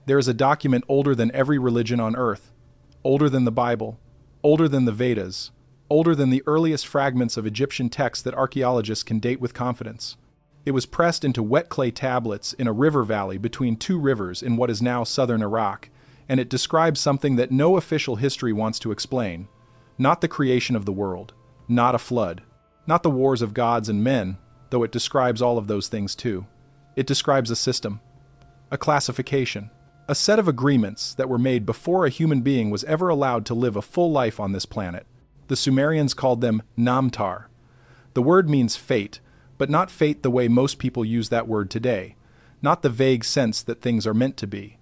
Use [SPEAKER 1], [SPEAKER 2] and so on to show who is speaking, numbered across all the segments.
[SPEAKER 1] There is a document older than every religion on earth, older than the Bible, older than the Vedas, older than the earliest fragments of Egyptian texts that archaeologists can date with confidence. It was pressed into wet clay tablets in a river valley between two rivers in what is now southern Iraq, and it describes something that no official history wants to explain. Not the creation of the world, not a flood, not the wars of gods and men, though it describes all of those things too. It describes a system, a classification, a set of agreements that were made before a human being was ever allowed to live a full life on this planet. The Sumerians called them Namtar. The word means fate, but not fate the way most people use that word today, not the vague sense that things are meant to be.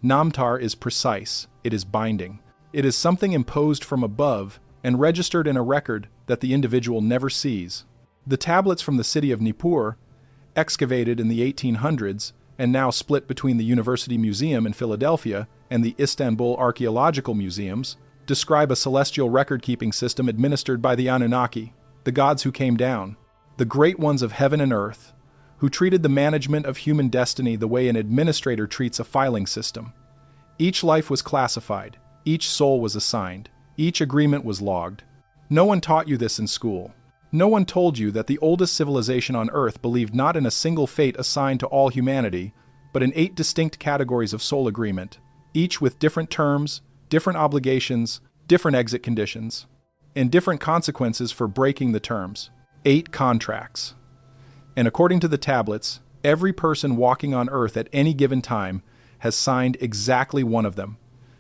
[SPEAKER 1] Namtar is precise, it is binding. It is something imposed from above and registered in a record that the individual never sees. The tablets from the city of Nippur, excavated in the 1800s and now split between the University Museum in Philadelphia and the Istanbul Archaeological Museums, describe a celestial record-keeping system administered by the Anunnaki, the gods who came down, the great ones of heaven and earth, who treated the management of human destiny the way an administrator treats a filing system. Each life was classified, each soul was assigned, each agreement was logged. No one taught you this in school. No one told you that the oldest civilization on Earth believed not in a single fate assigned to all humanity, but in 8 distinct categories of soul agreement, each with different terms, different obligations, different exit conditions, and different consequences for breaking the terms. 8 contracts. And according to the tablets, every person walking on Earth at any given time has signed exactly one of them,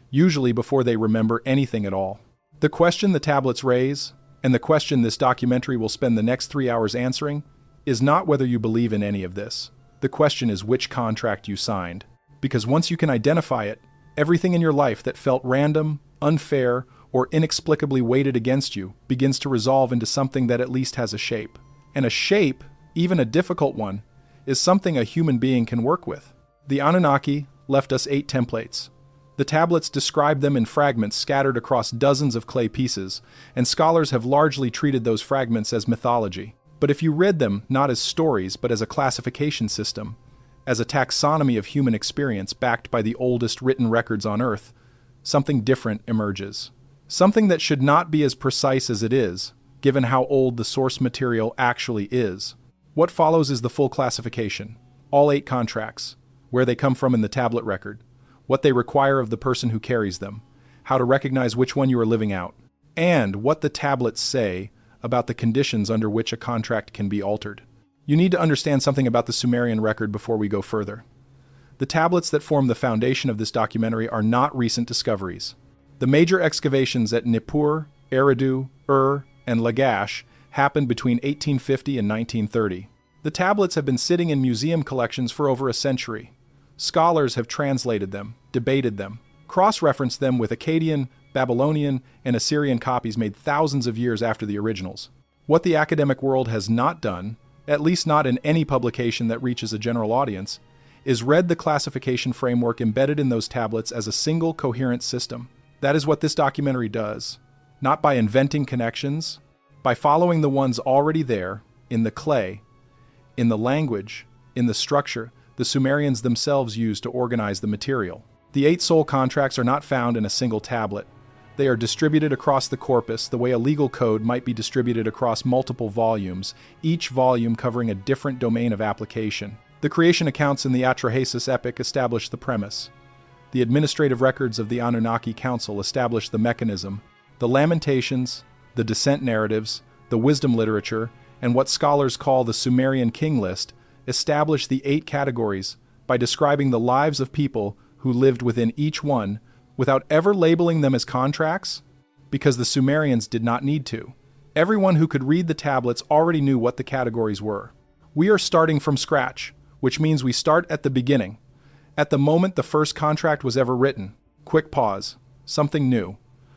[SPEAKER 1] usually before they remember anything at all. The question the tablets raise, and the question this documentary will spend the next 3 hours answering, is not whether you believe in any of this. The question is which contract you signed. Because once you can identify it, everything in your life that felt random, unfair, or inexplicably weighted against you begins to resolve into something that at least has a shape. And a shape, even a difficult one, is something a human being can work with. The Anunnaki left us 8 templates. The tablets describe them in fragments scattered across dozens of clay pieces, and scholars have largely treated those fragments as mythology. But if you read them not as stories but as a classification system, as a taxonomy of human experience backed by the oldest written records on Earth, something different emerges. Something that should not be as precise as it is, given how old the source material actually is. What follows is the full classification, all 8 contracts, where they come from in the tablet record, what they require of the person who carries them, how to recognize which one you are living out, and what the tablets say about the conditions under which a contract can be altered. You need to understand something about the Sumerian record before we go further. The tablets that form the foundation of this documentary are not recent discoveries. The major excavations at Nippur, Eridu, and Lagash happened between 1850 and 1930. The tablets have been sitting in museum collections for over a century. Scholars have translated them, debated them, cross-referenced them with Akkadian, Babylonian, and Assyrian copies made thousands of years after the originals. What the academic world has not done, at least not in any publication that reaches a general audience, is read the classification framework embedded in those tablets as a single coherent system. That is what this documentary does, not by inventing connections, by following the ones already there, in the clay, in the language, in the structure the Sumerians themselves used to organize the material. The 8 soul contracts are not found in a single tablet. They are distributed across the corpus the way a legal code might be distributed across multiple volumes, each volume covering a different domain of application. The creation accounts in the Atrahasis epic establish the premise. The administrative records of the Anunnaki Council establish the mechanism. The Lamentations, the descent narratives, the wisdom literature, and what scholars call the Sumerian king list establish the 8 categories by describing the lives of people who lived within each one without ever labeling them as contracts, because the Sumerians did not need to. Everyone who could read the tablets already knew what the categories were. We are starting from scratch, which means we start at the beginning, at the moment the first contract was ever written. Quick pause. Something new.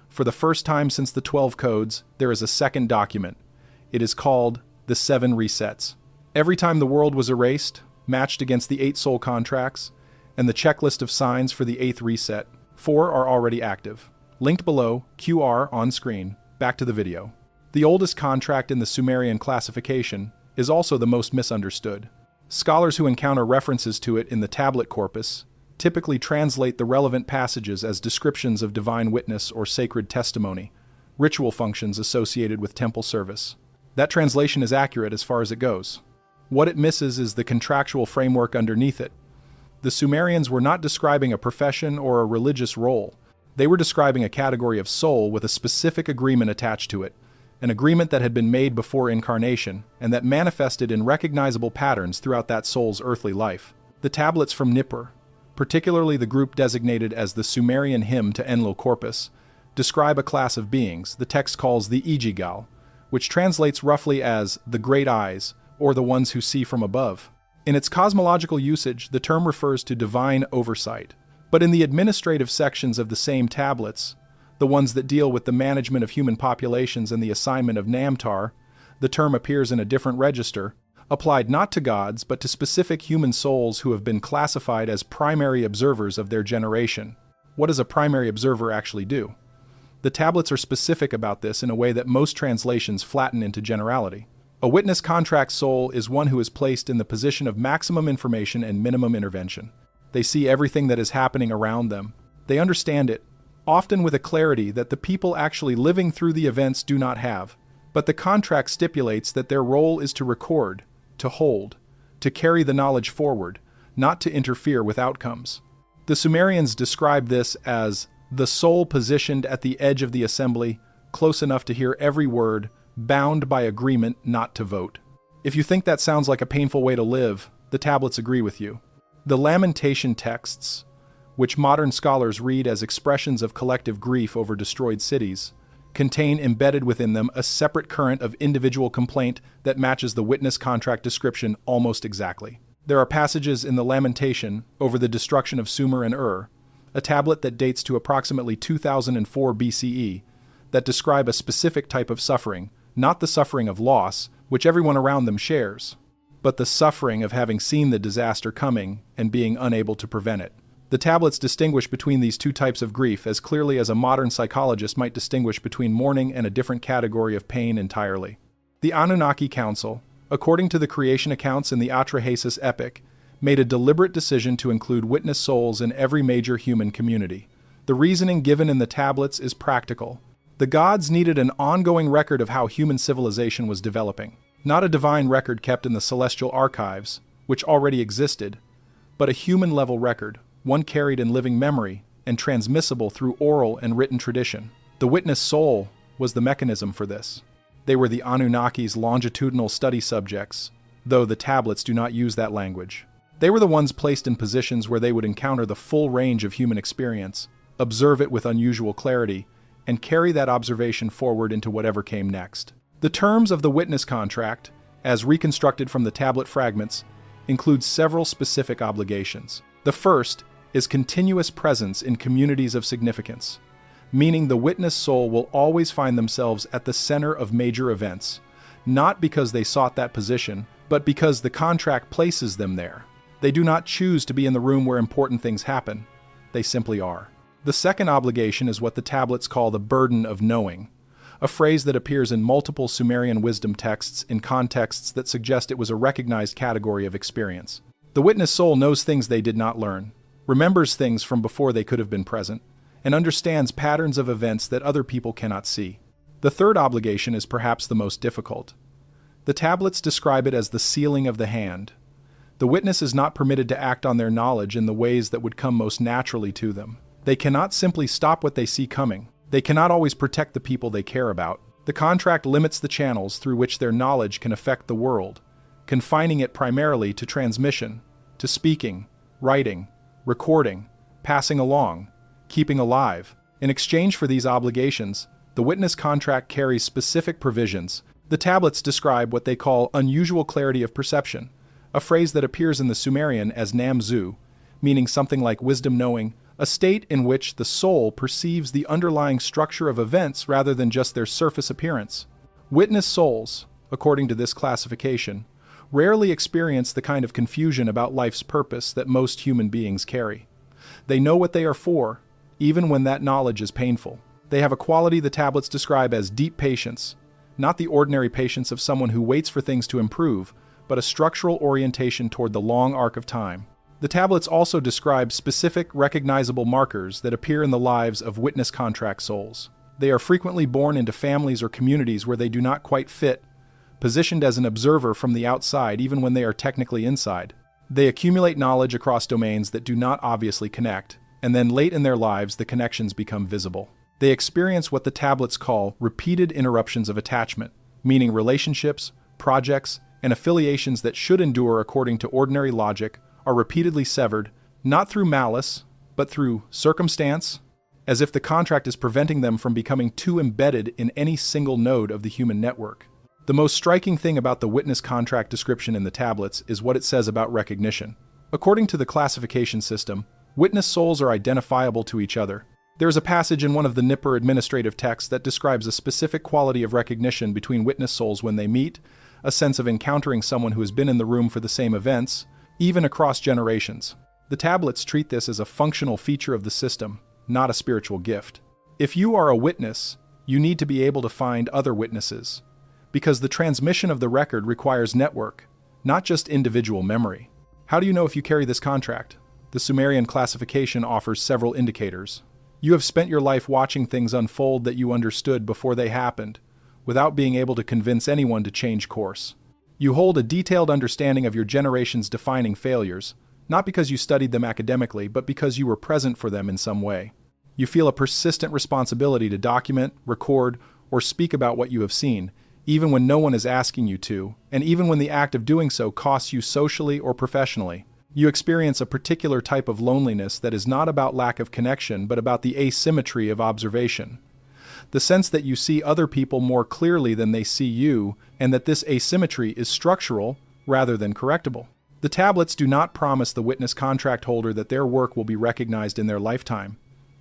[SPEAKER 1] For the first time since the 12 codes, there is a second document. It is called the 7 resets. Every time the world was erased, matched against the 8 soul contracts, and the checklist of signs for the 8th reset, 4 are already active. Linked below, QR on screen. Back to the video. The oldest contract in the Sumerian classification is also the most misunderstood. Scholars who encounter references to it in the tablet corpus typically translate the relevant passages as descriptions of divine witness or sacred testimony, ritual functions associated with temple service. That translation is accurate as far as it goes. What it misses is the contractual framework underneath it. The Sumerians were not describing a profession or a religious role. They were describing a category of soul with a specific agreement attached to it, an agreement that had been made before incarnation and that manifested in recognizable patterns throughout that soul's earthly life. The tablets from Nippur, particularly the group designated as the Sumerian hymn to Enlil Corpus, describe a class of beings the text calls the Ijigal, which translates roughly as the great eyes, or the ones who see from above. In its cosmological usage, the term refers to divine oversight, but in the administrative sections of the same tablets, the ones that deal with the management of human populations and the assignment of Namtar, the term appears in a different register, applied not to gods but to specific human souls who have been classified as primary observers of their generation. What does a primary observer actually do? The tablets are specific about this in a way that most translations flatten into generality. A witness contract soul is one who is placed in the position of maximum information and minimum intervention. They see everything that is happening around them. They understand it, often with a clarity that the people actually living through the events do not have. But the contract stipulates that their role is to record, to hold, to carry the knowledge forward, not to interfere with outcomes. The Sumerians describe this as the soul positioned at the edge of the assembly, close enough to hear every word, bound by agreement not to vote. If you think that sounds like a painful way to live, the tablets agree with you. The lamentation texts, which modern scholars read as expressions of collective grief over destroyed cities, contain embedded within them a separate current of individual complaint that matches the witness contract description almost exactly. There are passages in the lamentation over the destruction of Sumer and Ur, a tablet that dates to approximately 2004 BCE, that describe a specific type of suffering, not the suffering of loss, which everyone around them shares, but the suffering of having seen the disaster coming and being unable to prevent it. The tablets distinguish between these two types of grief as clearly as a modern psychologist might distinguish between mourning and a different category of pain entirely. The Anunnaki Council, according to the creation accounts in the Atrahasis epic, made a deliberate decision to include witness souls in every major human community. The reasoning given in the tablets is practical. The gods needed an ongoing record of how human civilization was developing, not a divine record kept in the celestial archives, which already existed, but a human-level record, one carried in living memory and transmissible through oral and written tradition. The witness soul was the mechanism for this. They were the Anunnaki's longitudinal study subjects, though the tablets do not use that language. They were the ones placed in positions where they would encounter the full range of human experience, observe it with unusual clarity, and carry that observation forward into whatever came next. The terms of the witness contract, as reconstructed from the tablet fragments, include several specific obligations. The first is continuous presence in communities of significance, meaning the witness soul will always find themselves at the center of major events, not because they sought that position, but because the contract places them there. They do not choose to be in the room where important things happen. They simply are. The second obligation is what the tablets call the burden of knowing, a phrase that appears in multiple Sumerian wisdom texts in contexts that suggest it was a recognized category of experience. The witness soul knows things they did not learn, remembers things from before they could have been present, and understands patterns of events that other people cannot see. The third obligation is perhaps the most difficult. The tablets describe it as the sealing of the hand. The witness is not permitted to act on their knowledge in the ways that would come most naturally to them. They cannot simply stop what they see coming. They cannot always protect the people they care about. The contract limits the channels through which their knowledge can affect the world, confining it primarily to transmission, to speaking, writing, recording, passing along, keeping alive. In exchange for these obligations, the witness contract carries specific provisions. The tablets describe what they call unusual clarity of perception, a phrase that appears in the Sumerian as Namzu, meaning something like wisdom knowing, a state in which the soul perceives the underlying structure of events rather than just their surface appearance. Witness souls, according to this classification, rarely experience the kind of confusion about life's purpose that most human beings carry. They know what they are for, even when that knowledge is painful. They have a quality the tablets describe as deep patience, not the ordinary patience of someone who waits for things to improve, but a structural orientation toward the long arc of time. The tablets also describe specific, recognizable markers that appear in the lives of witness contract souls. They are frequently born into families or communities where they do not quite fit, positioned as an observer from the outside even when they are technically inside. They accumulate knowledge across domains that do not obviously connect, and then late in their lives the connections become visible. They experience what the tablets call repeated interruptions of attachment, meaning relationships, projects, and affiliations that should endure according to ordinary logic are repeatedly severed, not through malice, but through circumstance, as if the contract is preventing them from becoming too embedded in any single node of the human network. The most striking thing about the witness contract description in the tablets is what it says about recognition. According to the classification system, witness souls are identifiable to each other. There is a passage in one of the Nippur administrative texts that describes a specific quality of recognition between witness souls when they meet, a sense of encountering someone who has been in the room for the same events, even across generations. The tablets treat this as a functional feature of the system, not a spiritual gift. If you are a witness, you need to be able to find other witnesses, because the transmission of the record requires network, not just individual memory. How do you know if you carry this contract? The Sumerian classification offers several indicators. You have spent your life watching things unfold that you understood before they happened, without being able to convince anyone to change course. You hold a detailed understanding of your generation's defining failures, not because you studied them academically, but because you were present for them in some way. You feel a persistent responsibility to document, record, or speak about what you have seen, even when no one is asking you to, and even when the act of doing so costs you socially or professionally. You experience a particular type of loneliness that is not about lack of connection, but about the asymmetry of observation. The sense that you see other people more clearly than they see you, and that this asymmetry is structural rather than correctable. The tablets do not promise the witness contract holder that their work will be recognized in their lifetime.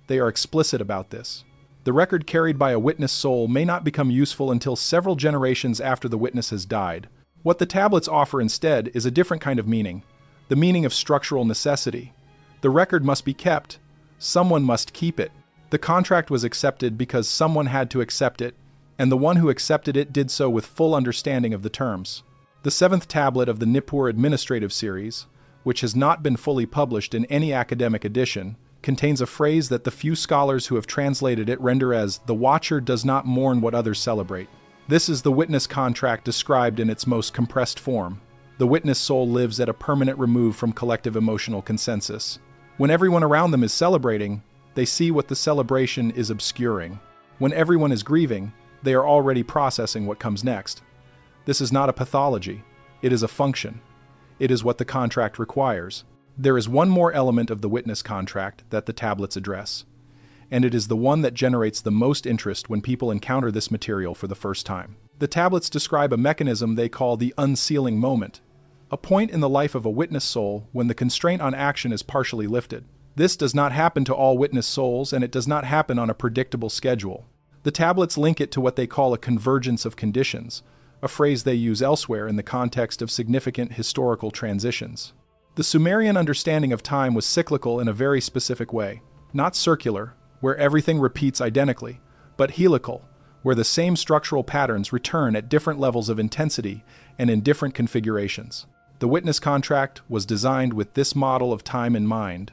[SPEAKER 1] They are explicit about this. The record carried by a witness soul may not become useful until several generations after the witness has died. What the tablets offer instead is a different kind of meaning, the meaning of structural necessity. The record must be kept. Someone must keep it. The contract was accepted because someone had to accept it, and the one who accepted it did so with full understanding of the terms. The seventh tablet of the Nippur administrative series, which has not been fully published in any academic edition, contains a phrase that the few scholars who have translated it render as, "The watcher does not mourn what others celebrate." This is the witness contract described in its most compressed form. The witness soul lives at a permanent remove from collective emotional consensus. When everyone around them is celebrating, they see what the celebration is obscuring. When everyone is grieving, they are already processing what comes next. This is not a pathology. It is a function. It is what the contract requires. There is one more element of the witness contract that the tablets address, and it is the one that generates the most interest when people encounter this material for the first time. The tablets describe a mechanism they call the unsealing moment, a point in the life of a witness soul when the constraint on action is partially lifted. This does not happen to all witness souls, and it does not happen on a predictable schedule. The tablets link it to what they call a convergence of conditions, a phrase they use elsewhere in the context of significant historical transitions. The Sumerian understanding of time was cyclical in a very specific way, not circular, where everything repeats identically, but helical, where the same structural patterns return at different levels of intensity and in different configurations. The witness contract was designed with this model of time in mind.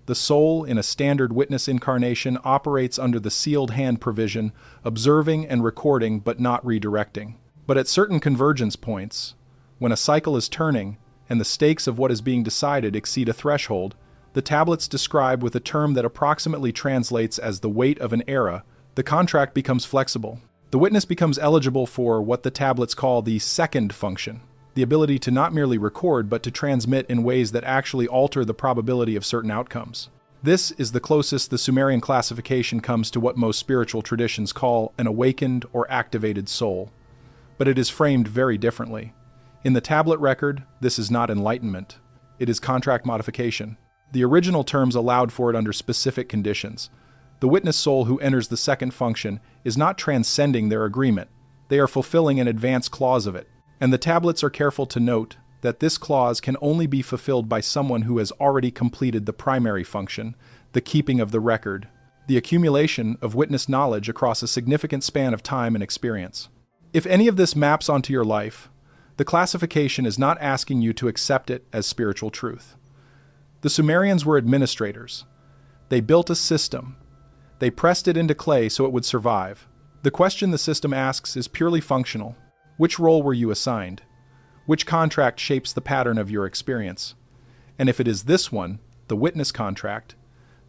[SPEAKER 1] The soul in a standard witness incarnation operates under the sealed hand provision, observing and recording but not redirecting. But at certain convergence points, when a cycle is turning and the stakes of what is being decided exceed a threshold, the tablets describe with a term that approximately translates as the weight of an era, the contract becomes flexible. The witness becomes eligible for what the tablets call the second function, the ability to not merely record but to transmit in ways that actually alter the probability of certain outcomes. This is the closest the Sumerian classification comes to what most spiritual traditions call an awakened or activated soul. But it is framed very differently. In the tablet record, this is not enlightenment. It is contract modification. The original terms allowed for it under specific conditions. The witness soul who enters the second function is not transcending their agreement. They are fulfilling an advance clause of it. And the tablets are careful to note that this clause can only be fulfilled by someone who has already completed the primary function, the keeping of the record, the accumulation of witness knowledge across a significant span of time and experience. If any of this maps onto your life, the classification is not asking you to accept it as spiritual truth. The Sumerians were administrators. They built a system. They pressed it into clay so it would survive. The question the system asks is purely functional. Which role were you assigned? Which contract shapes the pattern of your experience? And if it is this one, the witness contract,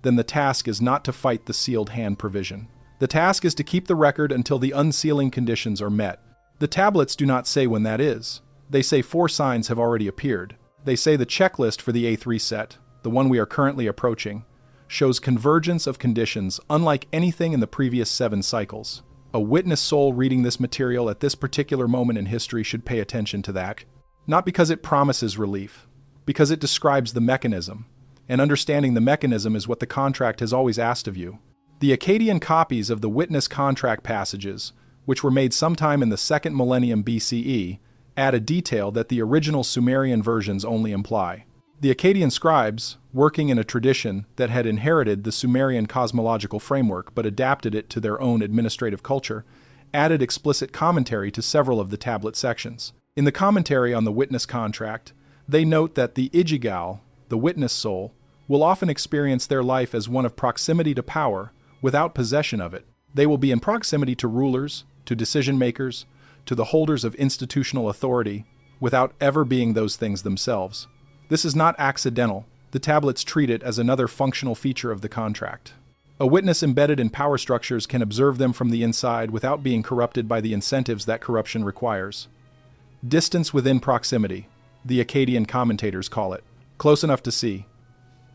[SPEAKER 1] then the task is not to fight the sealed hand provision. The task is to keep the record until the unsealing conditions are met. The tablets do not say when that is. They say 4 signs have already appeared. They say the checklist for the 8th reset, the one we are currently approaching, shows convergence of conditions unlike anything in the previous 7 cycles. A witness soul reading this material at this particular moment in history should pay attention to that. Not because it promises relief, because it describes the mechanism, and understanding the mechanism is what the contract has always asked of you. The Akkadian copies of the witness contract passages, which were made sometime in the 2nd millennium BCE, add a detail that the original Sumerian versions only imply. The Akkadian scribes, working in a tradition that had inherited the Sumerian cosmological framework but adapted it to their own administrative culture, added explicit commentary to several of the tablet sections. In the commentary on the witness contract, they note that the Ijigal, the witness soul, will often experience their life as one of proximity to power without possession of it. They will be in proximity to rulers, to decision-makers, to the holders of institutional authority, without ever being those things themselves. This is not accidental. The tablets treat it as another functional feature of the contract. A witness embedded in power structures can observe them from the inside without being corrupted by the incentives that corruption requires. Distance within proximity, the Akkadian commentators call it. Close enough to see,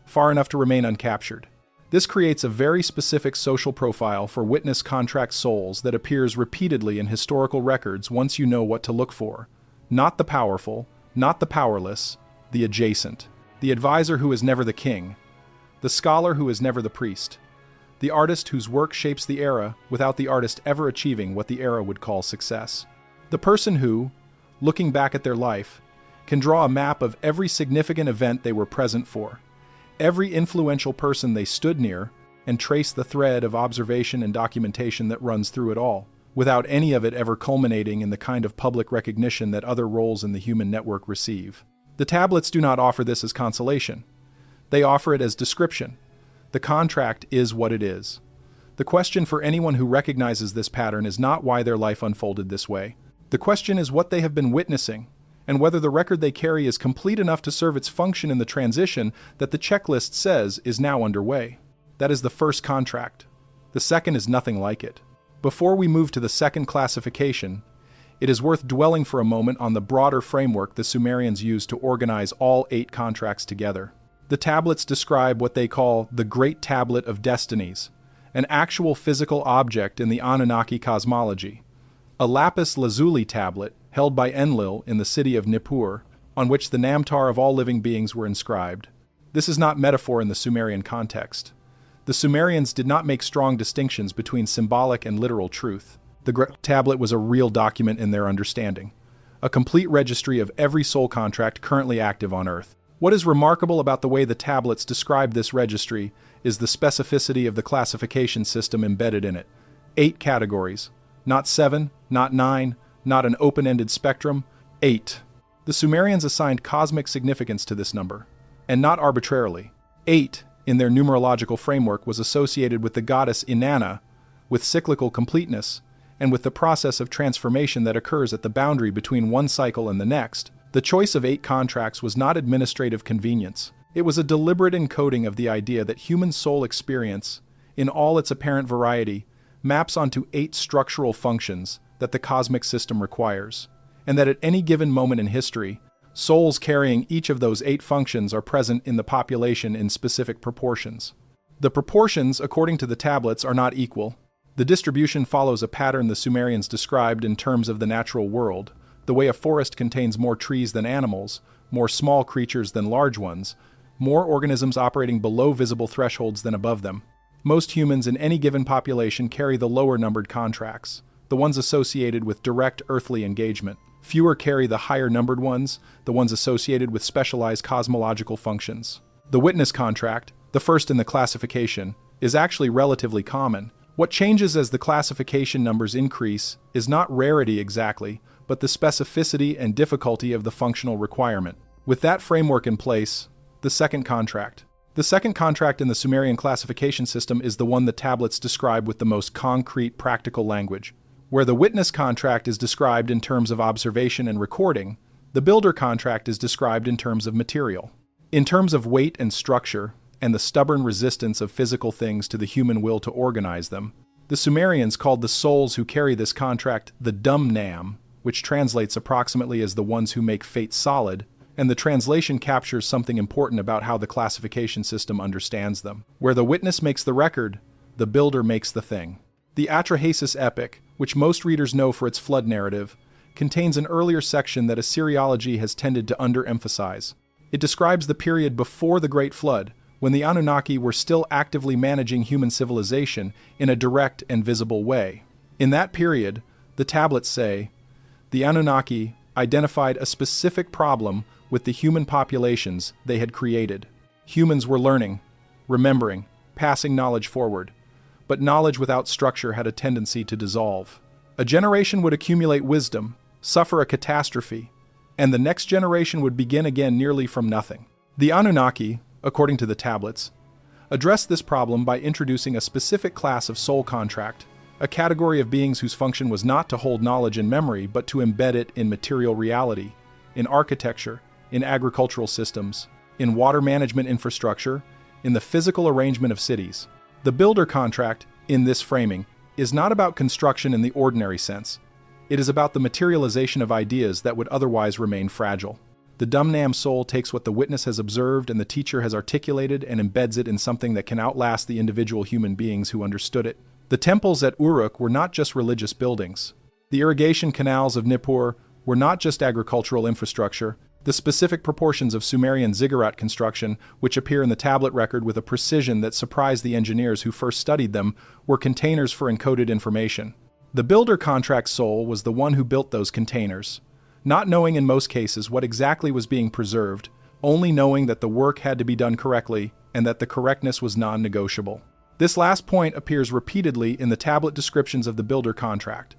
[SPEAKER 1] far enough to remain uncaptured. This creates a very specific social profile for witness contract souls that appears repeatedly in historical records once you know what to look for. Not the powerful, not the powerless, the adjacent. The advisor who is never the king. The scholar who is never the priest. The artist whose work shapes the era without the artist ever achieving what the era would call success. The person who, looking back at their life, can draw a map of every significant event they were present for, every influential person they stood near, and trace the thread of observation and documentation that runs through it all, without any of it ever culminating in the kind of public recognition that other roles in the human network receive. The tablets do not offer this as consolation. They offer it as description. The contract is what it is. The question for anyone who recognizes this pattern is not why their life unfolded this way. The question is what they have been witnessing, and whether the record they carry is complete enough to serve its function in the transition that the checklist says is now underway. That is the first contract. The second is nothing like it. Before we move to the second classification, it is worth dwelling for a moment on the broader framework the Sumerians used to organize all 8 contracts together. The tablets describe what they call the Great Tablet of Destinies, an actual physical object in the Anunnaki cosmology, a lapis lazuli tablet held by Enlil in the city of Nippur, on which the Namtar of all living beings were inscribed. This is not metaphor in the Sumerian context. The Sumerians did not make strong distinctions between symbolic and literal truth. The Great Tablet was a real document in their understanding, a complete registry of every soul contract currently active on Earth. What is remarkable about the way the tablets describe this registry is the specificity of the classification system embedded in it. 8 categories, not 7, not 9, not an open-ended spectrum, 8. The Sumerians assigned cosmic significance to this number, and not arbitrarily. 8, in their numerological framework, was associated with the goddess Inanna, with cyclical completeness, and with the process of transformation that occurs at the boundary between one cycle and the next. The choice of 8 contracts was not administrative convenience. It was a deliberate encoding of the idea that human soul experience, in all its apparent variety, maps onto 8 structural functions that the cosmic system requires, and that at any given moment in history, souls carrying each of those 8 functions are present in the population in specific proportions. The proportions, according to the tablets, are not equal. The distribution follows a pattern the Sumerians described in terms of the natural world, the way a forest contains more trees than animals, more small creatures than large ones, more organisms operating below visible thresholds than above them. Most humans in any given population carry the lower numbered contracts, the ones associated with direct earthly engagement. Fewer carry the higher numbered ones, the ones associated with specialized cosmological functions. The witness contract, the first in the classification, is actually relatively common. What changes as the classification numbers increase is not rarity exactly, but the specificity and difficulty of the functional requirement. With that framework in place, The second contract. The second contract in the Sumerian classification system is the one the tablets describe with the most concrete, practical language. Where the witness contract is described in terms of observation and recording, the builder contract is described in terms of material. In terms of weight and structure, and the stubborn resistance of physical things to the human will to organize them, the Sumerians called the souls who carry this contract the Dum-Nam, which translates approximately as the ones who make fate solid, and the translation captures something important about how the classification system understands them. Where the witness makes the record, the builder makes the thing. The Atrahasis epic, which most readers know for its flood narrative, contains an earlier section that Assyriology has tended to underemphasize. It describes the period before the Great Flood, when the Anunnaki were still actively managing human civilization in a direct and visible way. In that period, the tablets say, the Anunnaki identified a specific problem with the human populations they had created. Humans were learning, remembering, passing knowledge forward, but knowledge without structure had a tendency to dissolve. A generation would accumulate wisdom, suffer a catastrophe, and the next generation would begin again nearly from nothing. The Anunnaki, according to the tablets, addressed this problem by introducing a specific class of soul contract, a category of beings whose function was not to hold knowledge and memory, but to embed it in material reality, in architecture, in agricultural systems, in water management infrastructure, in the physical arrangement of cities. The builder contract, in this framing, is not about construction in the ordinary sense. It is about the materialization of ideas that would otherwise remain fragile. The Dum-Nam soul takes what the witness has observed and the teacher has articulated and embeds it in something that can outlast the individual human beings who understood it. The temples at Uruk were not just religious buildings. The irrigation canals of Nippur were not just agricultural infrastructure. The specific proportions of Sumerian ziggurat construction, which appear in the tablet record with a precision that surprised the engineers who first studied them, were containers for encoded information. The builder contract soul was the one who built those containers, not knowing in most cases what exactly was being preserved, only knowing that the work had to be done correctly and that the correctness was non-negotiable. This last point appears repeatedly in the tablet descriptions of the builder contract.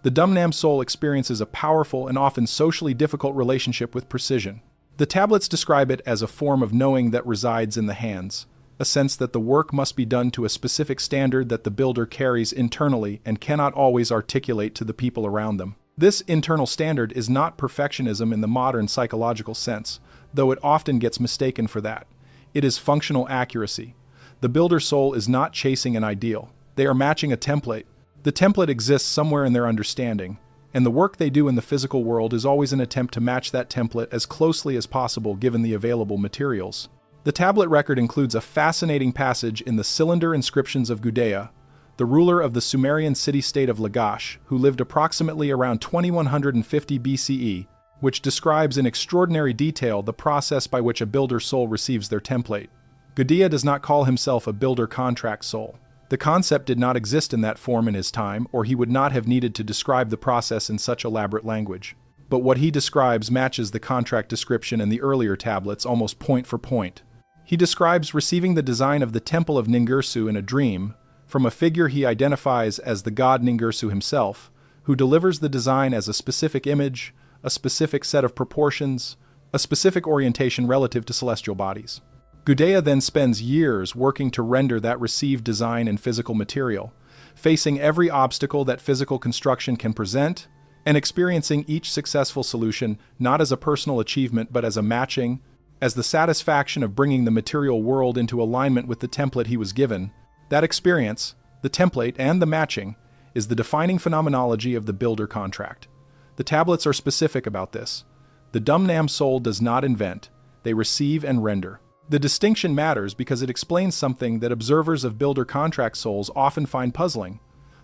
[SPEAKER 1] The Dum-Nam soul experiences a powerful and often socially difficult relationship with precision. The tablets describe it as a form of knowing that resides in the hands, a sense that the work must be done to a specific standard that the builder carries internally and cannot always articulate to the people around them. This internal standard is not perfectionism in the modern psychological sense, though it often gets mistaken for that. It is functional accuracy. The builder soul is not chasing an ideal. They are matching a template. The template exists somewhere in their understanding, and the work they do in the physical world is always an attempt to match that template as closely as possible given the available materials. The tablet record includes a fascinating passage in the cylinder inscriptions of Gudea, the ruler of the Sumerian city-state of Lagash, who lived approximately around 2150 BCE, which describes in extraordinary detail the process by which a builder soul receives their template. Gudea does not call himself a builder contract soul. The concept did not exist in that form in his time, or he would not have needed to describe the process in such elaborate language. But what he describes matches the contract description in the earlier tablets almost point for point. He describes receiving the design of the temple of Ningirsu in a dream, from a figure he identifies as the god Ningirsu himself, who delivers the design as a specific image, a specific set of proportions, a specific orientation relative to celestial bodies. Gudea then spends years working to render that received design in physical material, facing every obstacle that physical construction can present, and experiencing each successful solution not as a personal achievement but as a matching, as the satisfaction of bringing the material world into alignment with the template he was given. That experience, the template and the matching, is the defining phenomenology of the builder contract. The tablets are specific about this. The Dum-Nam soul does not invent, they receive and render. The distinction matters because it explains something that observers of builder contract souls often find puzzling: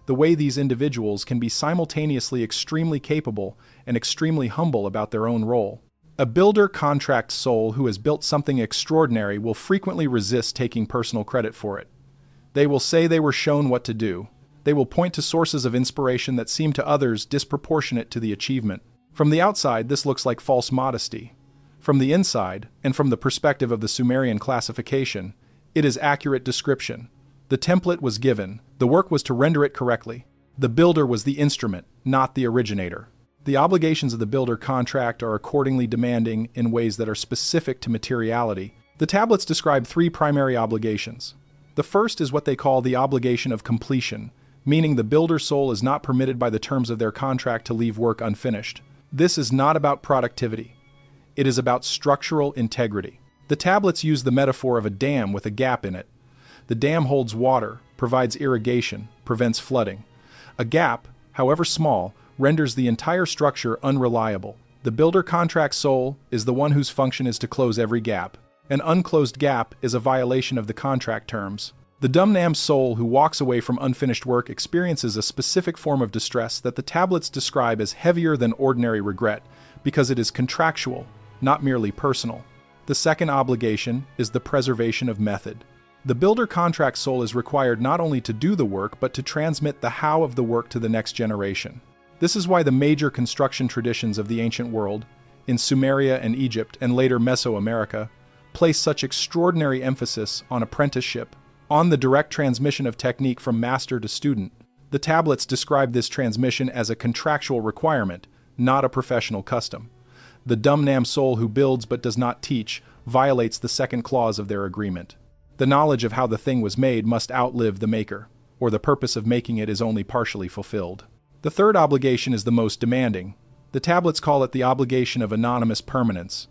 [SPEAKER 1] the way these individuals can be simultaneously extremely capable and extremely humble about their own role. A builder contract soul who has built something extraordinary will frequently resist taking personal credit for it. They will say they were shown what to do. They will point to sources of inspiration that seem to others disproportionate to the achievement. From the outside, this looks like false modesty. From the inside, and from the perspective of the Sumerian classification, it is accurate description. The template was given. The work was to render it correctly. The builder was the instrument, not the originator. The obligations of the builder contract are accordingly demanding in ways that are specific to materiality, The tablets describe three primary obligations. The first is what they call the obligation of completion, meaning the builder's soul is not permitted by the terms of their contract to leave work unfinished. This is not about productivity. It is about structural integrity. The tablets use the metaphor of a dam with a gap in it. The dam holds water, provides irrigation, prevents flooding. A gap, however small, renders the entire structure unreliable. The builder contract soul is the one whose function is to close every gap. An unclosed gap is a violation of the contract terms. The Dumnam soul who walks away from unfinished work experiences a specific form of distress that the tablets describe as heavier than ordinary regret, because it is contractual, not merely personal. The second obligation is the preservation of method. The builder contract soul is required not only to do the work, but to transmit the how of the work to the next generation. This is why the major construction traditions of the ancient world, in Sumeria and Egypt and later Mesoamerica, place such extraordinary emphasis on apprenticeship, on the direct transmission of technique from master to student. The tablets describe this transmission as a contractual requirement, not a professional custom. The Dumnam soul who builds but does not teach violates the second clause of their agreement. The knowledge of how the thing was made must outlive the maker, or the purpose of making it is only partially fulfilled. The third obligation is the most demanding. The tablets call it the obligation of anonymous permanence.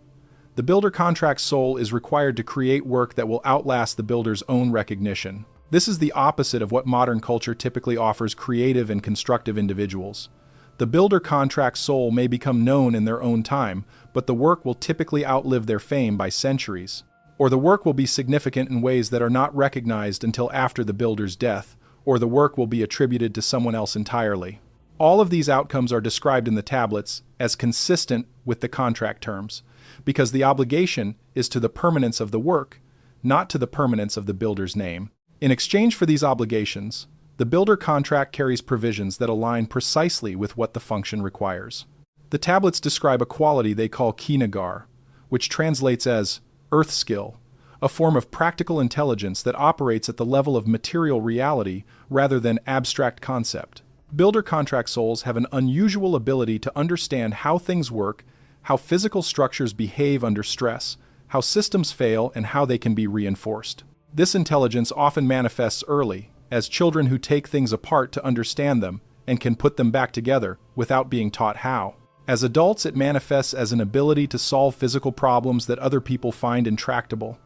[SPEAKER 1] The builder contract soul is required to create work that will outlast the builder's own recognition. This is the opposite of what modern culture typically offers creative and constructive individuals. The builder contract soul may become known in their own time, but the work will typically outlive their fame by centuries. Or the work will be significant in ways that are not recognized until after the builder's death, or the work will be attributed to someone else entirely. All of these outcomes are described in the tablets as consistent with the contract terms, because the obligation is to the permanence of the work, not to the permanence of the builder's name. In exchange for these obligations, the builder contract carries provisions that align precisely with what the function requires. The tablets describe a quality they call kinagar, which translates as earth skill, a form of practical intelligence that operates at the level of material reality rather than abstract concept. Builder contract souls have an unusual ability to understand how things work, how physical structures behave under stress, how systems fail, and how they can be reinforced. This intelligence often manifests early, as children who take things apart to understand them and can put them back together without being taught how. As adults, it manifests as an ability to solve physical problems that other people find intractable,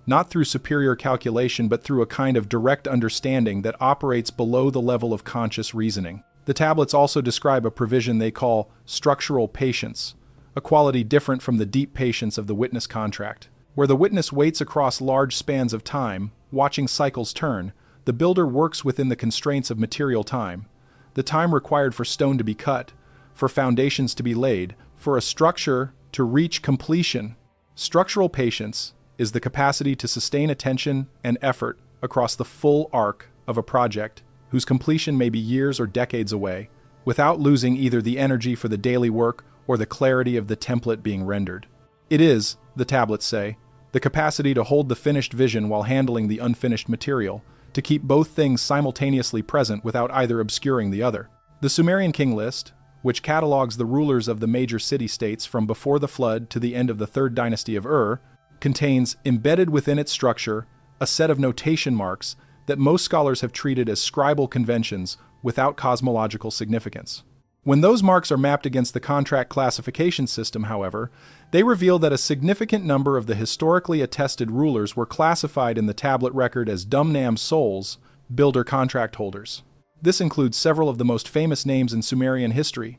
[SPEAKER 1] not through superior calculation but through a kind of direct understanding that operates below the level of conscious reasoning. The tablets also describe a provision they call structural patience, a quality different from the deep patience of the witness contract. Where the witness waits across large spans of time, watching cycles turn, the builder works within the constraints of material time, the time required for stone to be cut, for foundations to be laid, for a structure to reach completion. Structural patience is the capacity to sustain attention and effort across the full arc of a project, whose completion may be years or decades away, without losing either the energy for the daily work or the clarity of the template being rendered. It is, the tablets say, the capacity to hold the finished vision while handling the unfinished material, to keep both things simultaneously present without either obscuring the other. The Sumerian king list, which catalogs the rulers of the major city-states from before the flood to the end of the third dynasty of Ur, contains, embedded within its structure, a set of notation marks that most scholars have treated as scribal conventions without cosmological significance. When those marks are mapped against the contract classification system, however, they reveal that a significant number of the historically attested rulers were classified in the tablet record as Dumnam souls, builder contract holders. This includes several of the most famous names in Sumerian history,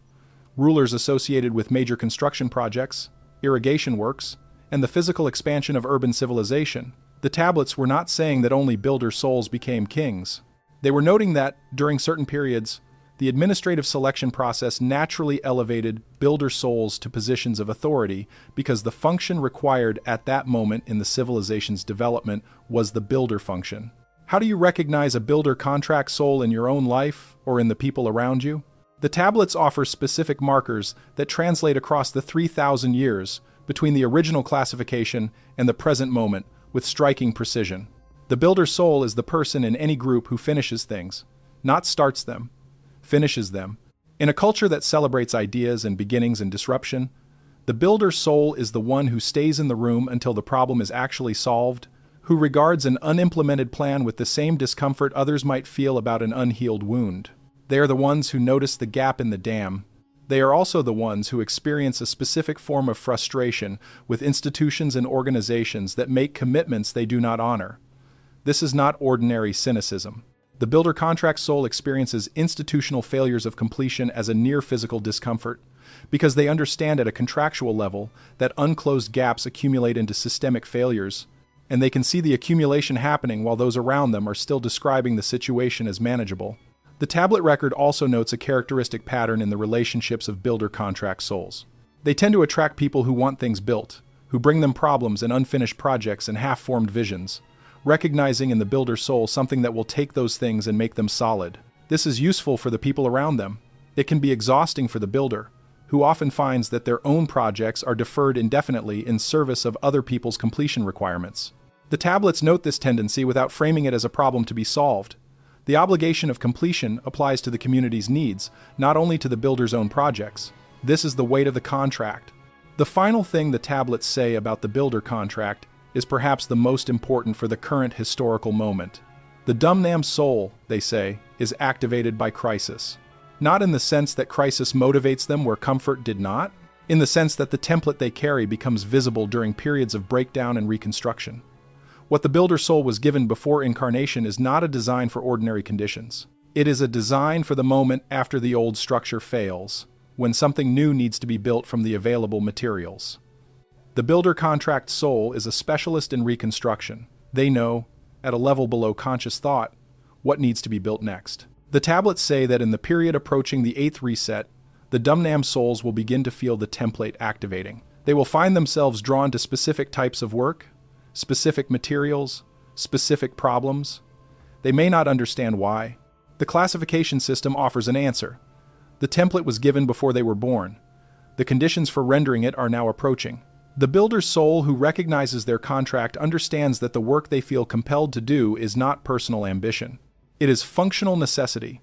[SPEAKER 1] rulers associated with major construction projects, irrigation works, and the physical expansion of urban civilization. The tablets were not saying that only builder souls became kings. They were noting that, during certain periods, the administrative selection process naturally elevated builder souls to positions of authority because the function required at that moment in the civilization's development was the builder function. How do you recognize a builder contract soul in your own life or in the people around you? The tablets offer specific markers that translate across the 3,000 years between the original classification and the present moment with striking precision. The builder soul is the person in any group who finishes things, not starts them, finishes them. In a culture that celebrates ideas and beginnings and disruption, The builder soul is the one who stays in the room until the problem is actually solved, who regards an unimplemented plan with the same discomfort others might feel about an unhealed wound. They are the ones who notice the gap in the dam. They are also the ones who experience a specific form of frustration with institutions and organizations that make commitments they do not honor. This is not ordinary cynicism. The builder contract soul experiences institutional failures of completion as a near-physical discomfort, because they understand at a contractual level that unclosed gaps accumulate into systemic failures, and they can see the accumulation happening while those around them are still describing the situation as manageable. The tablet record also notes a characteristic pattern in the relationships of builder contract souls. They tend to attract people who want things built, who bring them problems and unfinished projects and half-formed visions, recognizing in the builder soul something that will take those things and make them solid. This is useful for the people around them. It can be exhausting for the builder, who often finds that their own projects are deferred indefinitely in service of other people's completion requirements. The tablets note this tendency without framing it as a problem to be solved. The obligation of completion applies to the community's needs, not only to the builder's own projects. This is the weight of the contract. The final thing the tablets say about the builder contract is perhaps the most important for the current historical moment. The Dumnam soul, they say, is activated by crisis. Not in the sense that crisis motivates them where comfort did not, in the sense that the template they carry becomes visible during periods of breakdown and reconstruction. What the builder soul was given before incarnation is not a design for ordinary conditions. It is a design for the moment after the old structure fails, when something new needs to be built from the available materials. The builder contract soul is a specialist in reconstruction. They know, at a level below conscious thought, what needs to be built next. The tablets say that in the period approaching the 8th reset, the Dumnam souls will begin to feel the template activating. They will find themselves drawn to specific types of work, specific materials, specific problems. They may not understand why. The classification system offers an answer. The template was given before they were born. The conditions for rendering it are now approaching. The builder's soul who recognizes their contract understands that the work they feel compelled to do is not personal ambition. It is functional necessity.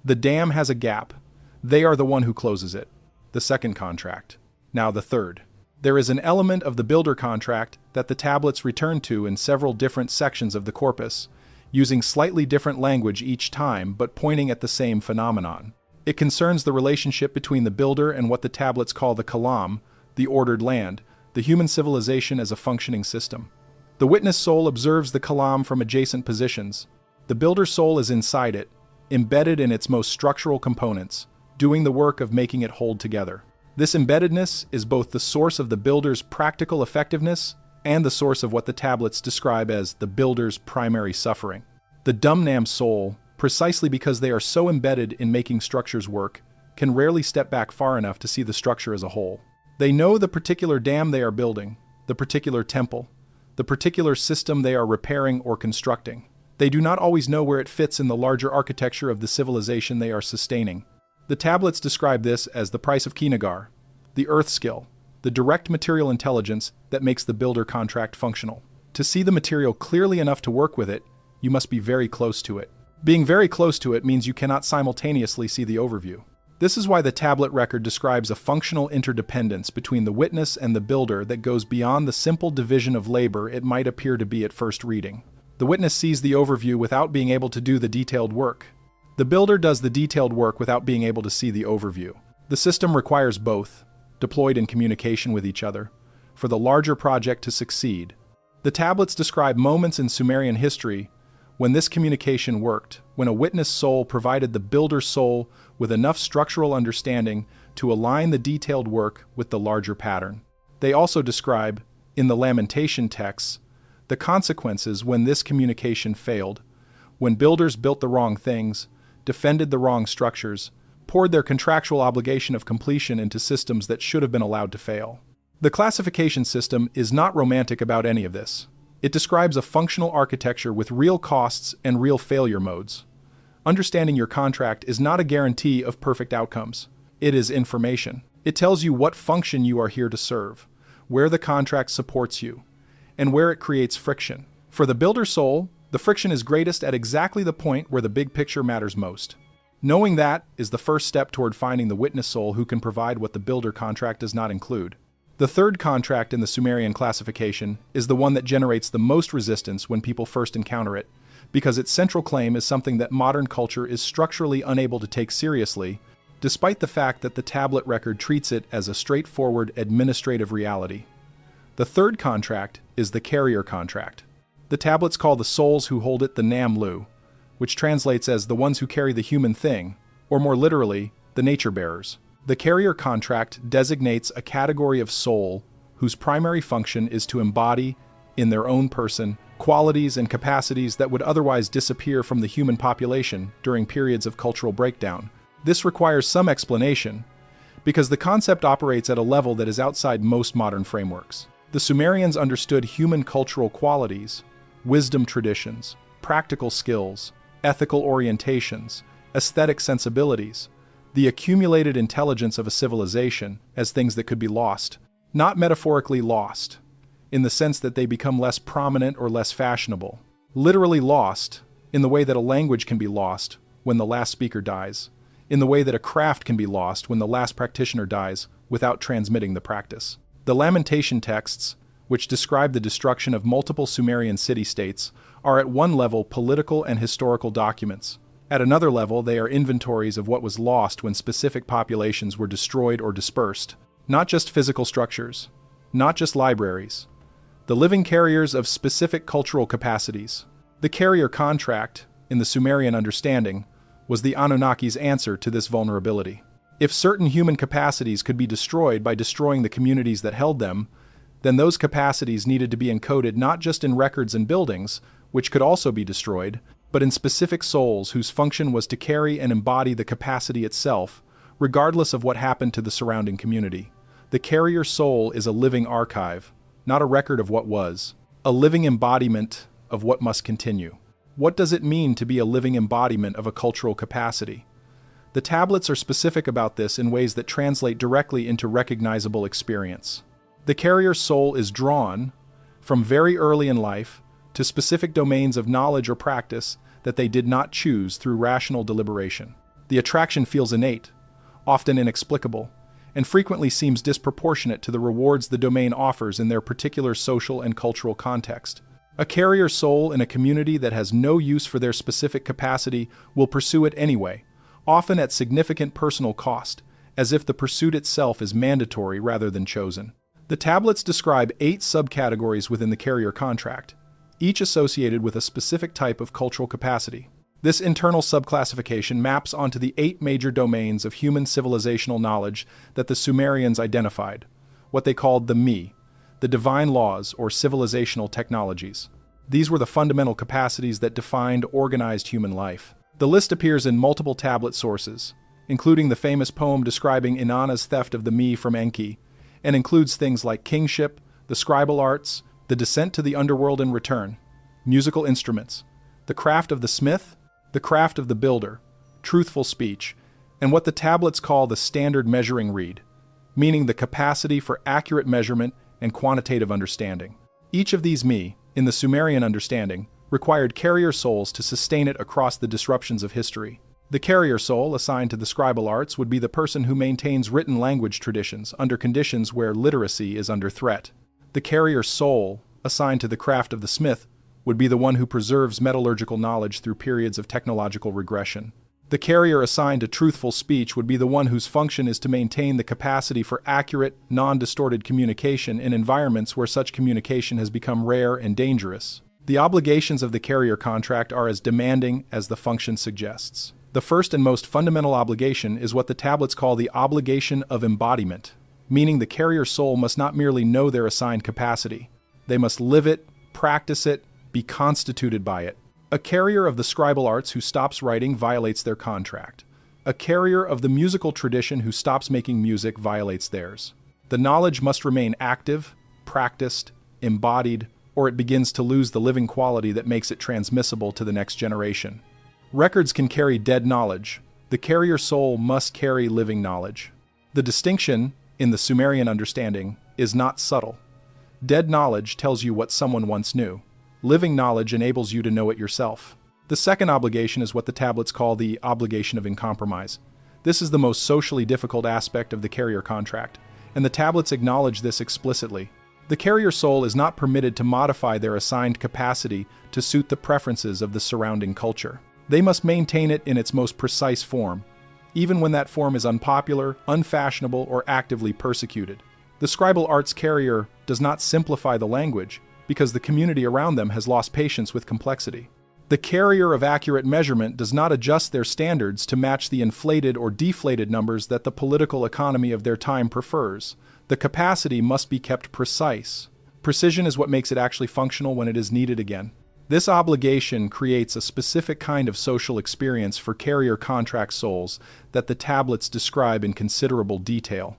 [SPEAKER 1] The dam has a gap. They are the one who closes it. The second contract. Now the third. There is an element of the builder contract that the tablets return to in several different sections of the corpus, using slightly different language each time but pointing at the same phenomenon. It concerns the relationship between the builder and what the tablets call the kalam, the ordered land, the human civilization as a functioning system. The witness soul observes the kalam from adjacent positions. The builder soul is inside it, embedded in its most structural components, doing the work of making it hold together. This embeddedness is both the source of the builder's practical effectiveness and the source of what the tablets describe as the builder's primary suffering. The Dumnam soul, precisely because they are so embedded in making structures work, can rarely step back far enough to see the structure as a whole. They know the particular dam they are building, the particular temple, the particular system they are repairing or constructing. They do not always know where it fits in the larger architecture of the civilization they are sustaining. The tablets describe this as the price of Kinagar, the earth skill, the direct material intelligence that makes the builder contract functional. To see the material clearly enough to work with it, you must be very close to it. Being very close to it means you cannot simultaneously see the overview. This is why the tablet record describes a functional interdependence between the witness and the builder that goes beyond the simple division of labor it might appear to be at first reading. The witness sees the overview without being able to do the detailed work. The builder does the detailed work without being able to see the overview. The system requires both, deployed in communication with each other, for the larger project to succeed. The tablets describe moments in Sumerian history when this communication worked, when a witness soul provided the builder soul with enough structural understanding to align the detailed work with the larger pattern. They also describe, in the lamentation texts, the consequences when this communication failed, when builders built the wrong things, defended the wrong structures, poured their contractual obligation of completion into systems that should have been allowed to fail. The classification system is not romantic about any of this. It describes a functional architecture with real costs and real failure modes. Understanding your contract is not a guarantee of perfect outcomes. It is information. It tells you what function you are here to serve, where the contract supports you, and where it creates friction. For the builder soul, the friction is greatest at exactly the point where the big picture matters most. Knowing that is the first step toward finding the witness soul who can provide what the builder contract does not include. The third contract in the Sumerian classification is the one that generates the most resistance when people first encounter it, because its central claim is something that modern culture is structurally unable to take seriously, despite the fact that the tablet record treats it as a straightforward administrative reality. The third contract is the carrier contract. The tablets call the souls who hold it the Nam-Lu, which translates as the ones who carry the human thing, or more literally, the nature bearers. The carrier contract designates a category of soul whose primary function is to embody, in their own person, qualities and capacities that would otherwise disappear from the human population during periods of cultural breakdown. This requires some explanation, because the concept operates at a level that is outside most modern frameworks. The Sumerians understood human cultural qualities, wisdom traditions, practical skills, ethical orientations, aesthetic sensibilities, the accumulated intelligence of a civilization as things that could be lost, not metaphorically lost, in the sense that they become less prominent or less fashionable. Literally lost, in the way that a language can be lost when the last speaker dies, in the way that a craft can be lost when the last practitioner dies without transmitting the practice. The lamentation texts, which describe the destruction of multiple Sumerian city-states, are at one level political and historical documents. At another level, they are inventories of what was lost when specific populations were destroyed or dispersed. Not just physical structures, not just libraries. The living carriers of specific cultural capacities. The carrier contract, in the Sumerian understanding, was the Anunnaki's answer to this vulnerability. If certain human capacities could be destroyed by destroying the communities that held them, then those capacities needed to be encoded not just in records and buildings, which could also be destroyed, but in specific souls whose function was to carry and embody the capacity itself, regardless of what happened to the surrounding community. The carrier soul is a living archive, not a record of what was, a living embodiment of what must continue. What does it mean to be a living embodiment of a cultural capacity? The tablets are specific about this in ways that translate directly into recognizable experience. The carrier soul is drawn, from very early in life, to specific domains of knowledge or practice that they did not choose through rational deliberation. The attraction feels innate, often inexplicable, and frequently seems disproportionate to the rewards the domain offers in their particular social and cultural context. A carrier soul in a community that has no use for their specific capacity will pursue it anyway, often at significant personal cost, as if the pursuit itself is mandatory rather than chosen. The tablets describe 8 subcategories within the carrier contract, each associated with a specific type of cultural capacity. This internal subclassification maps onto the 8 major domains of human civilizational knowledge that the Sumerians identified, what they called the Mi, the divine laws or civilizational technologies. These were the fundamental capacities that defined organized human life. The list appears in multiple tablet sources, including the famous poem describing Inanna's theft of the Mi from Enki, and includes things like kingship, the scribal arts, the descent to the underworld in return, musical instruments, the craft of the smith, the craft of the builder, truthful speech, and what the tablets call the standard measuring reed, meaning the capacity for accurate measurement and quantitative understanding. Each of these Mi, in the Sumerian understanding, required carrier souls to sustain it across the disruptions of history. The carrier soul assigned to the scribal arts would be the person who maintains written language traditions under conditions where literacy is under threat. The carrier soul, assigned to the craft of the smith, would be the one who preserves metallurgical knowledge through periods of technological regression. The carrier assigned to truthful speech would be the one whose function is to maintain the capacity for accurate, non-distorted communication in environments where such communication has become rare and dangerous. The obligations of the carrier contract are as demanding as the function suggests. The first and most fundamental obligation is what the tablets call the obligation of embodiment, meaning the carrier soul must not merely know their assigned capacity. They must live it, practice it, be constituted by it. A carrier of the scribal arts who stops writing violates their contract. A carrier of the musical tradition who stops making music violates theirs. The knowledge must remain active, practiced, embodied, or it begins to lose the living quality that makes it transmissible to the next generation. Records can carry dead knowledge. The carrier soul must carry living knowledge. The distinction, in the Sumerian understanding, is not subtle. Dead knowledge tells you what someone once knew. Living knowledge enables you to know it yourself. The second obligation is what the tablets call the obligation of incompromise. This is the most socially difficult aspect of the carrier contract. and the tablets acknowledge this explicitly. The carrier soul is not permitted to modify their assigned capacity to suit the preferences of the surrounding culture. They must maintain it in its most precise form, even when that form is unpopular, unfashionable, or actively persecuted. The scribal arts carrier does not simplify the language, because the community around them has lost patience with complexity. The carrier of accurate measurement does not adjust their standards to match the inflated or deflated numbers that the political economy of their time prefers. The capacity must be kept precise. Precision is what makes it actually functional when it is needed again. This obligation creates a specific kind of social experience for carrier contract souls that the tablets describe in considerable detail.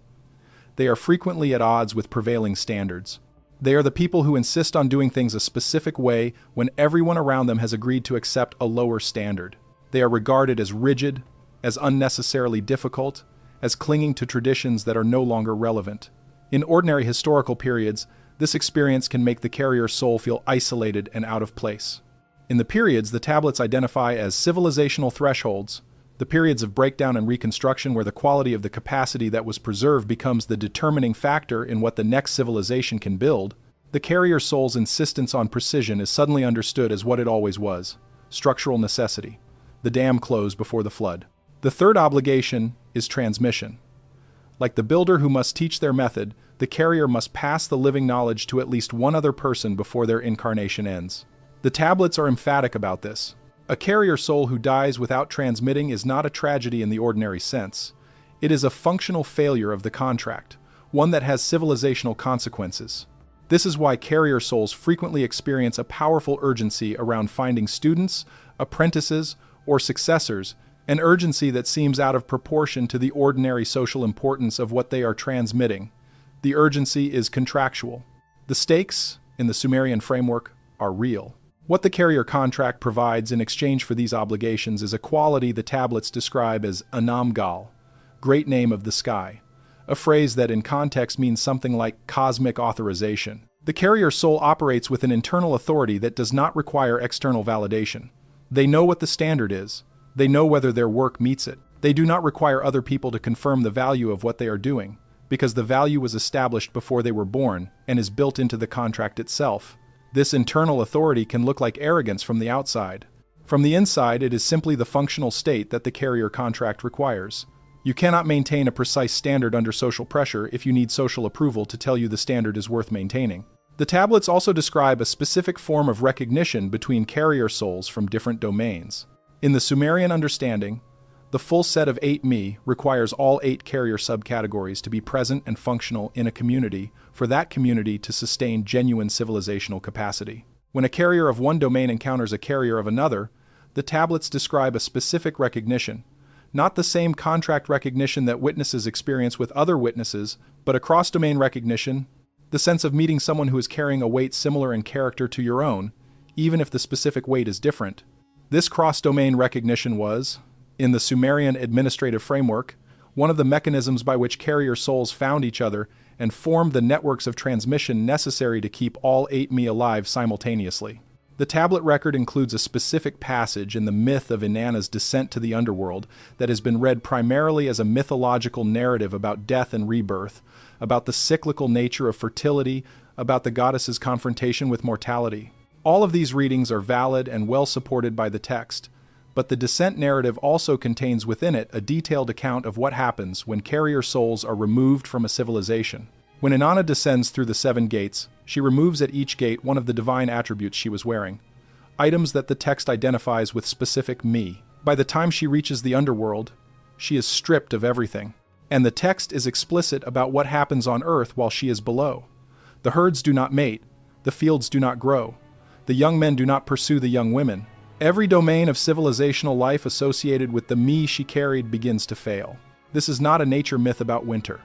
[SPEAKER 1] They are frequently at odds with prevailing standards. They are the people who insist on doing things a specific way when everyone around them has agreed to accept a lower standard. They are regarded as rigid, as unnecessarily difficult, as clinging to traditions that are no longer relevant. In ordinary historical periods, this experience can make the carrier soul feel isolated and out of place. In the periods the tablets identify as civilizational thresholds, the periods of breakdown and reconstruction where the quality of the capacity that was preserved becomes the determining factor in what the next civilization can build, the carrier soul's insistence on precision is suddenly understood as what it always was: structural necessity. The dam closed before the flood. The third obligation is transmission. Like the builder who must teach their method, the carrier must pass the living knowledge to at least one other person before their incarnation ends. The tablets are emphatic about this. A carrier soul who dies without transmitting is not a tragedy in the ordinary sense. It is a functional failure of the contract, one that has civilizational consequences. This is why carrier souls frequently experience a powerful urgency around finding students, apprentices, or successors, an urgency that seems out of proportion to the ordinary social importance of what they are transmitting. The urgency is contractual. The stakes, in the Sumerian framework, are real. What the carrier contract provides in exchange for these obligations is a quality the tablets describe as Anamgal, great name of the sky, a phrase that in context means something like cosmic authorization. The carrier soul operates with an internal authority that does not require external validation. They know what the standard is. They know whether their work meets it. They do not require other people to confirm the value of what they are doing, because the value was established before they were born and is built into the contract itself. This internal authority can look like arrogance from the outside. From the inside, it is simply the functional state that the carrier contract requires. You cannot maintain a precise standard under social pressure if you need social approval to tell you the standard is worth maintaining. The tablets also describe a specific form of recognition between carrier souls from different domains. In the Sumerian understanding, the full set of 8 me requires all 8 carrier subcategories to be present and functional in a community for that community to sustain genuine civilizational capacity. When a carrier of one domain encounters a carrier of another, the tablets describe a specific recognition, not the same contract recognition that witnesses experience with other witnesses, but a cross-domain recognition, the sense of meeting someone who is carrying a weight similar in character to your own, even if the specific weight is different. This cross-domain recognition was, in the Sumerian administrative framework, one of the mechanisms by which carrier souls found each other and formed the networks of transmission necessary to keep all 8 me alive simultaneously. The tablet record includes a specific passage in the myth of Inanna's descent to the underworld that has been read primarily as a mythological narrative about death and rebirth, about the cyclical nature of fertility, about the goddess's confrontation with mortality. All of these readings are valid and well supported by the text, but the descent narrative also contains within it a detailed account of what happens when carrier souls are removed from a civilization. When Inanna descends through the 7 gates, she removes at each gate one of the divine attributes she was wearing, items that the text identifies with specific me. By the time she reaches the underworld, she is stripped of everything, and the text is explicit about what happens on earth while she is below. The herds do not mate, the fields do not grow, the young men do not pursue the young women. Every domain of civilizational life associated with the me she carried begins to fail. This is not a nature myth about winter.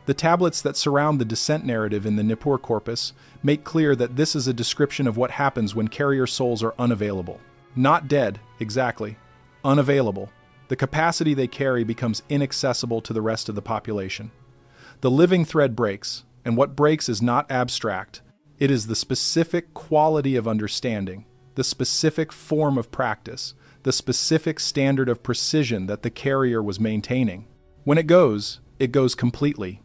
[SPEAKER 1] The tablets that surround the descent narrative in the Nippur corpus make clear that this is a description of what happens when carrier souls are unavailable. Not dead, exactly. Unavailable. The capacity they carry becomes inaccessible to the rest of the population. The living thread breaks, and what breaks is not abstract. It is the specific quality of understanding, the specific form of practice, the specific standard of precision that the carrier was maintaining. When it goes completely.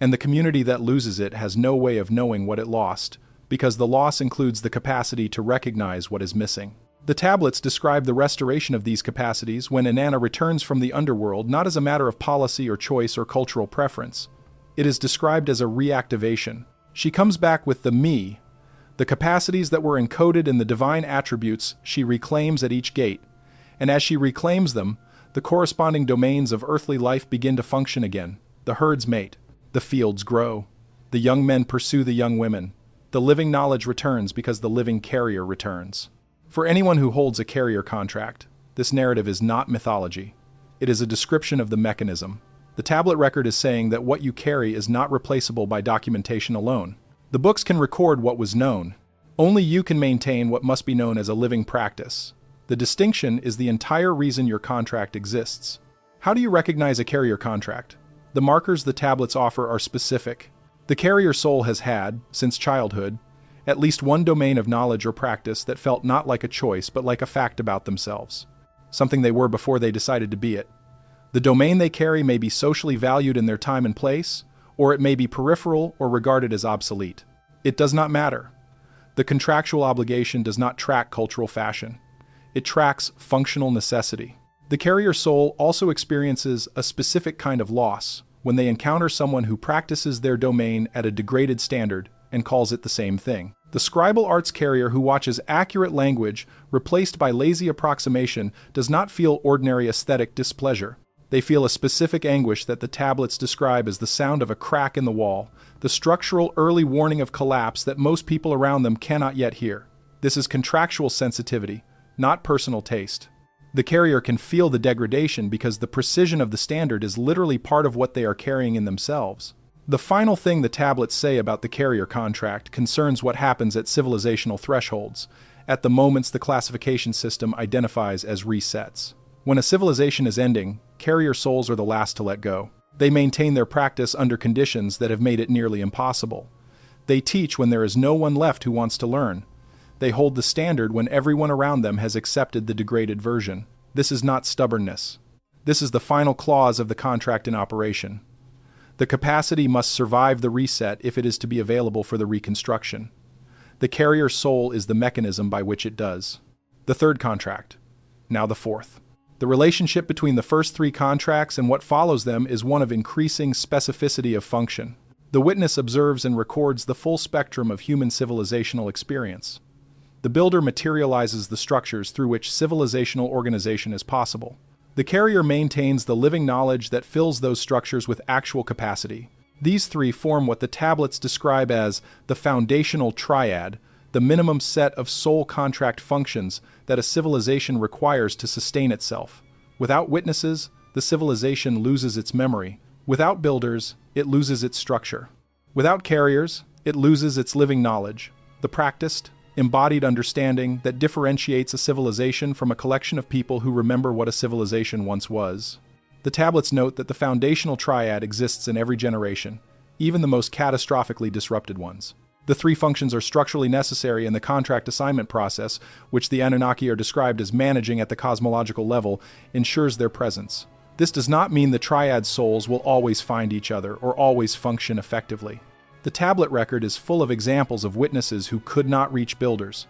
[SPEAKER 1] and the community that loses it has no way of knowing what it lost, because the loss includes the capacity to recognize what is missing. The tablets describe the restoration of these capacities when Inanna returns from the underworld not as a matter of policy or choice or cultural preference. It is described as a reactivation. She comes back with the me, the capacities that were encoded in the divine attributes she reclaims at each gate, and as she reclaims them, the corresponding domains of earthly life begin to function again. The herds mate, the fields grow, the young men pursue the young women. The living knowledge returns because the living carrier returns. For anyone who holds a carrier contract, this narrative is not mythology. It is a description of the mechanism. The tablet record is saying that what you carry is not replaceable by documentation alone. The books can record what was known. Only you can maintain what must be known as a living practice. The distinction is the entire reason your contract exists. How do you recognize a carrier contract? The markers the tablets offer are specific. The carrier soul has had, since childhood, at least one domain of knowledge or practice that felt not like a choice but like a fact about themselves, something they were before they decided to be it. The domain they carry may be socially valued in their time and place, or it may be peripheral or regarded as obsolete. It does not matter. The contractual obligation does not track cultural fashion. It tracks functional necessity. The carrier soul also experiences a specific kind of loss when they encounter someone who practices their domain at a degraded standard and calls it the same thing. The scribal arts carrier who watches accurate language replaced by lazy approximation does not feel ordinary aesthetic displeasure. They feel a specific anguish that the tablets describe as the sound of a crack in the wall, the structural early warning of collapse that most people around them cannot yet hear. This is contractual sensitivity, not personal taste. The carrier can feel the degradation because the precision of the standard is literally part of what they are carrying in themselves. The final thing the tablets say about the carrier contract concerns what happens at civilizational thresholds, at the moments the classification system identifies as resets. When a civilization is ending, carrier souls are the last to let go. They maintain their practice under conditions that have made it nearly impossible. They teach when there is no one left who wants to learn. They hold the standard when everyone around them has accepted the degraded version. This is not stubbornness. This is the final clause of the contract in operation. The capacity must survive the reset if it is to be available for the reconstruction. The carrier soul is the mechanism by which it does. The third contract. Now the fourth. The relationship between the first three contracts and what follows them is one of increasing specificity of function. The witness observes and records the full spectrum of human civilizational experience. The builder materializes the structures through which civilizational organization is possible. The carrier maintains the living knowledge that fills those structures with actual capacity. These three form what the tablets describe as the foundational triad, the minimum set of soul contract functions that a civilization requires to sustain itself. Without witnesses, the civilization loses its memory. Without builders, it loses its structure. Without carriers, it loses its living knowledge, the practiced, embodied understanding that differentiates a civilization from a collection of people who remember what a civilization once was. The tablets note that the foundational triad exists in every generation, even the most catastrophically disrupted ones. The three functions are structurally necessary in the contract assignment process, which the Anunnaki are described as managing at the cosmological level, ensures their presence. This does not mean the triad souls will always find each other or always function effectively. The tablet record is full of examples of witnesses who could not reach builders.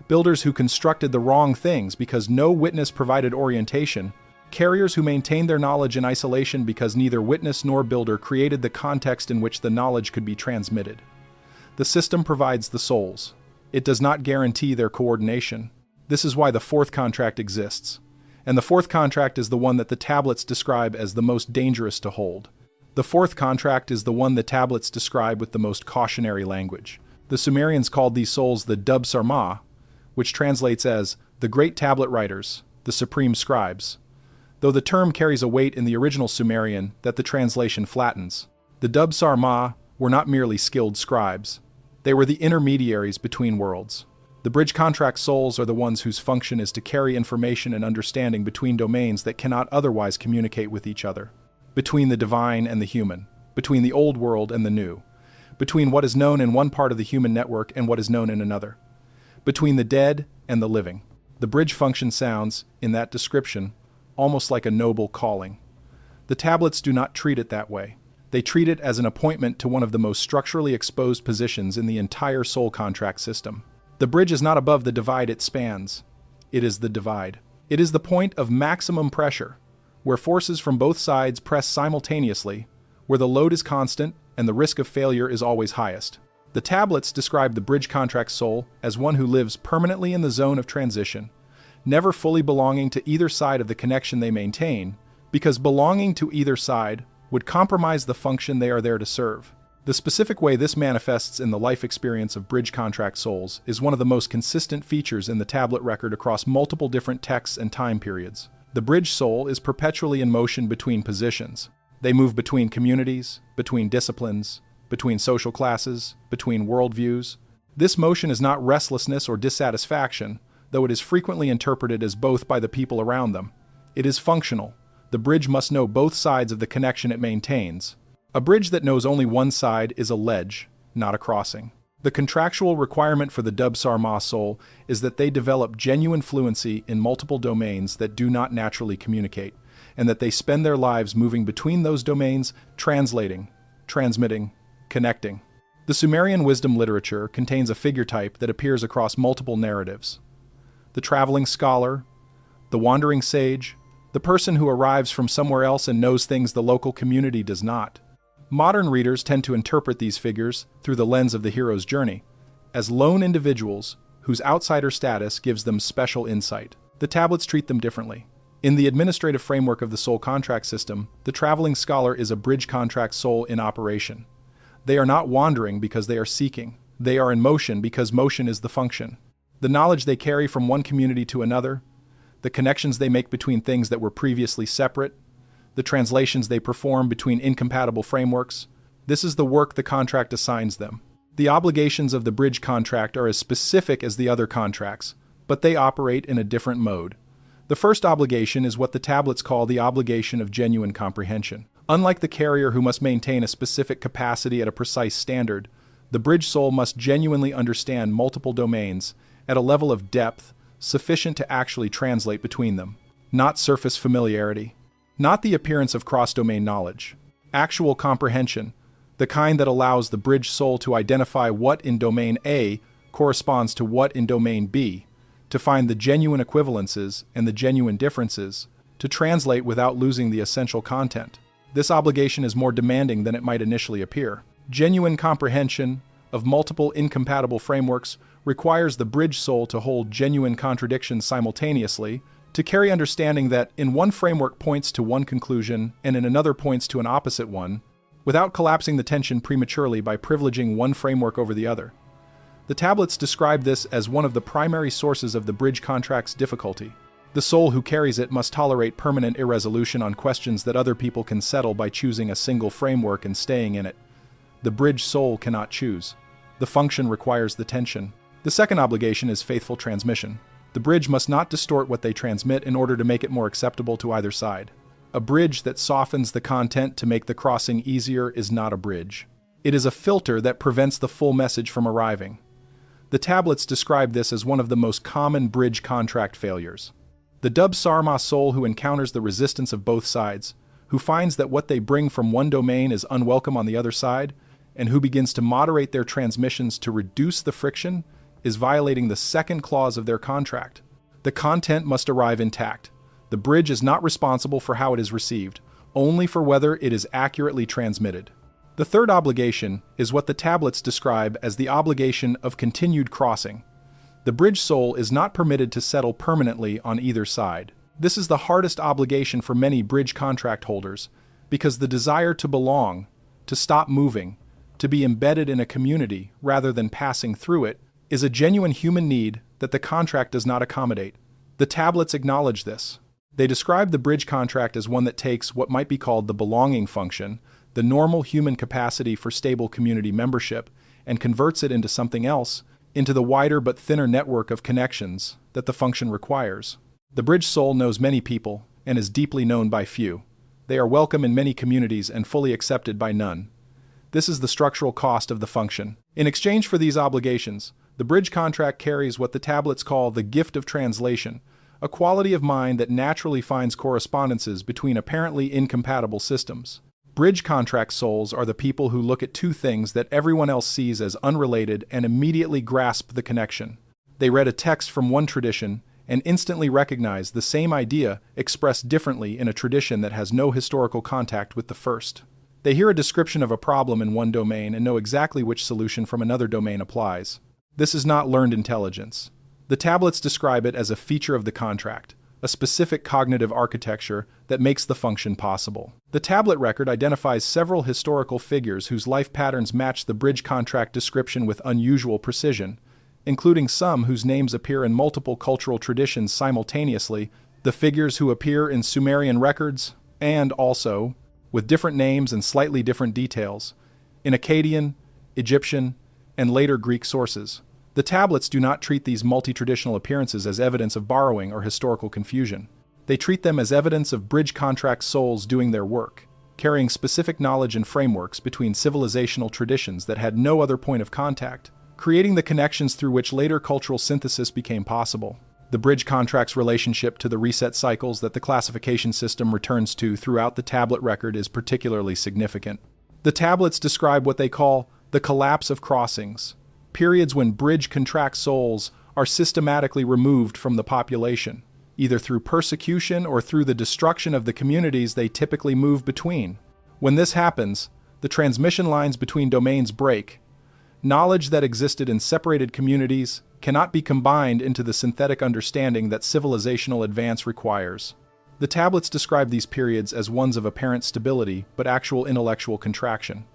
[SPEAKER 1] Builders who constructed the wrong things because no witness provided orientation. Carriers who maintained their knowledge in isolation because neither witness nor builder created the context in which the knowledge could be transmitted. The system provides the souls. It does not guarantee their coordination. This is why the fourth contract exists. And the fourth contract is the one that the tablets describe as the most dangerous to hold. The fourth contract is the one the tablets describe with the most cautionary language. The Sumerians called these souls the Dub Sarma, which translates as the great tablet writers, the supreme scribes, though the term carries a weight in the original Sumerian that the translation flattens. The Dub Sarma were not merely skilled scribes. They were the intermediaries between worlds. The bridge contract souls are the ones whose function is to carry information and understanding between domains that cannot otherwise communicate with each other. Between the divine and the human, between the old world and the new, between what is known in one part of the human network and what is known in another, between the dead and the living. The bridge function sounds, in that description, almost like a noble calling. The tablets do not treat it that way. They treat it as an appointment to one of the most structurally exposed positions in the entire soul contract system. The bridge is not above the divide it spans. It is the divide. It is the point of maximum pressure, where forces from both sides press simultaneously, where the load is constant and the risk of failure is always highest. The tablets describe the bridge contract soul as one who lives permanently in the zone of transition, never fully belonging to either side of the connection they maintain, because belonging to either side would compromise the function they are there to serve. The specific way this manifests in the life experience of bridge contract souls is one of the most consistent features in the tablet record across multiple different texts and time periods. The bridge soul is perpetually in motion between positions. They move between communities, between disciplines, between social classes, between worldviews. This motion is not restlessness or dissatisfaction, though it is frequently interpreted as both by the people around them. It is functional. The bridge must know both sides of the connection it maintains. A bridge that knows only one side is a ledge, not a crossing. The contractual requirement for the Dub Sarma soul is that they develop genuine fluency in multiple domains that do not naturally communicate, and that they spend their lives moving between those domains, translating, transmitting, connecting. The Sumerian wisdom literature contains a figure type that appears across multiple narratives. The traveling scholar, the wandering sage, the person who arrives from somewhere else and knows things the local community does not. Modern readers tend to interpret these figures through the lens of the hero's journey, as lone individuals whose outsider status gives them special insight. The tablets treat them differently. In the administrative framework of the soul contract system, the traveling scholar is a bridge contract soul in operation. They are not wandering because they are seeking. They are in motion because motion is the function. The knowledge they carry from one community to another, the connections they make between things that were previously separate, the translations they perform between incompatible frameworks, this is the work the contract assigns them. The obligations of the bridge contract are as specific as the other contracts, but they operate in a different mode. The first obligation is what the tablets call the obligation of genuine comprehension. Unlike the carrier who must maintain a specific capacity at a precise standard, the bridge soul must genuinely understand multiple domains at a level of depth sufficient to actually translate between them. Not surface familiarity. Not the appearance of cross-domain knowledge. Actual comprehension, the kind that allows the bridge soul to identify what in domain A corresponds to what in domain B, to find the genuine equivalences and the genuine differences, to translate without losing the essential content. This obligation is more demanding than it might initially appear. Genuine comprehension of multiple incompatible frameworks requires the bridge soul to hold genuine contradictions simultaneously, to carry understanding that in one framework points to one conclusion and in another points to an opposite one, without collapsing the tension prematurely by privileging one framework over the other. The tablets describe this as one of the primary sources of the bridge contract's difficulty. The soul who carries it must tolerate permanent irresolution on questions that other people can settle by choosing a single framework and staying in it. The bridge soul cannot choose. The function requires the tension. The second obligation is faithful transmission. The bridge must not distort what they transmit in order to make it more acceptable to either side. A bridge that softens the content to make the crossing easier is not a bridge. It is a filter that prevents the full message from arriving. The tablets describe this as one of the most common bridge contract failures. The Dub Sarma soul who encounters the resistance of both sides, who finds that what they bring from one domain is unwelcome on the other side, and who begins to moderate their transmissions to reduce the friction, is violating the second clause of their contract. The content must arrive intact. The bridge is not responsible for how it is received, only for whether it is accurately transmitted. The third obligation is what the tablets describe as the obligation of continued crossing. The bridge soul is not permitted to settle permanently on either side. This is the hardest obligation for many bridge contract holders, because the desire to belong, to stop moving, to be embedded in a community rather than passing through it, is a genuine human need that the contract does not accommodate. The tablets acknowledge this. They describe the bridge contract as one that takes what might be called the belonging function, the normal human capacity for stable community membership, and converts it into something else, into the wider but thinner network of connections that the function requires. The bridge soul knows many people and is deeply known by few. They are welcome in many communities and fully accepted by none. This is the structural cost of the function. In exchange for these obligations, the bridge contract carries what the tablets call the gift of translation, a quality of mind that naturally finds correspondences between apparently incompatible systems. Bridge contract souls are the people who look at two things that everyone else sees as unrelated and immediately grasp the connection. They read a text from one tradition and instantly recognize the same idea expressed differently in a tradition that has no historical contact with the first. They hear a description of a problem in one domain and know exactly which solution from another domain applies. This is not learned intelligence. The tablets describe it as a feature of the contract, a specific cognitive architecture that makes the function possible. The tablet record identifies several historical figures whose life patterns match the bridge contract description with unusual precision, including some whose names appear in multiple cultural traditions simultaneously, the figures who appear in Sumerian records, and also, with different names and slightly different details, in Akkadian, Egyptian, and later Greek sources. The tablets do not treat these multi-traditional appearances as evidence of borrowing or historical confusion. They treat them as evidence of bridge contract souls doing their work, carrying specific knowledge and frameworks between civilizational traditions that had no other point of contact, creating the connections through which later cultural synthesis became possible. The bridge contract's relationship to the reset cycles that the classification system returns to throughout the tablet record is particularly significant. The tablets describe what they call the collapse of crossings, periods when bridge contract souls are systematically removed from the population, either through persecution or through the destruction of the communities they typically move between. When this happens, the transmission lines between domains break. Knowledge that existed in separated communities cannot be combined into the synthetic understanding that civilizational advance requires. The tablets describe these periods as ones of apparent stability but actual intellectual contraction.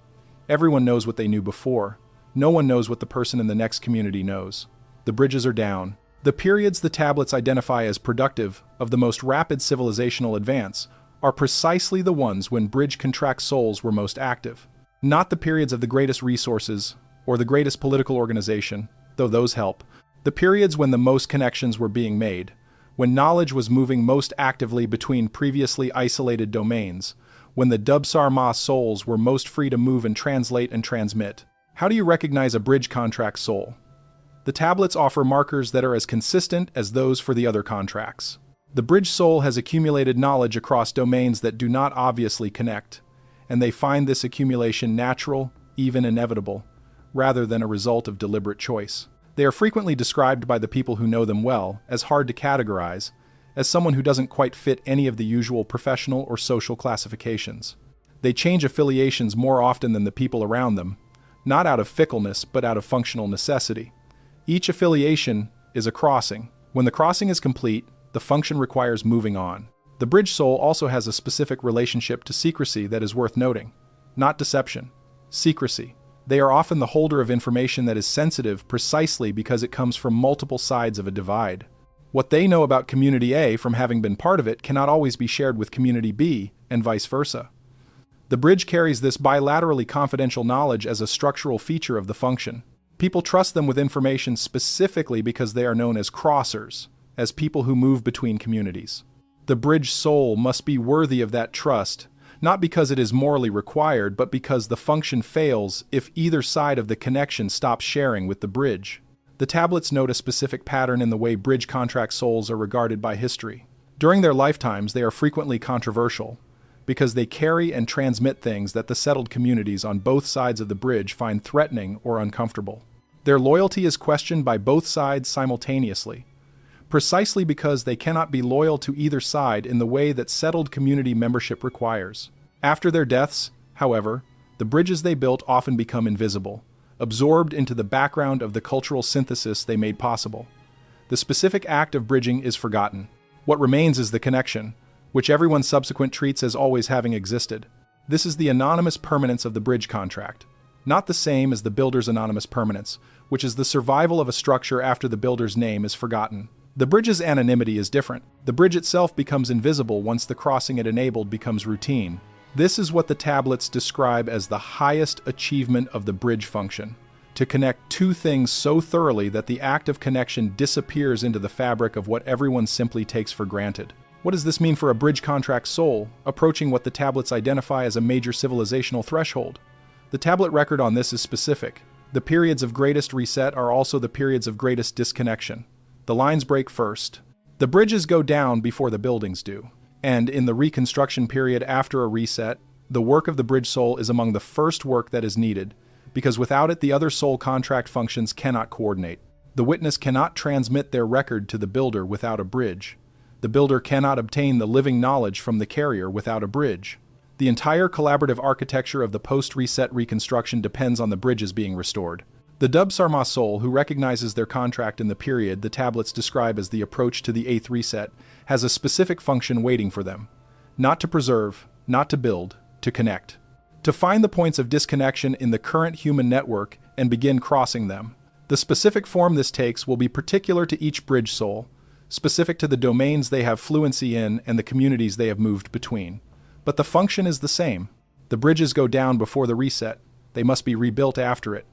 [SPEAKER 1] Everyone knows what they knew before. No one knows what the person in the next community knows. The bridges are down. The periods the tablets identify as productive of the most rapid civilizational advance are precisely the ones when bridge contract souls were most active. Not the periods of the greatest resources or the greatest political organization, though those help. The periods when the most connections were being made, when knowledge was moving most actively between previously isolated domains, when the Dubsar Ma souls were most free to move and translate and transmit. How do you recognize a bridge contract soul? The tablets offer markers that are as consistent as those for the other contracts. The bridge soul has accumulated knowledge across domains that do not obviously connect, and they find this accumulation natural, even inevitable, rather than a result of deliberate choice. They are frequently described by the people who know them well as hard to categorize, as someone who doesn't quite fit any of the usual professional or social classifications. They change affiliations more often than the people around them, not out of fickleness but out of functional necessity. Each affiliation is a crossing. When the crossing is complete, the function requires moving on. The bridge soul also has a specific relationship to secrecy that is worth noting. Not deception. Secrecy. They are often the holder of information that is sensitive precisely because it comes from multiple sides of a divide. What they know about Community A from having been part of it cannot always be shared with Community B, and vice versa. The bridge carries this bilaterally confidential knowledge as a structural feature of the function. People trust them with information specifically because they are known as crossers, as people who move between communities. The bridge soul must be worthy of that trust, not because it is morally required, but because the function fails if either side of the connection stops sharing with the bridge. The tablets note a specific pattern in the way bridge contract souls are regarded by history. During their lifetimes, they are frequently controversial, because they carry and transmit things that the settled communities on both sides of the bridge find threatening or uncomfortable. Their loyalty is questioned by both sides simultaneously, precisely because they cannot be loyal to either side in the way that settled community membership requires. After their deaths, however, the bridges they built often become invisible, absorbed into the background of the cultural synthesis they made possible. The specific act of bridging is forgotten. What remains is the connection, which everyone subsequent treats as always having existed. This is the anonymous permanence of the bridge contract, not the same as the builder's anonymous permanence, which is the survival of a structure after the builder's name is forgotten. The bridge's anonymity is different. The bridge itself becomes invisible once the crossing it enabled becomes routine. This is what the tablets describe as the highest achievement of the bridge function: to connect two things so thoroughly that the act of connection disappears into the fabric of what everyone simply takes for granted. What does this mean for a bridge contract soul, approaching what the tablets identify as a major civilizational threshold? The tablet record on this is specific. The periods of greatest reset are also the periods of greatest disconnection. The lines break first. The bridges go down before the buildings do. And in the reconstruction period after a reset, The work of the bridge soul is among the first work that is needed, because without it the other soul contract functions cannot coordinate. The witness cannot transmit their record to the builder without a bridge. The builder cannot obtain the living knowledge from the carrier without a bridge. The entire collaborative architecture of the post-reset reconstruction depends on the bridges being restored. The Dub Sarma soul, who recognizes their contract in the period the tablets describe as the approach to the 8th reset, has a specific function waiting for them. Not to preserve, not to build, to connect. To find the points of disconnection in the current human network and begin crossing them. The specific form this takes will be particular to each bridge soul, specific to the domains they have fluency in and the communities they have moved between. But the function is the same. The bridges go down before the reset. They must be rebuilt after it.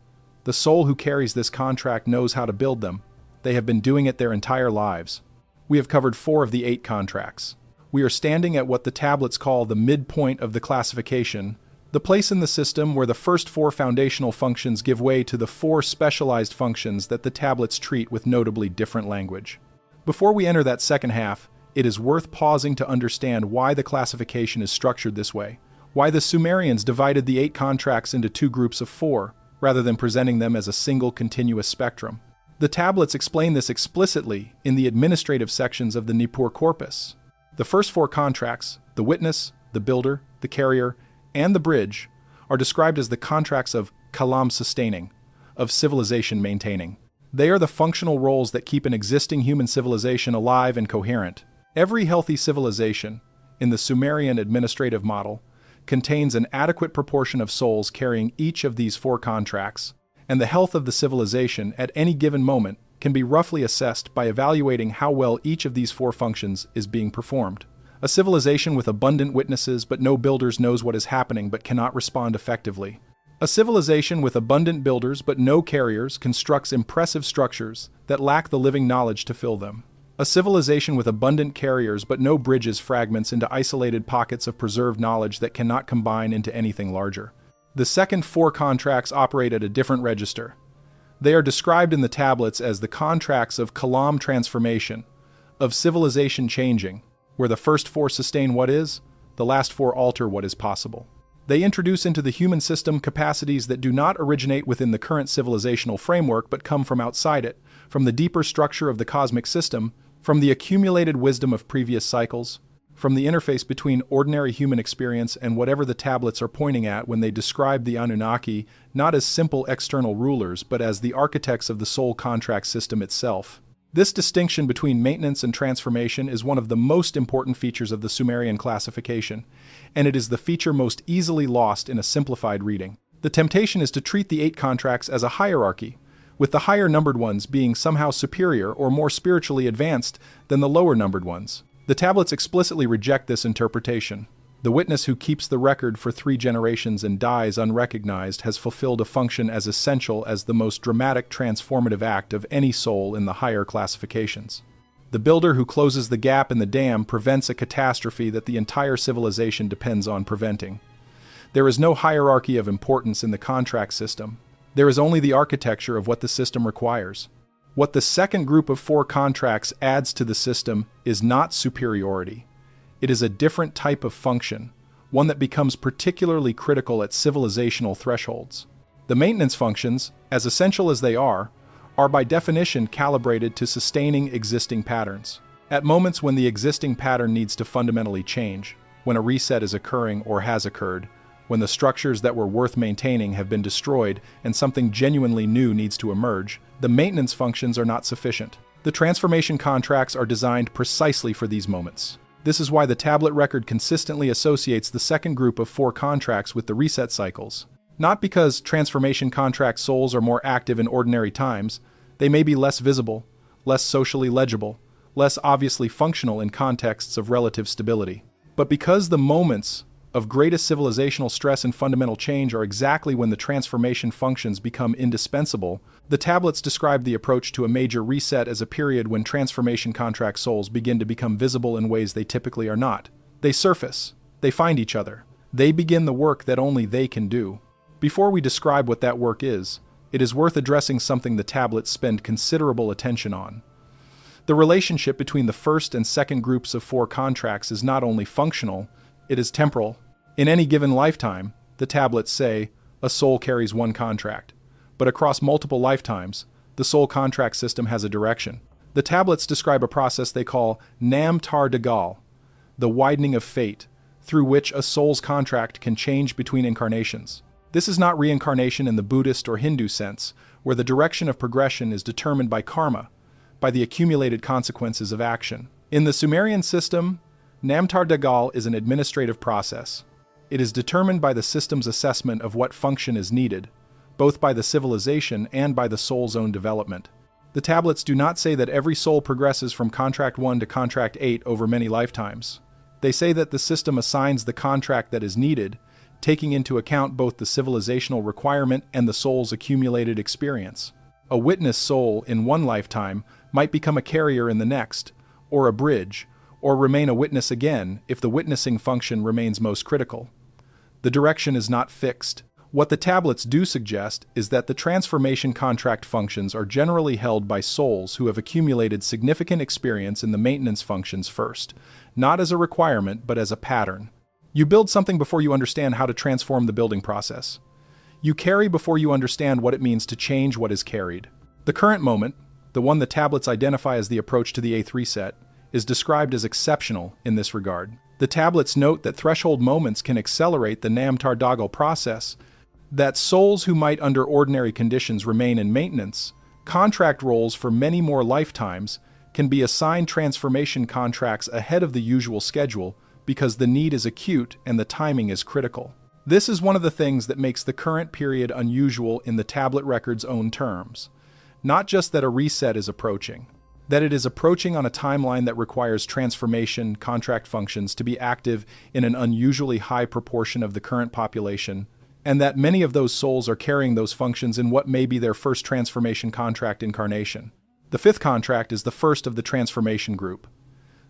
[SPEAKER 1] The soul who carries this contract knows how to build them. They have been doing it their entire lives. We have covered 4 of the 8 contracts. We are standing at what the tablets call the midpoint of the classification, the place in the system where the first 4 foundational functions give way to the 4 specialized functions that the tablets treat with notably different language. Before we enter that second half, it is worth pausing to understand why the classification is structured this way, why the Sumerians divided the 8 contracts into 2 groups of 4, rather than presenting them as a single continuous spectrum. The tablets explain this explicitly in the administrative sections of the Nippur corpus. The first 4 contracts, the witness, the builder, the carrier, and the bridge, are described as the contracts of kalam sustaining, of civilization maintaining. They are the functional roles that keep an existing human civilization alive and coherent. Every healthy civilization, in the Sumerian administrative model, contains an adequate proportion of souls carrying each of these 4 contracts, and the health of the civilization at any given moment can be roughly assessed by evaluating how well each of these 4 functions is being performed. A civilization with abundant witnesses but no builders knows what is happening but cannot respond effectively. A civilization with abundant builders but no carriers constructs impressive structures that lack the living knowledge to fill them. A civilization with abundant carriers but no bridges fragments into isolated pockets of preserved knowledge that cannot combine into anything larger. The second 4 contracts operate at a different register. They are described in the tablets as the contracts of kalam transformation, of civilization changing, where the first 4 sustain what is, the last 4 alter what is possible. They introduce into the human system capacities that do not originate within the current civilizational framework but come from outside it, from the deeper structure of the cosmic system, from the accumulated wisdom of previous cycles, from the interface between ordinary human experience and whatever the tablets are pointing at when they describe the Anunnaki not as simple external rulers but as the architects of the soul contract system itself. This distinction between maintenance and transformation is one of the most important features of the Sumerian classification, and it is the feature most easily lost in a simplified reading. The temptation is to treat the 8 contracts as a hierarchy, with the higher numbered ones being somehow superior or more spiritually advanced than the lower numbered ones. The tablets explicitly reject this interpretation. The witness who keeps the record for 3 generations and dies unrecognized has fulfilled a function as essential as the most dramatic transformative act of any soul in the higher classifications. The builder who closes the gap in the dam prevents a catastrophe that the entire civilization depends on preventing. There is no hierarchy of importance in the contract system. There is only the architecture of what the system requires. What the second group of 4 contracts adds to the system is not superiority. It is a different type of function, one that becomes particularly critical at civilizational thresholds. The maintenance functions, as essential as they are by definition calibrated to sustaining existing patterns. At moments when the existing pattern needs to fundamentally change, when a reset is occurring or has occurred, when the structures that were worth maintaining have been destroyed and something genuinely new needs to emerge, the maintenance functions are not sufficient. The transformation contracts are designed precisely for these moments. This is why the tablet record consistently associates the second group of 4 contracts with the reset cycles. Not because transformation contract souls are more active in ordinary times, they may be less visible, less socially legible, less obviously functional in contexts of relative stability, but because the moments of greatest civilizational stress and fundamental change are exactly when the transformation functions become indispensable. The tablets describe the approach to a major reset as a period when transformation contract souls begin to become visible in ways they typically are not. They surface. They find each other. They begin the work that only they can do. Before we describe what that work is, it is worth addressing something the tablets spend considerable attention on. The relationship between the first and second groups of 4 contracts is not only functional, it is temporal. In any given lifetime, the tablets say, a soul carries one contract. But across multiple lifetimes, the soul contract system has a direction. The tablets describe a process they call Nam Tar Dagal, the widening of fate, through which a soul's contract can change between incarnations. This is not reincarnation in the Buddhist or Hindu sense, where the direction of progression is determined by karma, by the accumulated consequences of action. In the Sumerian system, Nam Tar Dagal is an administrative process. It is determined by the system's assessment of what function is needed, both by the civilization and by the soul's own development. The tablets do not say that every soul progresses from Contract 1 to Contract 8 over many lifetimes. They say that the system assigns the contract that is needed, taking into account both the civilizational requirement and the soul's accumulated experience. A witness soul in one lifetime might become a carrier in the next, or a bridge, or remain a witness again if the witnessing function remains most critical. The direction is not fixed. What the tablets do suggest is that the transformation contract functions are generally held by souls who have accumulated significant experience in the maintenance functions first, not as a requirement but as a pattern. You build something before you understand how to transform the building process. You carry before you understand what it means to change what is carried. The current moment, the one the tablets identify as the approach to the eighth reset, is described as exceptional in this regard. The tablets note that threshold moments can accelerate the Nam Tar Dagal process, that souls who might under ordinary conditions remain in maintenance, contract roles for many more lifetimes, can be assigned transformation contracts ahead of the usual schedule because the need is acute and the timing is critical. This is one of the things that makes the current period unusual in the tablet record's own terms. Not just that a reset is approaching, that it is approaching on a timeline that requires transformation contract functions to be active in an unusually high proportion of the current population, and that many of those souls are carrying those functions in what may be their first transformation contract incarnation. The fifth contract is the first of the transformation group.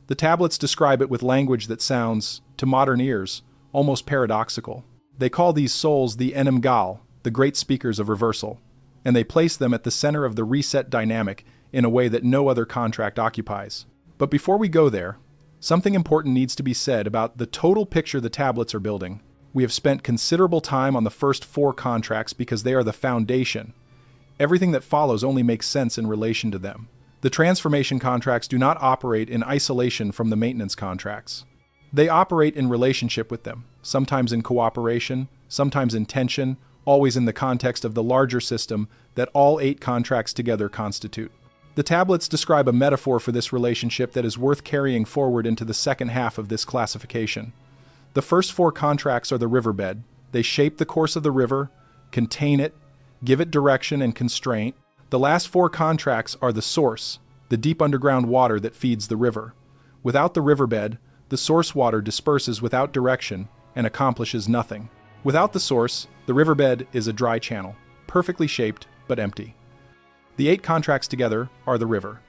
[SPEAKER 1] The tablets describe it with language that sounds, to modern ears, almost paradoxical. They call these souls the Enam Gal, the great speakers of reversal, and they place them at the center of the reset dynamic in a way that no other contract occupies. But before we go there, something important needs to be said about the total picture the tablets are building. We have spent considerable time on the first 4 contracts because they are the foundation. Everything that follows only makes sense in relation to them. The transformation contracts do not operate in isolation from the maintenance contracts. They operate in relationship with them, sometimes in cooperation, sometimes in tension, always in the context of the larger system that all 8 contracts together constitute. The tablets describe a metaphor for this relationship that is worth carrying forward into the second half of this classification. The first 4 contracts are the riverbed. They shape the course of the river, contain it, give it direction and constraint. The last 4 contracts are the source, the deep underground water that feeds the river. Without the riverbed, the source water disperses without direction and accomplishes nothing. Without the source, the riverbed is a dry channel, perfectly shaped but empty. The 8 contracts together are the river,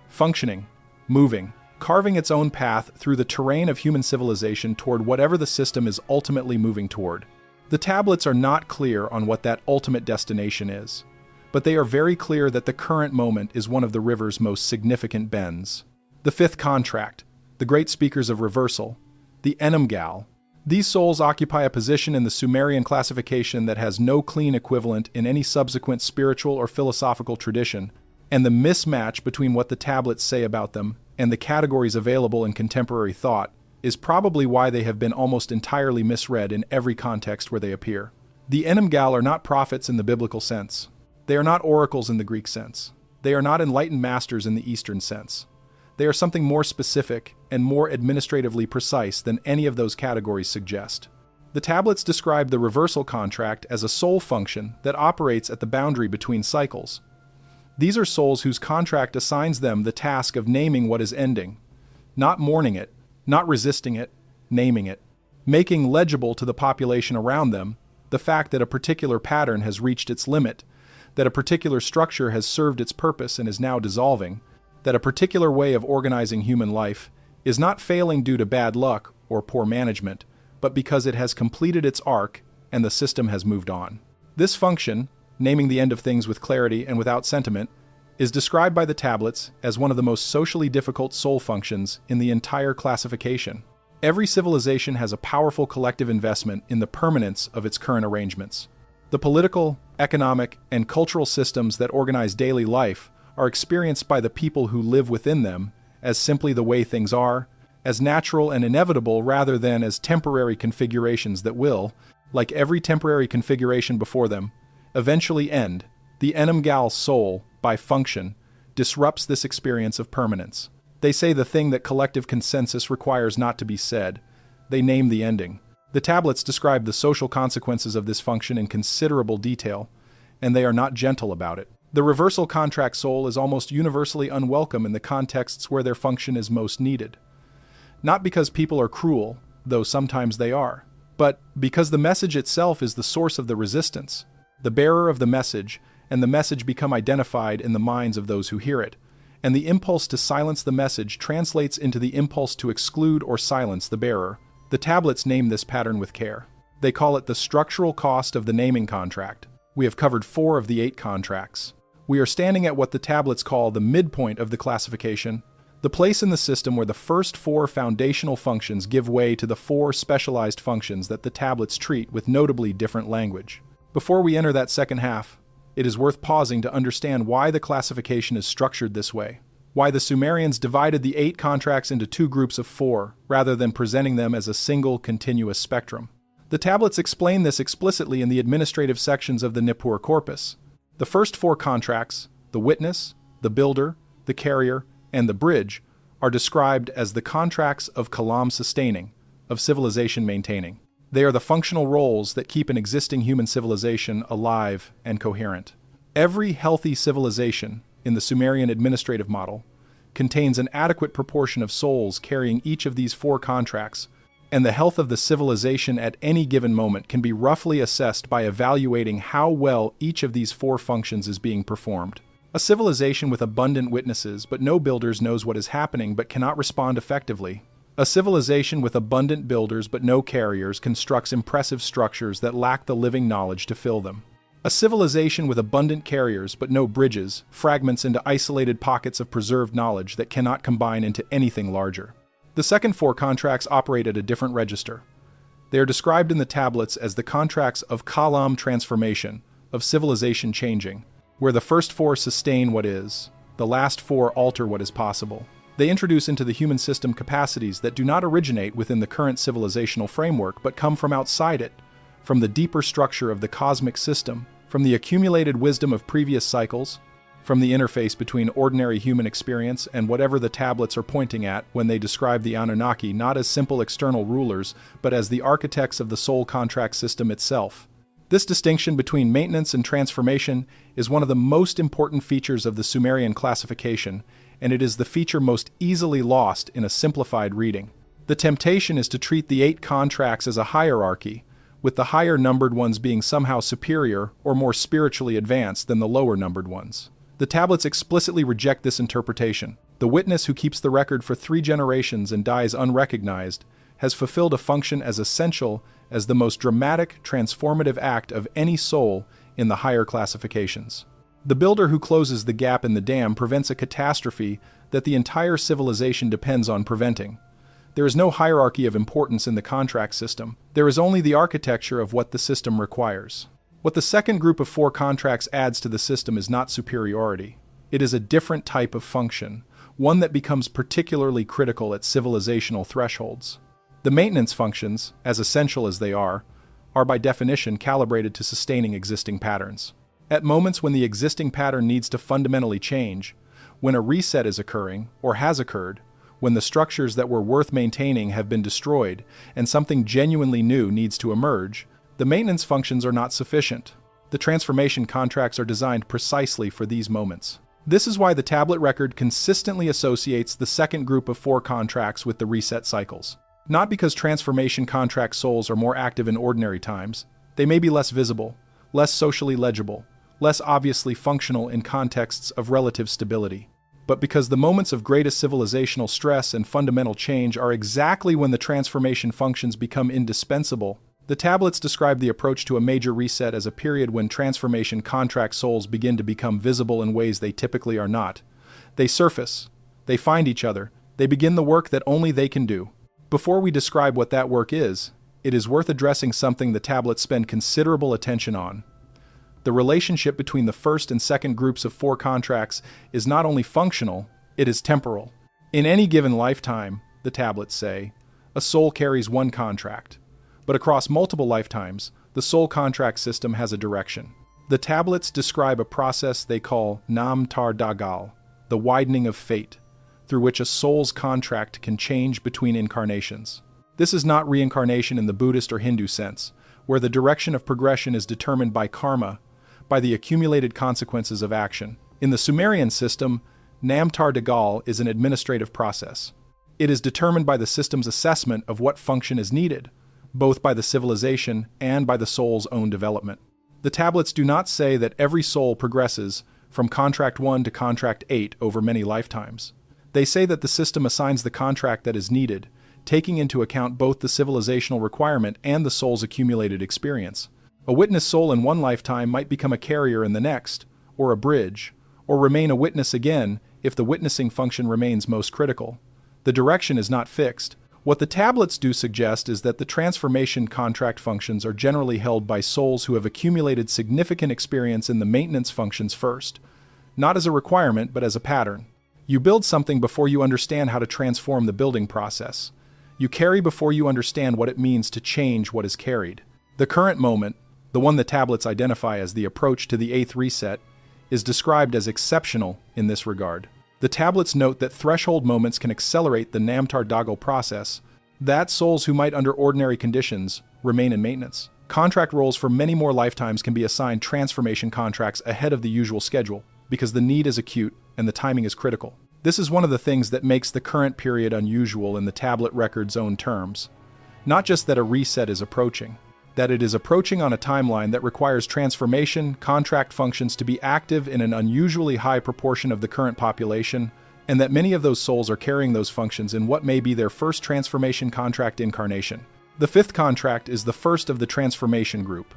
[SPEAKER 1] functioning, moving, carving its own path through the terrain of human civilization toward whatever the system is ultimately moving toward. The tablets are not clear on what that ultimate destination is, but they are very clear that the current moment is one of the river's most significant bends. The 5th contract, the great speakers of reversal, the Enam Gal. These souls occupy a position in the Sumerian classification that has no clean equivalent in any subsequent spiritual or philosophical tradition, and the mismatch between what the tablets say about them and the categories available in contemporary thought is probably why they have been almost entirely misread in every context where they appear. The Enam Gal are not prophets in the biblical sense. They are not oracles in the Greek sense. They are not enlightened masters in the Eastern sense. They are something more specific and more administratively precise than any of those categories suggest. The tablets describe the reversal contract as a soul function that operates at the boundary between cycles. These are souls whose contract assigns them the task of naming what is ending, not mourning it, not resisting it, naming it, making legible to the population around them the fact that a particular pattern has reached its limit, that a particular structure has served its purpose and is now dissolving, that a particular way of organizing human life is not failing due to bad luck or poor management, but because it has completed its arc and the system has moved on. This function, naming the end of things with clarity and without sentiment, is described by the tablets as one of the most socially difficult soul functions in the entire classification. Every civilization has a powerful collective investment in the permanence of its current arrangements. The political, economic, and cultural systems that organize daily life are experienced by the people who live within them as simply the way things are, as natural and inevitable rather than as temporary configurations that will, like every temporary configuration before them, eventually end. The Enam Gal soul, by function, disrupts this experience of permanence. They say the thing that collective consensus requires not to be said. They name the ending. The tablets describe the social consequences of this function in considerable detail, and they are not gentle about it. The reversal contract soul is almost universally unwelcome in the contexts where their function is most needed. Not because people are cruel, though sometimes they are, but because the message itself is the source of the resistance. The bearer of the message and the message become identified in the minds of those who hear it, and the impulse to silence the message translates into the impulse to exclude or silence the bearer. The tablets name this pattern with care. They call it the structural cost of the naming contract. We have covered 4 of the 8 contracts. We are standing at what the tablets call the midpoint of the classification, the place in the system where the first 4 foundational functions give way to the 4 specialized functions that the tablets treat with notably different language. Before we enter that second half, it is worth pausing to understand why the classification is structured this way, why the Sumerians divided the 8 contracts into 2 groups of 4, rather than presenting them as a single continuous spectrum. The tablets explain this explicitly in the administrative sections of the Nippur corpus. The first 4 contracts, the witness, the builder, the carrier, and the bridge, are described as the contracts of kalam sustaining, of civilization maintaining. They are the functional roles that keep an existing human civilization alive and coherent. Every healthy civilization, in the Sumerian administrative model, contains an adequate proportion of souls carrying each of these 4 contracts, and the health of the civilization at any given moment can be roughly assessed by evaluating how well each of these 4 functions is being performed. A civilization with abundant witnesses but no builders knows what is happening but cannot respond effectively. A civilization with abundant builders but no carriers constructs impressive structures that lack the living knowledge to fill them. A civilization with abundant carriers but no bridges fragments into isolated pockets of preserved knowledge that cannot combine into anything larger. The second 4 contracts operate at a different register. They are described in the tablets as the contracts of kalam transformation, of civilization changing, where the first 4 sustain what is, the last 4 alter what is possible. They introduce into the human system capacities that do not originate within the current civilizational framework but come from outside it, from the deeper structure of the cosmic system, from the accumulated wisdom of previous cycles, from the interface between ordinary human experience and whatever the tablets are pointing at when they describe the Anunnaki not as simple external rulers, but as the architects of the soul contract system itself. This distinction between maintenance and transformation is one of the most important features of the Sumerian classification, and it is the feature most easily lost in a simplified reading. The temptation is to treat the 8 contracts as a hierarchy, with the higher-numbered ones being somehow superior or more spiritually advanced than the lower-numbered ones. The tablets explicitly reject this interpretation. The witness who keeps the record for 3 generations and dies unrecognized has fulfilled a function as essential as the most dramatic, transformative act of any soul in the higher classifications. The builder who closes the gap in the dam prevents a catastrophe that the entire civilization depends on preventing. There is no hierarchy of importance in the contract system. There is only the architecture of what the system requires. What the second group of 4 contracts adds to the system is not superiority. It is a different type of function, one that becomes particularly critical at civilizational thresholds. The maintenance functions, as essential as they are by definition calibrated to sustaining existing patterns. At moments when the existing pattern needs to fundamentally change, when a reset is occurring, or has occurred, when the structures that were worth maintaining have been destroyed and something genuinely new needs to emerge, the maintenance functions are not sufficient. The transformation contracts are designed precisely for these moments. This is why the tablet record consistently associates the second group of 4 contracts with the reset cycles. Not because transformation contract souls are more active in ordinary times. They may be less visible, less socially legible, less obviously functional in contexts of relative stability, but because the moments of greatest civilizational stress and fundamental change are exactly when the transformation functions become indispensable. The tablets describe the approach to a major reset as a period when transformation contract souls begin to become visible in ways they typically are not. They surface, they find each other, they begin the work that only they can do. Before we describe what that work is, it is worth addressing something the tablets spend considerable attention on. The relationship between the first and second groups of 4 contracts is not only functional, it is temporal. In any given lifetime, the tablets say, a soul carries one contract. But across multiple lifetimes, the soul contract system has a direction. The tablets describe a process they call Nam Tar Dagal, the widening of fate, through which a soul's contract can change between incarnations. This is not reincarnation in the Buddhist or Hindu sense, where the direction of progression is determined by karma, by the accumulated consequences of action. In the Sumerian system, Nam Tar Dagal is an administrative process. It is determined by the system's assessment of what function is needed, both by the civilization and by the soul's own development. The tablets do not say that every soul progresses from contract 1 to contract 8 over many lifetimes. They say that the system assigns the contract that is needed, taking into account both the civilizational requirement and the soul's accumulated experience. A witness soul in one lifetime might become a carrier in the next, or a bridge, or remain a witness again if the witnessing function remains most critical. The direction is not fixed. What the tablets do suggest is that the transformation contract functions are generally held by souls who have accumulated significant experience in the maintenance functions first, not as a requirement but as a pattern. You build something before you understand how to transform the building process. You carry before you understand what it means to change what is carried. The current moment, the one the tablets identify as the approach to the 8th reset, is described as exceptional in this regard. The tablets note that threshold moments can accelerate the Nam Tar Dagal process, that souls who might under ordinary conditions remain in maintenance. Contract roles for many more lifetimes can be assigned transformation contracts ahead of the usual schedule, because the need is acute and the timing is critical. This is one of the things that makes the current period unusual in the tablet record's own terms. Not just that a reset is approaching, that it is approaching on a timeline that requires transformation contract functions to be active in an unusually high proportion of the current population, and that many of those souls are carrying those functions in what may be their first transformation contract incarnation. The 5th contract is the first of the transformation group.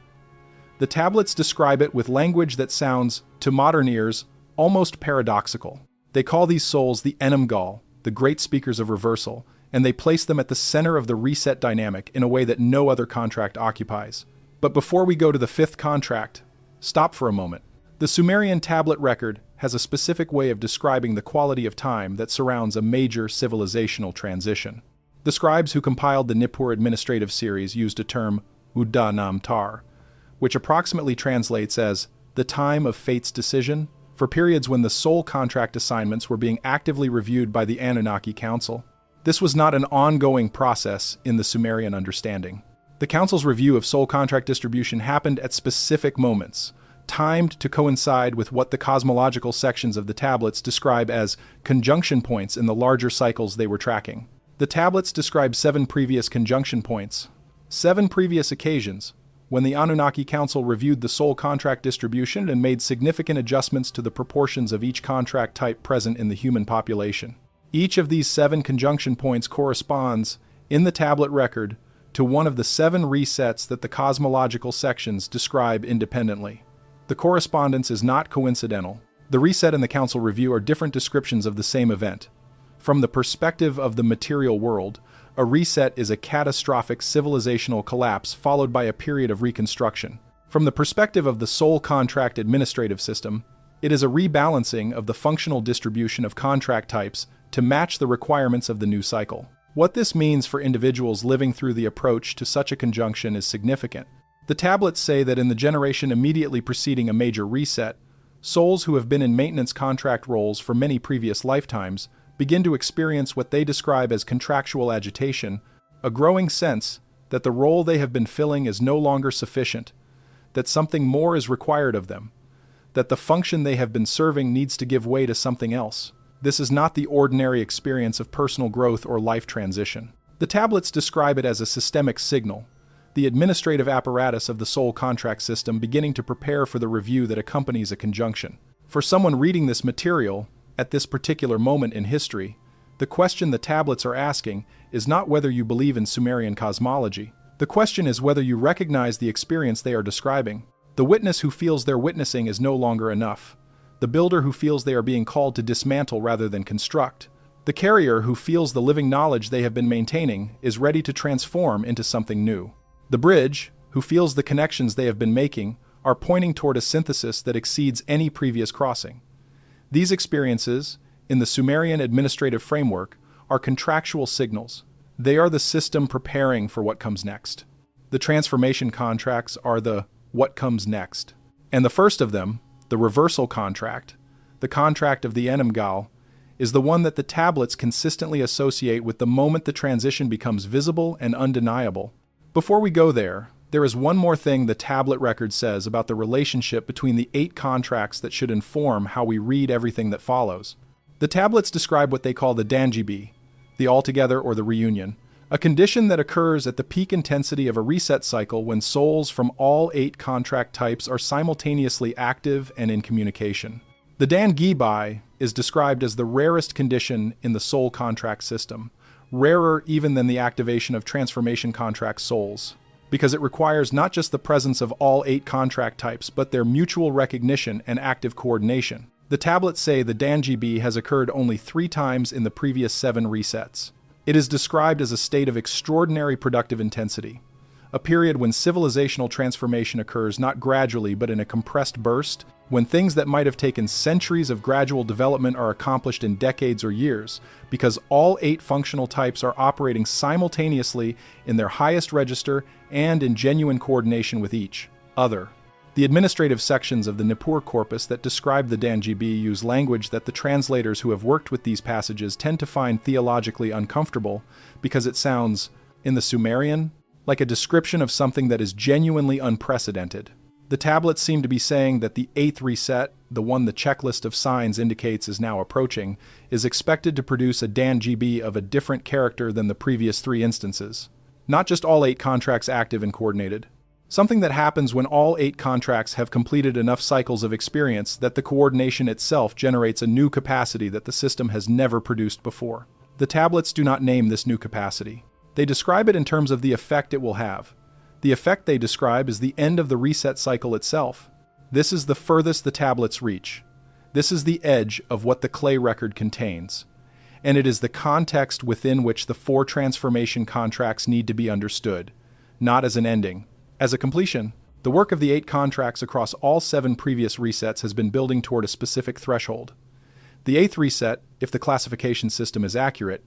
[SPEAKER 1] The tablets describe it with language that sounds, to modern ears, almost paradoxical. They call these souls the Enumgal, the great speakers of reversal, and they place them at the center of the reset dynamic in a way that no other contract occupies. But before we go to the 5th contract, stop for a moment. The Sumerian tablet record has a specific way of describing the quality of time that surrounds a major civilizational transition. The scribes who compiled the Nippur administrative series used a term, Udda Nam Tar, which approximately translates as the time of fate's decision, for periods when the soul contract assignments were being actively reviewed by the Anunnaki Council. This was not an ongoing process in the Sumerian understanding. The Council's review of soul contract distribution happened at specific moments, timed to coincide with what the cosmological sections of the tablets describe as conjunction points in the larger cycles they were tracking. The tablets describe 7 previous conjunction points, 7 previous occasions, when the Anunnaki Council reviewed the soul contract distribution and made significant adjustments to the proportions of each contract type present in the human population. Each of these 7 conjunction points corresponds, in the tablet record, to one of the 7 resets that the cosmological sections describe independently. The correspondence is not coincidental. The reset and the council review are different descriptions of the same event. From the perspective of the material world, a reset is a catastrophic civilizational collapse followed by a period of reconstruction. From the perspective of the soul contract administrative system, it is a rebalancing of the functional distribution of contract types to match the requirements of the new cycle. What this means for individuals living through the approach to such a conjunction is significant. The tablets say that in the generation immediately preceding a major reset, souls who have been in maintenance contract roles for many previous lifetimes begin to experience what they describe as contractual agitation, a growing sense that the role they have been filling is no longer sufficient, that something more is required of them, that the function they have been serving needs to give way to something else. This is not the ordinary experience of personal growth or life transition. The tablets describe it as a systemic signal, the administrative apparatus of the soul contract system beginning to prepare for the review that accompanies a conjunction. For someone reading this material, at this particular moment in history, the question the tablets are asking is not whether you believe in Sumerian cosmology. The question is whether you recognize the experience they are describing. The witness who feels their witnessing is no longer enough. The builder who feels they are being called to dismantle rather than construct. The carrier, who feels the living knowledge they have been maintaining, is ready to transform into something new. The bridge, who feels the connections they have been making, are pointing toward a synthesis that exceeds any previous crossing. These experiences, in the Sumerian administrative framework, are contractual signals. They are the system preparing for what comes next. The transformation contracts are the what comes next. And the first of them, the reversal contract, the contract of the Enumgal, is the one that the tablets consistently associate with the moment the transition becomes visible and undeniable. Before we go there is one more thing the tablet record says about the relationship between the 8 contracts that should inform how we read everything that follows. The tablets describe what they call the Danjibi, the altogether or the reunion, a condition that occurs at the peak intensity of a reset cycle when souls from all 8 contract types are simultaneously active and in communication. The Dangibai is described as the rarest condition in the soul contract system, rarer even than the activation of transformation contract souls, because it requires not just the presence of all 8 contract types, but their mutual recognition and active coordination. The tablets say the Danjibi has occurred only 3 times in the previous 7 resets. It is described as a state of extraordinary productive intensity, a period when civilizational transformation occurs not gradually but in a compressed burst, when things that might have taken centuries of gradual development are accomplished in decades or years, because all 8 functional types are operating simultaneously in their highest register and in genuine coordination with each other. The administrative sections of the Nippur corpus that describe the Danjibi use language that the translators who have worked with these passages tend to find theologically uncomfortable because it sounds, in the Sumerian, like a description of something that is genuinely unprecedented. The tablets seem to be saying that the 8th reset, the one the checklist of signs indicates is now approaching, is expected to produce a Danjibi of a different character than the previous 3 instances. Not just all 8 contracts active and coordinated. Something that happens when all 8 contracts have completed enough cycles of experience that the coordination itself generates a new capacity that the system has never produced before. The tablets do not name this new capacity. They describe it in terms of the effect it will have. The effect they describe is the end of the reset cycle itself. This is the furthest the tablets reach. This is the edge of what the clay record contains. And it is the context within which the 4 transformation contracts need to be understood, not as an ending. As a completion, the work of the 8 contracts across all 7 previous resets has been building toward a specific threshold. The 8th reset, if the classification system is accurate,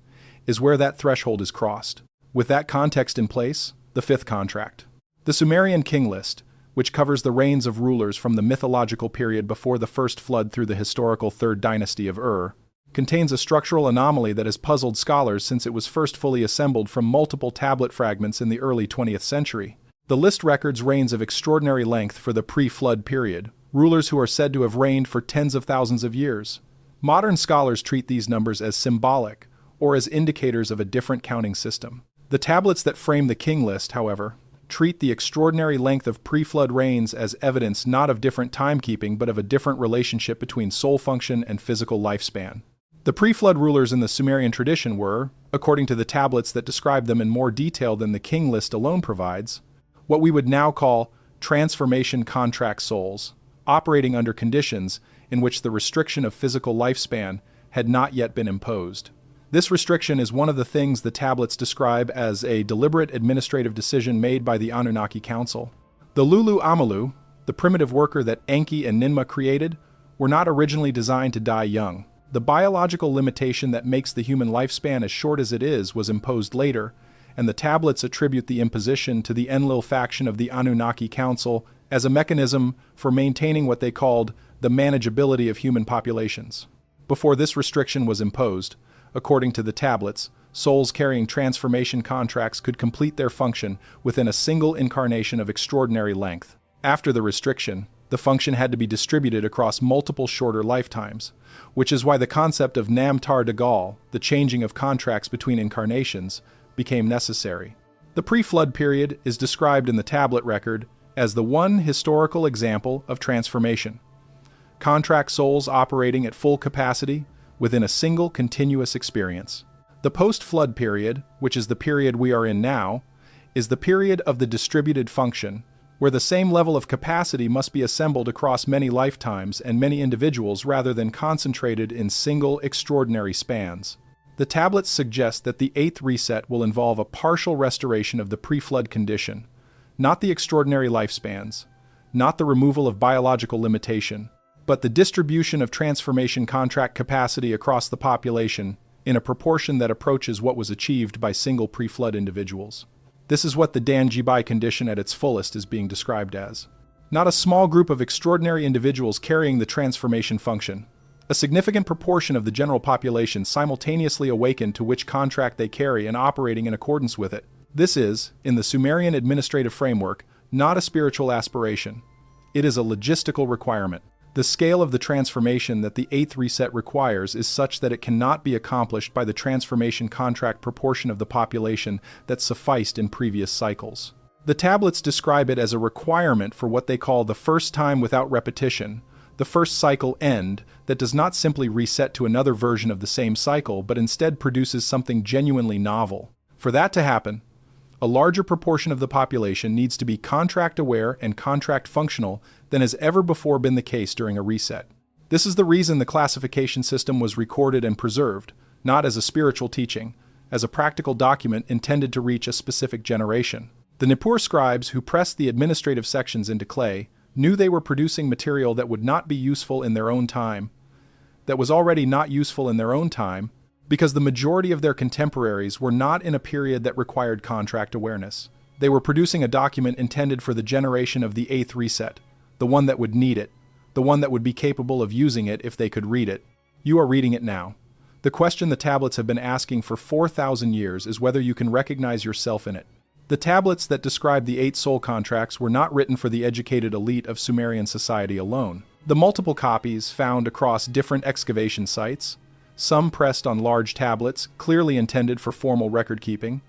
[SPEAKER 1] is where that threshold is crossed. With that context in place, the 5th contract. The Sumerian king list, which covers the reigns of rulers from the mythological period before the first flood through the historical 3rd dynasty of Ur, contains a structural anomaly that has puzzled scholars since it was first fully assembled from multiple tablet fragments in the early 20th century. The list records reigns of extraordinary length for the pre-flood period, rulers who are said to have reigned for tens of thousands of years. Modern scholars treat these numbers as symbolic, or as indicators of a different counting system. The tablets that frame the king list, however, treat the extraordinary length of pre-flood reigns as evidence not of different timekeeping but of a different relationship between soul function and physical lifespan. The pre-flood rulers in the Sumerian tradition were, according to the tablets that describe them in more detail than the king list alone provides, what we would now call transformation contract souls, operating under conditions in which the restriction of physical lifespan had not yet been imposed. This restriction is one of the things the tablets describe as a deliberate administrative decision made by the Anunnaki Council. The Lulu Amalu, the primitive worker that Enki and Ninmah created, were not originally designed to die young. The biological limitation that makes the human lifespan as short as it is was imposed later, and the tablets attribute the imposition to the Enlil faction of the Anunnaki Council as a mechanism for maintaining what they called the manageability of human populations. Before this restriction was imposed, according to the tablets, souls carrying transformation contracts could complete their function within a single incarnation of extraordinary length. After the restriction, the function had to be distributed across multiple shorter lifetimes, which is why the concept of Namtar Dagal, the changing of contracts between incarnations, became necessary. The pre-flood period is described in the tablet record as the one historical example of transformation. Contract souls operating at full capacity within a single continuous experience. The post-flood period, which is the period we are in now, is the period of the distributed function, where the same level of capacity must be assembled across many lifetimes and many individuals rather than concentrated in single extraordinary spans. The tablets suggest that the 8th reset will involve a partial restoration of the pre-flood condition, not the extraordinary lifespans, not the removal of biological limitation, but the distribution of transformation contract capacity across the population in a proportion that approaches what was achieved by single pre-flood individuals. This is what the Dan-Jibai condition at its fullest is being described as. Not a small group of extraordinary individuals carrying the transformation function. A significant proportion of the general population simultaneously awakened to which contract they carry and operating in accordance with it. This is, in the Sumerian administrative framework, not a spiritual aspiration. It is a logistical requirement. The scale of the transformation that the 8th reset requires is such that it cannot be accomplished by the transformation contract proportion of the population that sufficed in previous cycles. The tablets describe it as a requirement for what they call the first time without repetition, the first cycle end, that does not simply reset to another version of the same cycle but instead produces something genuinely novel. For that to happen, a larger proportion of the population needs to be contract aware and contract functional than has ever before been the case during a reset. This is the reason the classification system was recorded and preserved, not as a spiritual teaching, as a practical document intended to reach a specific generation. The Nippur scribes who pressed the administrative sections into clay knew they were producing material that would not be useful in their own time, that was already not useful in their own time, because the majority of their contemporaries were not in a period that required contract awareness. They were producing a document intended for the generation of the 8th reset, the one that would need it, the one that would be capable of using it if they could read it. You are reading it now. The question the tablets have been asking for 4,000 years is whether you can recognize yourself in it. The tablets that describe the 8 soul contracts were not written for the educated elite of Sumerian society alone. The multiple copies found across different excavation sites, some pressed on large tablets, clearly intended for formal record-keeping,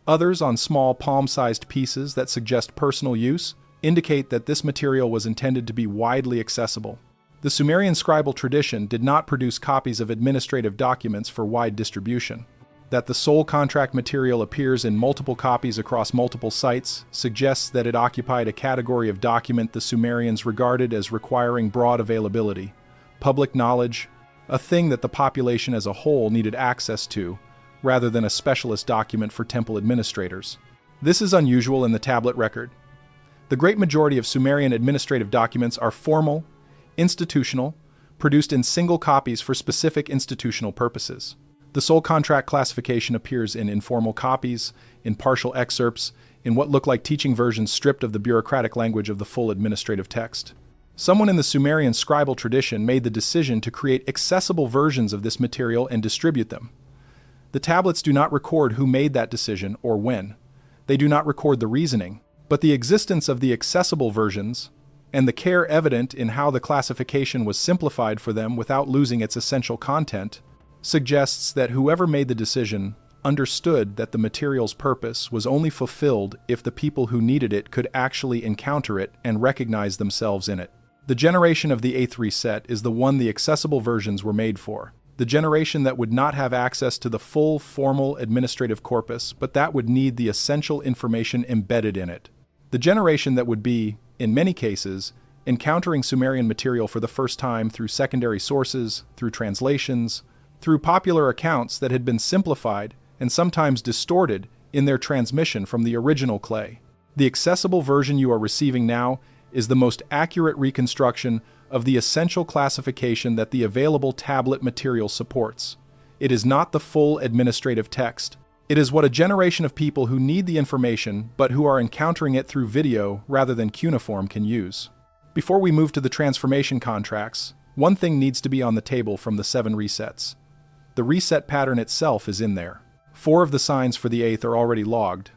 [SPEAKER 1] others on small palm-sized pieces that suggest personal use, indicate that this material was intended to be widely accessible. The Sumerian scribal tradition did not produce copies of administrative documents for wide distribution. That the soul contract material appears in multiple copies across multiple sites suggests that it occupied a category of document the Sumerians regarded as requiring broad availability, public knowledge, a thing that the population as a whole needed access to, rather than a specialist document for temple administrators. This is unusual in the tablet record. The great majority of Sumerian administrative documents are formal, institutional, produced in single copies for specific institutional purposes. The soul contract classification appears in informal copies, in partial excerpts, in what look like teaching versions stripped of the bureaucratic language of the full administrative text. Someone in the Sumerian scribal tradition made the decision to create accessible versions of this material and distribute them. The tablets do not record who made that decision or when. They do not record the reasoning, but the existence of the accessible versions, and the care evident in how the classification was simplified for them without losing its essential content, suggests that whoever made the decision understood that the material's purpose was only fulfilled if the people who needed it could actually encounter it and recognize themselves in it. The generation of the 8th reset is the one the accessible versions were made for. The generation that would not have access to the full formal administrative corpus, but that would need the essential information embedded in it. The generation that would be, in many cases, encountering Sumerian material for the first time through secondary sources, through translations, through popular accounts that had been simplified and sometimes distorted in their transmission from the original clay. The accessible version you are receiving now is the most accurate reconstruction of the essential classification that the available tablet material supports. It is not the full administrative text. It is what a generation of people who need the information but who are encountering it through video rather than cuneiform can use. Before we move to the transformation contracts, one thing needs to be on the table from the 7 resets. The reset pattern itself is in there. 4 of the signs for the 8th are already logged,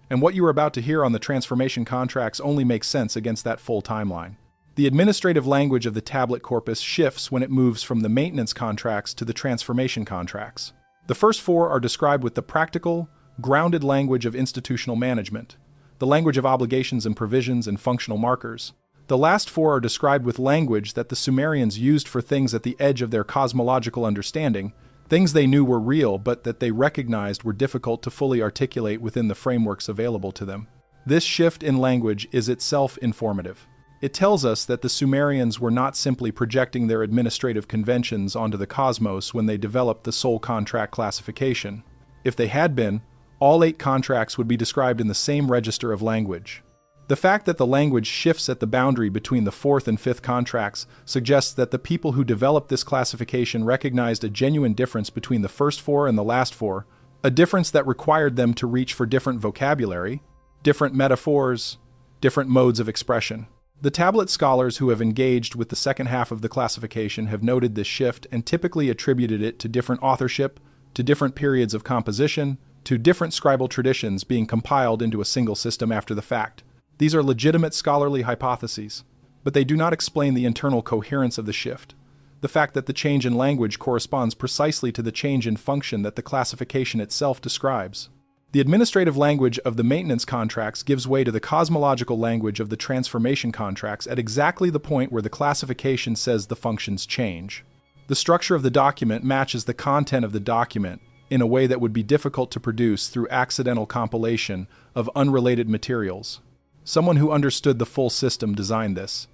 [SPEAKER 1] and what you are about to hear on the transformation contracts only makes sense against that full timeline. The administrative language of the tablet corpus shifts when it moves from the maintenance contracts to the transformation contracts. The first 4 are described with the practical, grounded language of institutional management, the language of obligations and provisions and functional markers. The last 4 are described with language that the Sumerians used for things at the edge of their cosmological understanding, things they knew were real but that they recognized were difficult to fully articulate within the frameworks available to them. This shift in language is itself informative. It tells us that the Sumerians were not simply projecting their administrative conventions onto the cosmos when they developed the soul contract classification. If they had been, all 8 contracts would be described in the same register of language. The fact that the language shifts at the boundary between the 4th and 5th contracts suggests that the people who developed this classification recognized a genuine difference between the first 4 and the last 4, a difference that required them to reach for different vocabulary, different metaphors, different modes of expression. The tablet scholars who have engaged with the second half of the classification have noted this shift and typically attributed it to different authorship, to different periods of composition, to different scribal traditions being compiled into a single system after the fact. These are legitimate scholarly hypotheses, but they do not explain the internal coherence of the shift, the fact that the change in language corresponds precisely to the change in function that the classification itself describes. The administrative language of the maintenance contracts gives way to the cosmological language of the transformation contracts at exactly the point where the classification says the functions change. The structure of the document matches the content of the document in a way that would be difficult to produce through accidental compilation of unrelated materials. Someone who understood the full system designed this,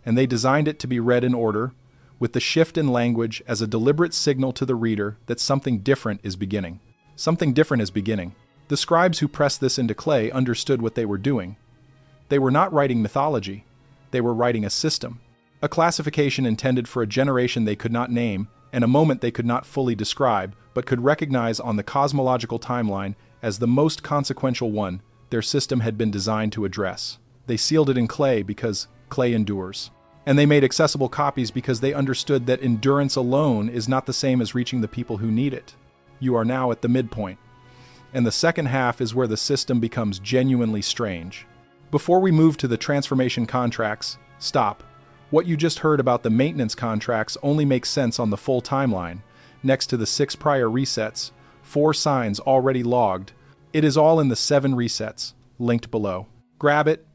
[SPEAKER 1] and they designed it to be read in order, with the shift in language as a deliberate signal to the reader that something different is beginning. Something different is beginning. The scribes who pressed this into clay understood what they were doing. They were not writing mythology. They were writing a system. A classification intended for a generation they could not name, and a moment they could not fully describe, but could recognize on the cosmological timeline as the most consequential one their system had been designed to address. They sealed it in clay because clay endures. And they made accessible copies because they understood that endurance alone is not the same as reaching the people who need it. You are now at the midpoint. And the second half is where the system becomes genuinely strange. Before we move to the transformation contracts, stop. What you just heard about the maintenance contracts only makes sense on the full timeline, next to the 6 prior resets, 4 signs already logged. It is all in the 7 resets, linked below. Grab it,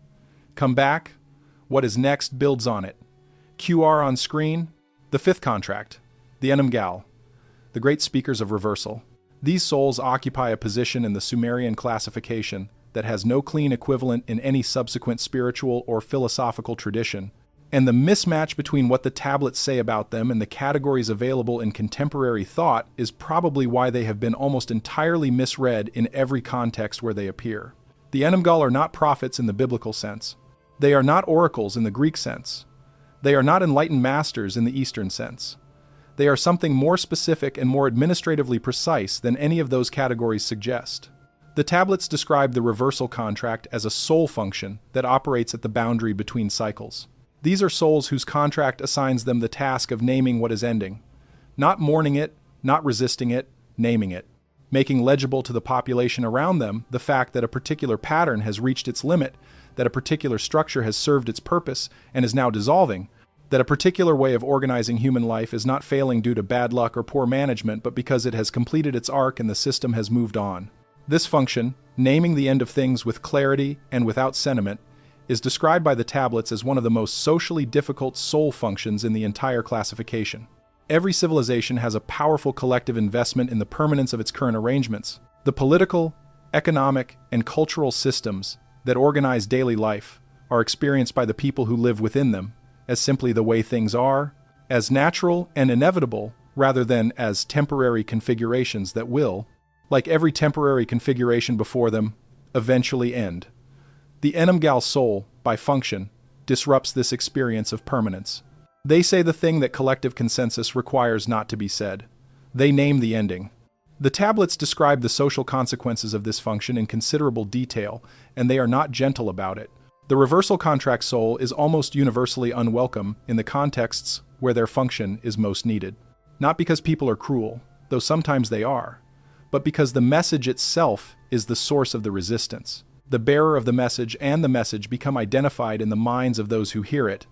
[SPEAKER 1] come back, what is next builds on it. QR on screen, the 5th contract, the Enumgal, the great speakers of reversal. These souls occupy a position in the Sumerian classification that has no clean equivalent in any subsequent spiritual or philosophical tradition, and the mismatch between what the tablets say about them and the categories available in contemporary thought is probably why they have been almost entirely misread in every context where they appear. The Enumgal are not prophets in the biblical sense. They are not oracles in the Greek sense. They are not enlightened masters in the Eastern sense. They are something more specific and more administratively precise than any of those categories suggest. The tablets describe the reversal contract as a soul function that operates at the boundary between cycles. These are souls whose contract assigns them the task of naming what is ending. Not mourning it, not resisting it, naming it. Making legible to the population around them the fact that a particular pattern has reached its limit, that a particular structure has served its purpose and is now dissolving, that a particular way of organizing human life is not failing due to bad luck or poor management, but because it has completed its arc and the system has moved on. This function, naming the end of things with clarity and without sentiment, is described by the tablets as one of the most socially difficult soul functions in the entire classification. Every civilization has a powerful collective investment in the permanence of its current arrangements. The political, economic, and cultural systems that organize daily life are experienced by the people who live within them as simply the way things are, as natural and inevitable, rather than as temporary configurations that will, like every temporary configuration before them, eventually end. The Enumgal soul, by function, disrupts this experience of permanence. They say the thing that collective consensus requires not to be said. They name the ending. The tablets describe the social consequences of this function in considerable detail, and they are not gentle about it. The reversal contract soul is almost universally unwelcome in the contexts where their function is most needed. Not because people are cruel, though sometimes they are, but because the message itself is the source of the resistance. The bearer of the message and the message become identified in the minds of those who hear it,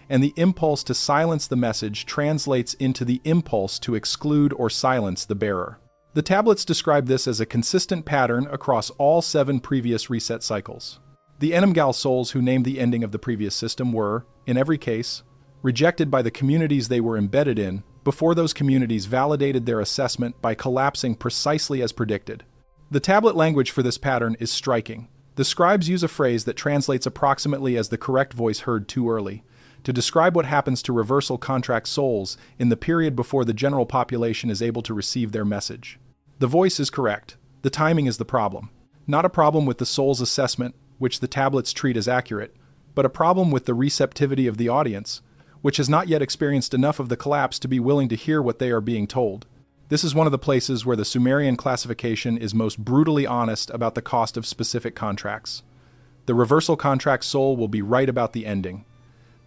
[SPEAKER 1] and the impulse to silence the message translates into the impulse to exclude or silence the bearer. The tablets describe this as a consistent pattern across all 7 previous reset cycles. The Enumgal souls who named the ending of the previous system were, in every case, rejected by the communities they were embedded in before those communities validated their assessment by collapsing precisely as predicted. The tablet language for this pattern is striking. The scribes use a phrase that translates approximately as the correct voice heard too early, to describe what happens to reversal contract souls in the period before the general population is able to receive their message. The voice is correct. The timing is the problem. Not a problem with the soul's assessment, which the tablets treat as accurate, but a problem with the receptivity of the audience, which has not yet experienced enough of the collapse to be willing to hear what they are being told. This is one of the places where the Sumerian classification is most brutally honest about the cost of specific contracts. The reversal contract soul will be right about the ending.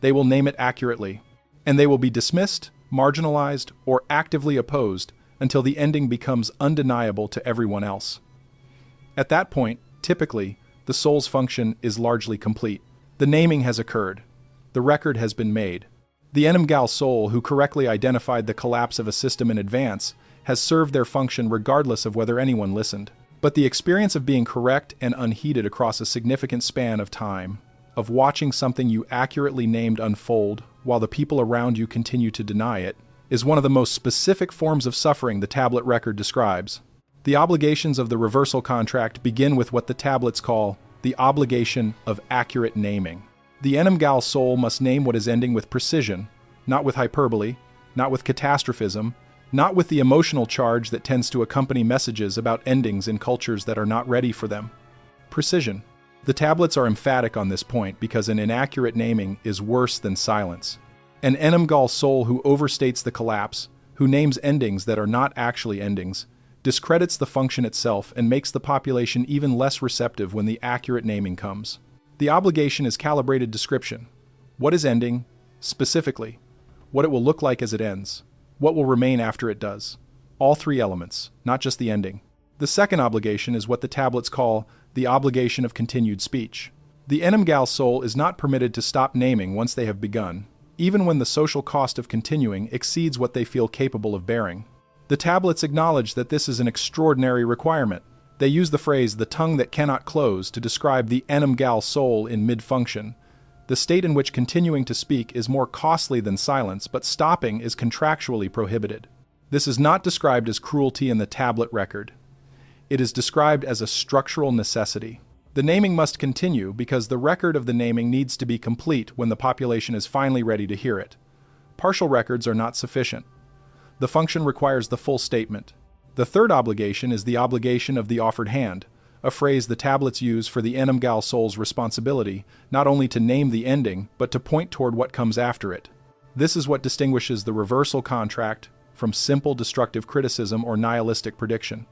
[SPEAKER 1] They will name it accurately, and they will be dismissed, marginalized, or actively opposed until the ending becomes undeniable to everyone else. At that point, typically, the soul's function is largely complete. The naming has occurred. The record has been made. The Enumgal soul, who correctly identified the collapse of a system in advance, has served their function regardless of whether anyone listened. But the experience of being correct and unheeded across a significant span of time, of watching something you accurately named unfold while the people around you continue to deny it, is one of the most specific forms of suffering the tablet record describes. The obligations of the reversal contract begin with what the tablets call the obligation of accurate naming. The Enumgal soul must name what is ending with precision, not with hyperbole, not with catastrophism, not with the emotional charge that tends to accompany messages about endings in cultures that are not ready for them. Precision. The tablets are emphatic on this point because an inaccurate naming is worse than silence. An Enumgal soul who overstates the collapse, who names endings that are not actually endings, discredits the function itself and makes the population even less receptive when the accurate naming comes. The obligation is calibrated description. What is ending, specifically? What it will look like as it ends? What will remain after it does? All three elements, not just the ending. The second obligation is what the tablets call the obligation of continued speech. The Enumgal soul is not permitted to stop naming once they have begun, even when the social cost of continuing exceeds what they feel capable of bearing. The tablets acknowledge that this is an extraordinary requirement. They use the phrase "the tongue that cannot close" to describe the Enumgal soul in mid-function, the state in which continuing to speak is more costly than silence, but stopping is contractually prohibited. This is not described as cruelty in the tablet record. It is described as a structural necessity. The naming must continue because the record of the naming needs to be complete when the population is finally ready to hear it. Partial records are not sufficient. The function requires the full statement. The third obligation is the obligation of the offered hand, a phrase the tablets use for the Enumgal soul's responsibility, not only to name the ending, but to point toward what comes after it. This is what distinguishes the reversal contract from simple destructive criticism or nihilistic prediction.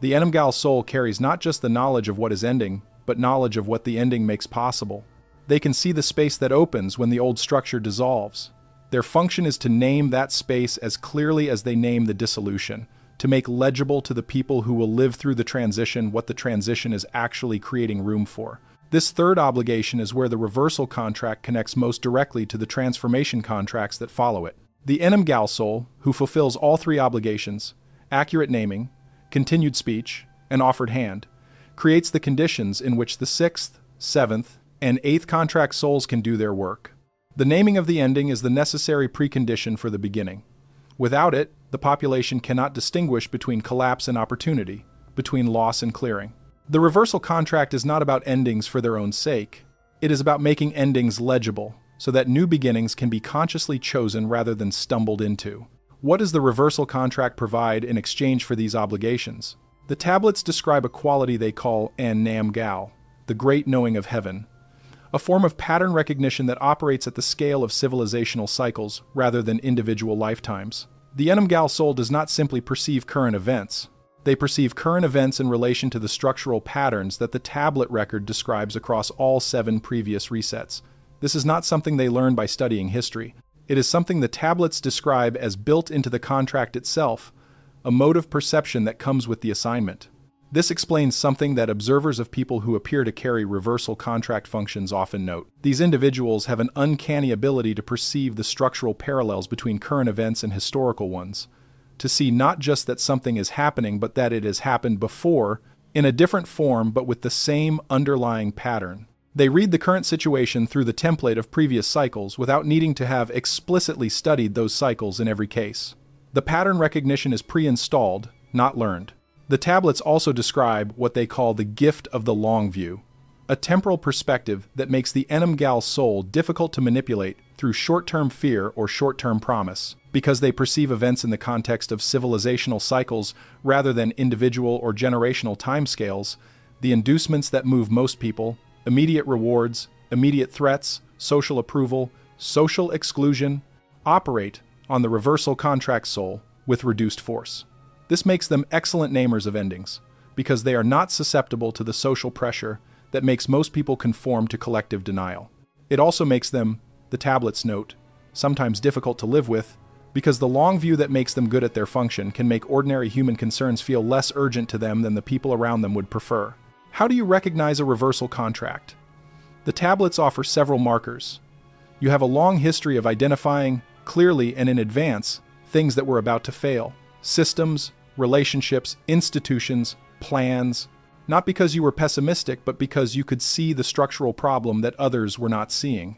[SPEAKER 1] The Enumgal soul carries not just the knowledge of what is ending, but knowledge of what the ending makes possible. They can see the space that opens when the old structure dissolves. Their function is to name that space as clearly as they name the dissolution, to make legible to the people who will live through the transition what the transition is actually creating room for. This third obligation is where the reversal contract connects most directly to the transformation contracts that follow it. The Enumgal soul, who fulfills all three obligations, accurate naming, continued speech, and offered hand, creates the conditions in which the sixth, seventh, and eighth contract souls can do their work. The naming of the ending is the necessary precondition for the beginning. Without it, the population cannot distinguish between collapse and opportunity, between loss and clearing. The reversal contract is not about endings for their own sake. It is about making endings legible, so that new beginnings can be consciously chosen rather than stumbled into. What does the reversal contract provide in exchange for these obligations? The tablets describe a quality they call An Nam Gal, the great knowing of heaven, a form of pattern recognition that operates at the scale of civilizational cycles rather than individual lifetimes. The Enumgal soul does not simply perceive current events. They perceive current events in relation to the structural patterns that the tablet record describes across all 7 previous resets. This is not something they learn by studying history. It is something the tablets describe as built into the contract itself, a mode of perception that comes with the assignment. This explains something that observers of people who appear to carry reversal contract functions often note. These individuals have an uncanny ability to perceive the structural parallels between current events and historical ones, to see not just that something is happening, but that it has happened before, in a different form but with the same underlying pattern. They read the current situation through the template of previous cycles without needing to have explicitly studied those cycles in every case. The pattern recognition is pre-installed, not learned. The tablets also describe what they call the gift of the long view, a temporal perspective that makes the Enumgal soul difficult to manipulate through short-term fear or short-term promise, because they perceive events in the context of civilizational cycles rather than individual or generational timescales. The inducements that move most people, immediate rewards, immediate threats, social approval, social exclusion, operate on the reversal contract soul with reduced force. This makes them excellent namers of endings, because they are not susceptible to the social pressure that makes most people conform to collective denial. It also makes them, the tablets note, sometimes difficult to live with, because the long view that makes them good at their function can make ordinary human concerns feel less urgent to them than the people around them would prefer. How do you recognize a reversal contract? The tablets offer several markers. You have a long history of identifying, clearly and in advance, things that were about to fail. Systems, relationships, institutions, plans. Not because you were pessimistic, but because you could see the structural problem that others were not seeing.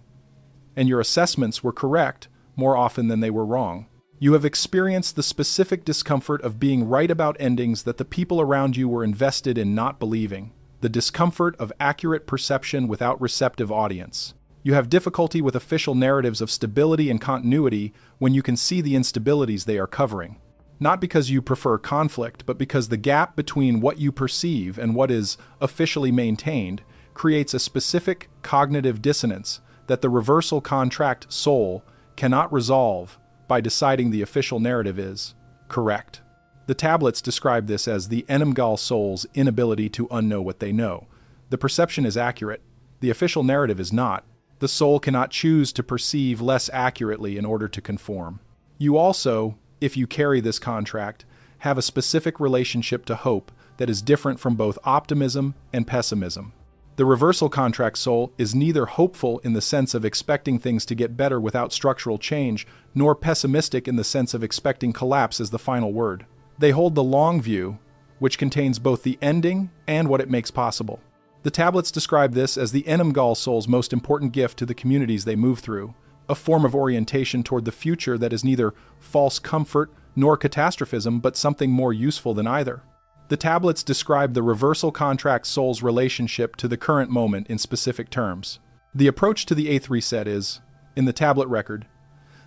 [SPEAKER 1] And your assessments were correct more often than they were wrong. You have experienced the specific discomfort of being right about endings that the people around you were invested in not believing. The discomfort of accurate perception without receptive audience. You have difficulty with official narratives of stability and continuity when you can see the instabilities they are covering. Not because you prefer conflict, but because the gap between what you perceive and what is officially maintained creates a specific cognitive dissonance that the reversal contract soul cannot resolve by deciding the official narrative is correct. The tablets describe this as the Enumgal soul's inability to unknow what they know. The perception is accurate. The official narrative is not. The soul cannot choose to perceive less accurately in order to conform. You also, if you carry this contract, have a specific relationship to hope that is different from both optimism and pessimism. The reversal contract soul is neither hopeful in the sense of expecting things to get better without structural change, nor pessimistic in the sense of expecting collapse as the final word. They hold the long view, which contains both the ending and what it makes possible. The tablets describe this as the Enumgal soul's most important gift to the communities they move through, a form of orientation toward the future that is neither false comfort nor catastrophism, but something more useful than either. The tablets describe the reversal contract soul's relationship to the current moment in specific terms. The approach to the eighth reset is, in the tablet record,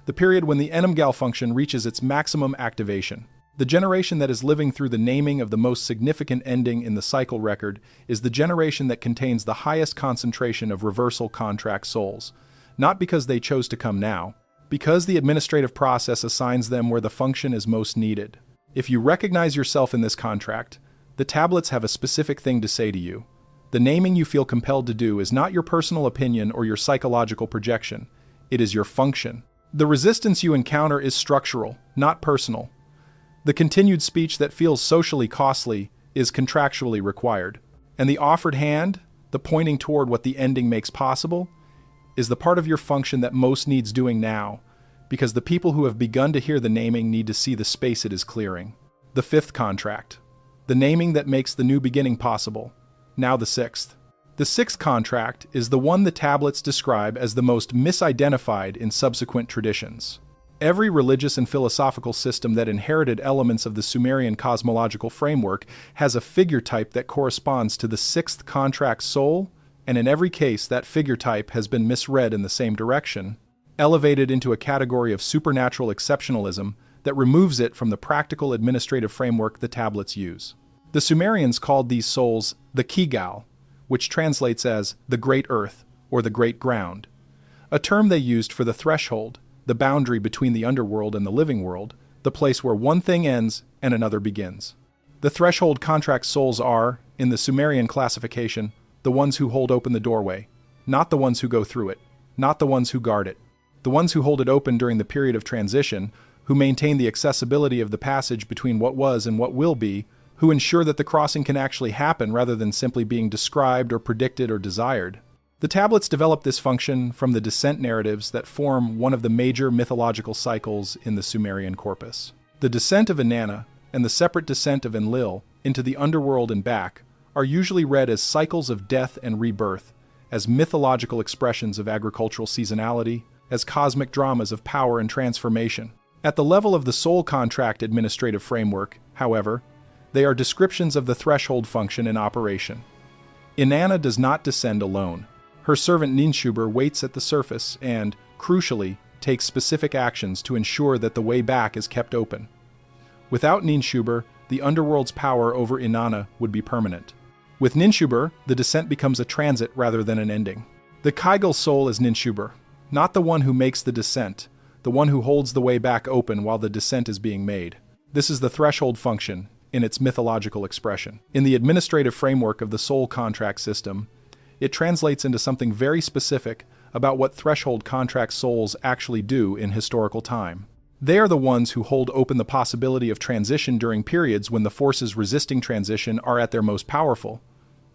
[SPEAKER 1] the period when the Enumgal function reaches its maximum activation. The generation that is living through the naming of the most significant ending in the cycle record is the generation that contains the highest concentration of reversal contract souls, not because they chose to come now, because the administrative process assigns them where the function is most needed. If you recognize yourself in this contract, the tablets have a specific thing to say to you. The naming you feel compelled to do is not your personal opinion or your psychological projection. It is your function. The resistance you encounter is structural, not personal. The continued speech that feels socially costly is contractually required. And the offered hand, the pointing toward what the ending makes possible, is the part of your function that most needs doing now, because the people who have begun to hear the naming need to see the space it is clearing. The fifth contract. The naming that makes the new beginning possible. Now the sixth. The sixth contract is the one the tablets describe as the most misidentified in subsequent traditions. Every religious and philosophical system that inherited elements of the Sumerian cosmological framework has a figure type that corresponds to the sixth contract soul, and in every case that figure type has been misread in the same direction, elevated into a category of supernatural exceptionalism that removes it from the practical administrative framework the tablets use. The Sumerians called these souls the Kigal, which translates as the Great Earth or the Great Ground, a term they used for the threshold, the boundary between the underworld and the living world, the place where one thing ends and another begins. The threshold contract souls are, in the Sumerian classification, the ones who hold open the doorway, not the ones who go through it, not the ones who guard it, the ones who hold it open during the period of transition, who maintain the accessibility of the passage between what was and what will be, who ensure that the crossing can actually happen rather than simply being described or predicted or desired. The tablets develop this function from the descent narratives that form one of the major mythological cycles in the Sumerian corpus. The descent of Inanna and the separate descent of Enlil into the underworld and back are usually read as cycles of death and rebirth, as mythological expressions of agricultural seasonality, as cosmic dramas of power and transformation. At the level of the soul contract administrative framework, however, they are descriptions of the threshold function in operation. Inanna does not descend alone. Her servant Ninshubur waits at the surface and, crucially, takes specific actions to ensure that the way back is kept open. Without Ninshubur, the underworld's power over Inanna would be permanent. With Ninshubur, the descent becomes a transit rather than an ending. The Kaigal soul is Ninshubur, not the one who makes the descent, the one who holds the way back open while the descent is being made. This is the threshold function, in its mythological expression. In the administrative framework of the soul contract system, it translates into something very specific about what threshold contract souls actually do in historical time. They are the ones who hold open the possibility of transition during periods when the forces resisting transition are at their most powerful,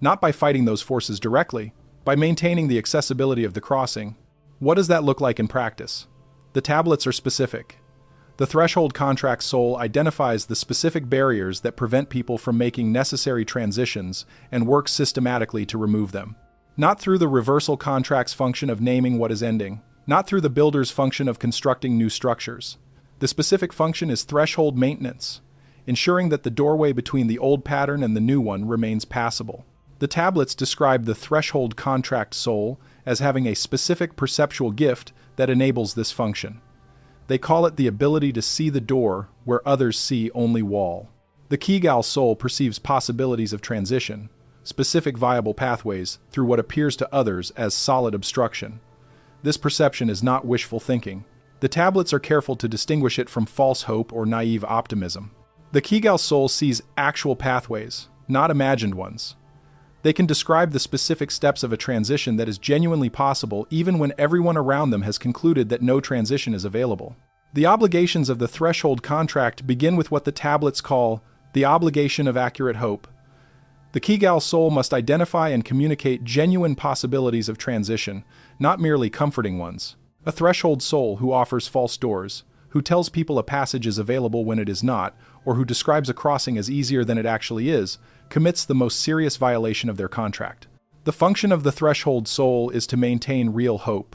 [SPEAKER 1] not by fighting those forces directly, by maintaining the accessibility of the crossing. What does that look like in practice? The tablets are specific. The threshold contract soul identifies the specific barriers that prevent people from making necessary transitions and works systematically to remove them. Not through the reversal contract's function of naming what is ending, not through the builder's function of constructing new structures. The specific function is threshold maintenance, ensuring that the doorway between the old pattern and the new one remains passable. The tablets describe the threshold contract soul as having a specific perceptual gift that enables this function. They call it the ability to see the door where others see only wall. The Kaigal soul perceives possibilities of transition, specific viable pathways, through what appears to others as solid obstruction. This perception is not wishful thinking. The tablets are careful to distinguish it from false hope or naive optimism. The Kaigal soul sees actual pathways, not imagined ones. They can describe the specific steps of a transition that is genuinely possible even when everyone around them has concluded that no transition is available. The obligations of the threshold contract begin with what the tablets call the obligation of accurate hope. The Kaigal soul must identify and communicate genuine possibilities of transition, not merely comforting ones. A threshold soul who offers false doors, who tells people a passage is available when it is not, or who describes a crossing as easier than it actually is, commits the most serious violation of their contract. The function of the threshold soul is to maintain real hope,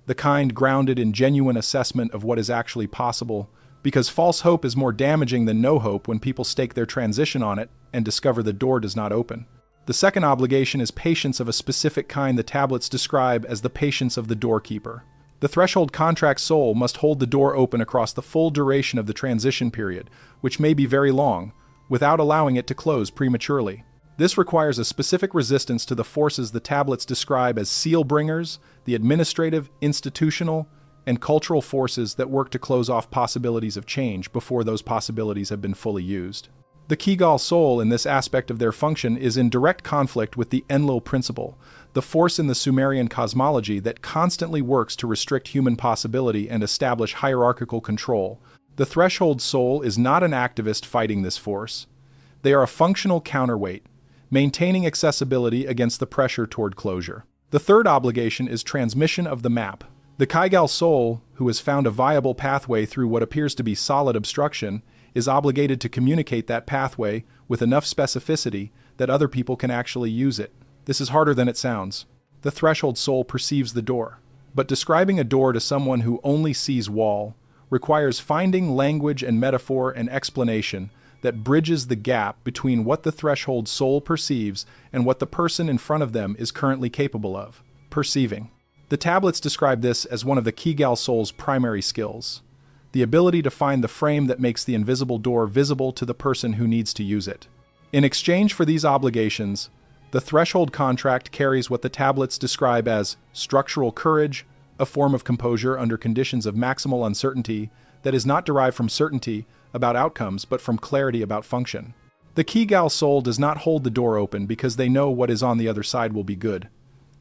[SPEAKER 1] the kind grounded in genuine assessment of what is actually possible, because false hope is more damaging than no hope when people stake their transition on it and discover the door does not open. The second obligation is patience of a specific kind the tablets describe as the patience of the doorkeeper. The threshold contract soul must hold the door open across the full duration of the transition period, which may be very long, without allowing it to close prematurely. This requires a specific resistance to the forces the tablets describe as seal bringers, the administrative, institutional, and cultural forces that work to close off possibilities of change before those possibilities have been fully used. The Kaigal soul in this aspect of their function is in direct conflict with the Enlil principle, the force in the Sumerian cosmology that constantly works to restrict human possibility and establish hierarchical control. The threshold soul is not an activist fighting this force. They are a functional counterweight, maintaining accessibility against the pressure toward closure. The third obligation is transmission of the map. The Kaigal soul, who has found a viable pathway through what appears to be solid obstruction, is obligated to communicate that pathway with enough specificity that other people can actually use it. This is harder than it sounds. The threshold soul perceives the door, but describing a door to someone who only sees wall requires finding language and metaphor and explanation that bridges the gap between what the threshold soul perceives and what the person in front of them is currently capable of perceiving. The tablets describe this as one of the Kaigal soul's primary skills, the ability to find the frame that makes the invisible door visible to the person who needs to use it. In exchange for these obligations, the threshold contract carries what the tablets describe as structural courage, a form of composure under conditions of maximal uncertainty that is not derived from certainty about outcomes but from clarity about function. The Kaigal soul does not hold the door open because they know what is on the other side will be good.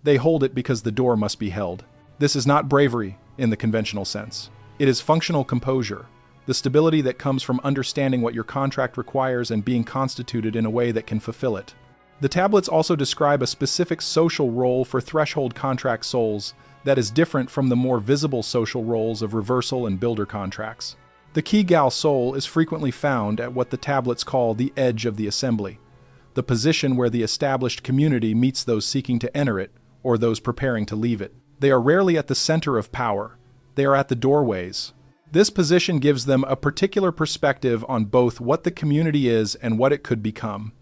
[SPEAKER 1] They hold it because the door must be held. This is not bravery in the conventional sense. It is functional composure, the stability that comes from understanding what your contract requires and being constituted in a way that can fulfill it. The tablets also describe a specific social role for threshold contract souls that is different from the more visible social roles of reversal and builder contracts. The Kaigal soul is frequently found at what the tablets call the edge of the assembly, the position where the established community meets those seeking to enter it or those preparing to leave it. They are rarely at the center of power. They are at the doorways. This position gives them a particular perspective on both what the community is and what it could become,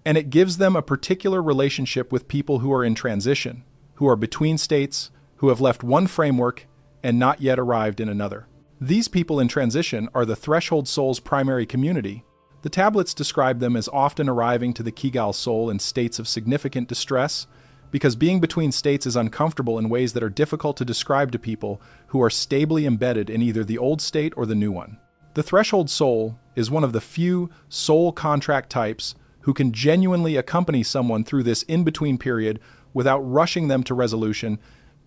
[SPEAKER 1] And it gives them a particular relationship with people who are in transition, who are between states, who have left one framework and not yet arrived in another. These people in transition are the threshold soul's primary community. The tablets describe them as often arriving to the Kigal soul in states of significant distress, because being between states is uncomfortable in ways that are difficult to describe to people who are stably embedded in either the old state or the new one. The threshold soul is one of the few soul contract types who can genuinely accompany someone through this in-between period without rushing them to resolution,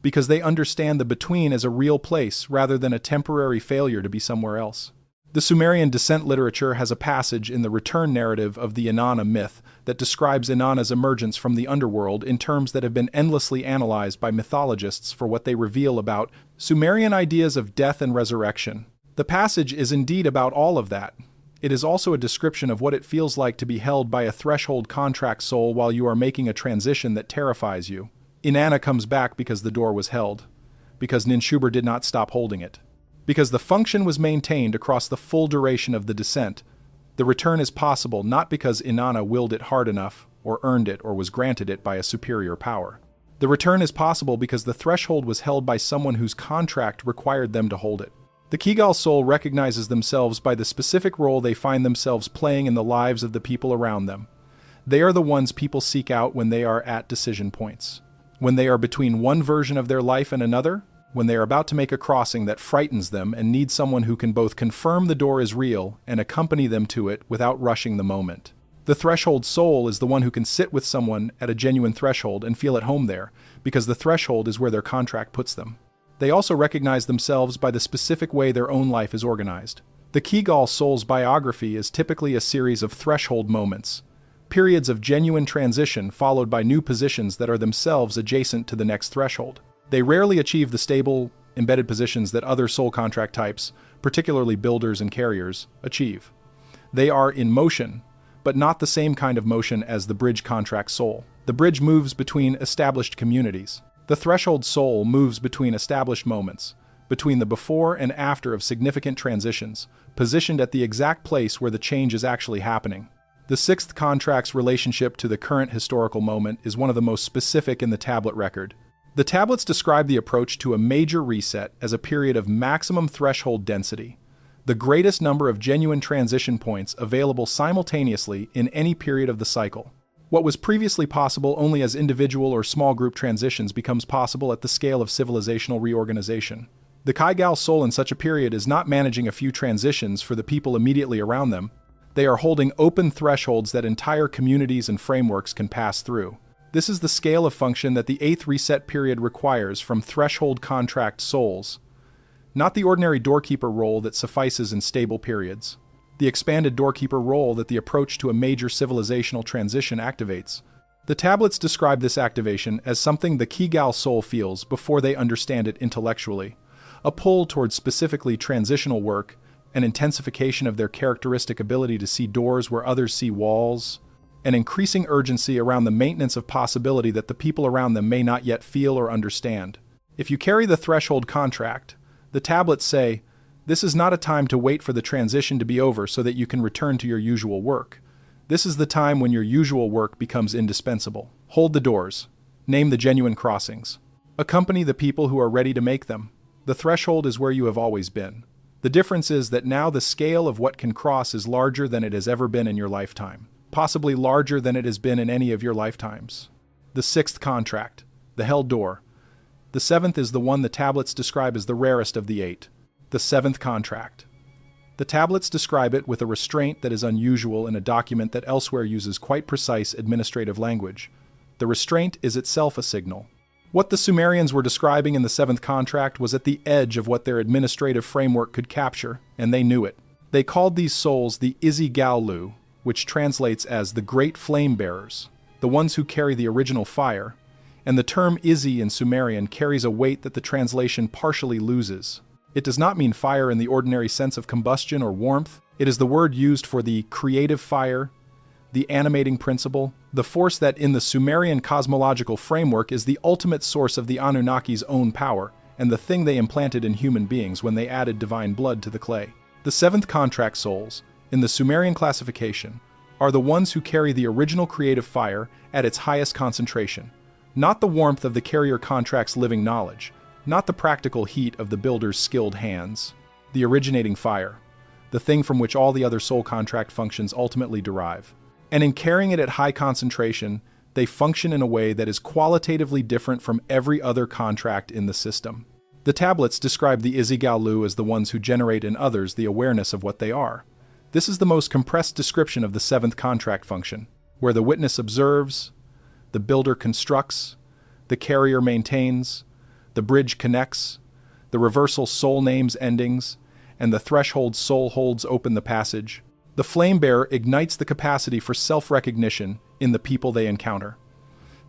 [SPEAKER 1] because they understand the between as a real place rather than a temporary failure to be somewhere else. The Sumerian descent literature has a passage in the return narrative of the Inanna myth that describes Inanna's emergence from the underworld in terms that have been endlessly analyzed by mythologists for what they reveal about Sumerian ideas of death and resurrection. The passage is indeed about all of that. It is also a description of what it feels like to be held by a threshold contract soul while you are making a transition that terrifies you. Inanna comes back because the door was held, because Ninshubur did not stop holding it. Because the function was maintained across the full duration of the descent, the return is possible not because Inanna willed it hard enough, or earned it, or was granted it by a superior power. The return is possible because the threshold was held by someone whose contract required them to hold it. The Kigal soul recognizes themselves by the specific role they find themselves playing in the lives of the people around them. They are the ones people seek out when they are at decision points. When they are between one version of their life and another, when they are about to make a crossing that frightens them and need someone who can both confirm the door is real and accompany them to it without rushing the moment. The threshold soul is the one who can sit with someone at a genuine threshold and feel at home there, because the threshold is where their contract puts them. They also recognize themselves by the specific way their own life is organized. The Kigal soul's biography is typically a series of threshold moments, periods of genuine transition followed by new positions that are themselves adjacent to the next threshold. They rarely achieve the stable, embedded positions that other soul contract types, particularly builders and carriers, achieve. They are in motion, but not the same kind of motion as the bridge contract soul. The bridge moves between established communities. The threshold soul moves between established moments, between the before and after of significant transitions, positioned at the exact place where the change is actually happening. The sixth contract's relationship to the current historical moment is one of the most specific in the tablet record. The tablets describe the approach to a major reset as a period of maximum threshold density, the greatest number of genuine transition points available simultaneously in any period of the cycle. What was previously possible only as individual or small group transitions becomes possible at the scale of civilizational reorganization. The Kigal soul in such a period is not managing a few transitions for the people immediately around them. They are holding open thresholds that entire communities and frameworks can pass through. This is the scale of function that the eighth reset period requires from threshold contract souls, not the ordinary doorkeeper role that suffices in stable periods. The expanded doorkeeper role that the approach to a major civilizational transition activates. The tablets describe this activation as something the Kigal soul feels before they understand it intellectually, a pull towards specifically transitional work, an intensification of their characteristic ability to see doors where others see walls, an increasing urgency around the maintenance of possibility that the people around them may not yet feel or understand. If you carry the threshold contract, the tablets say, this is not a time to wait for the transition to be over so that you can return to your usual work. This is the time when your usual work becomes indispensable. Hold the doors. Name the genuine crossings. Accompany the people who are ready to make them. The threshold is where you have always been. The difference is that now the scale of what can cross is larger than it has ever been in your lifetime. Possibly larger than it has been in any of your lifetimes. The sixth contract, the held door. The seventh is the one the tablets describe as the rarest of the eight. The seventh contract. The tablets describe it with a restraint that is unusual in a document that elsewhere uses quite precise administrative language. The restraint is itself a signal. What the Sumerians were describing in the seventh contract was at the edge of what their administrative framework could capture, and they knew it. They called these souls the Izi-Galu, which translates as the great flame bearers, the ones who carry the original fire, and the term Izi in Sumerian carries a weight that the translation partially loses. It does not mean fire in the ordinary sense of combustion or warmth. It is the word used for the creative fire, the animating principle, the force that in the Sumerian cosmological framework is the ultimate source of the Anunnaki's own power, and the thing they implanted in human beings when they added divine blood to the clay. The seventh contract souls, in the Sumerian classification, are the ones who carry the original creative fire at its highest concentration. Not the warmth of the carrier contract's living knowledge, not the practical heat of the builder's skilled hands. The originating fire, the thing from which all the other soul contract functions ultimately derive. And in carrying it at high concentration, they function in a way that is qualitatively different from every other contract in the system. The tablets describe the Izigalu as the ones who generate in others the awareness of what they are. This is the most compressed description of the seventh contract function, where the witness observes, the builder constructs, the carrier maintains, the bridge connects, the reversal soul names endings, and the threshold soul holds open the passage. The flame bearer ignites the capacity for self-recognition in the people they encounter.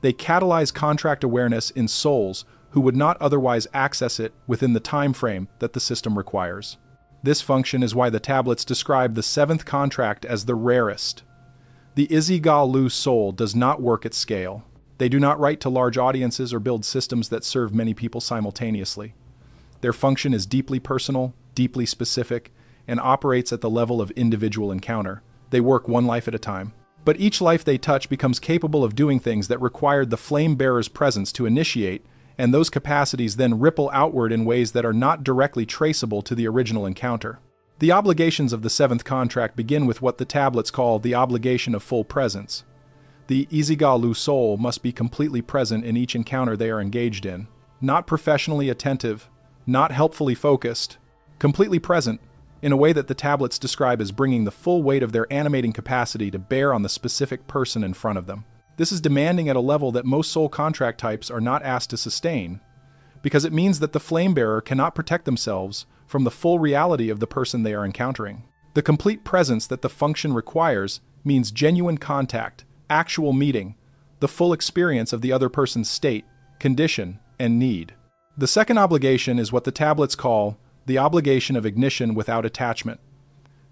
[SPEAKER 1] They catalyze contract awareness in souls who would not otherwise access it within the time frame that the system requires. This function is why the tablets describe the seventh contract as the rarest. The Izigalu soul does not work at scale. They do not write to large audiences or build systems that serve many people simultaneously. Their function is deeply personal, deeply specific, and operates at the level of individual encounter. They work one life at a time. But each life they touch becomes capable of doing things that required the flame bearer's presence to initiate, and those capacities then ripple outward in ways that are not directly traceable to the original encounter. The obligations of the seventh contract begin with what the tablets call the obligation of full presence. The Izigalu soul must be completely present in each encounter they are engaged in, not professionally attentive, not helpfully focused, completely present, in a way that the tablets describe as bringing the full weight of their animating capacity to bear on the specific person in front of them. This is demanding at a level that most soul contract types are not asked to sustain, because it means that the flame bearer cannot protect themselves from the full reality of the person they are encountering. The complete presence that the function requires means genuine contact, actual meeting, the full experience of the other person's state, condition, and need. The second obligation is what the tablets call the obligation of ignition without attachment.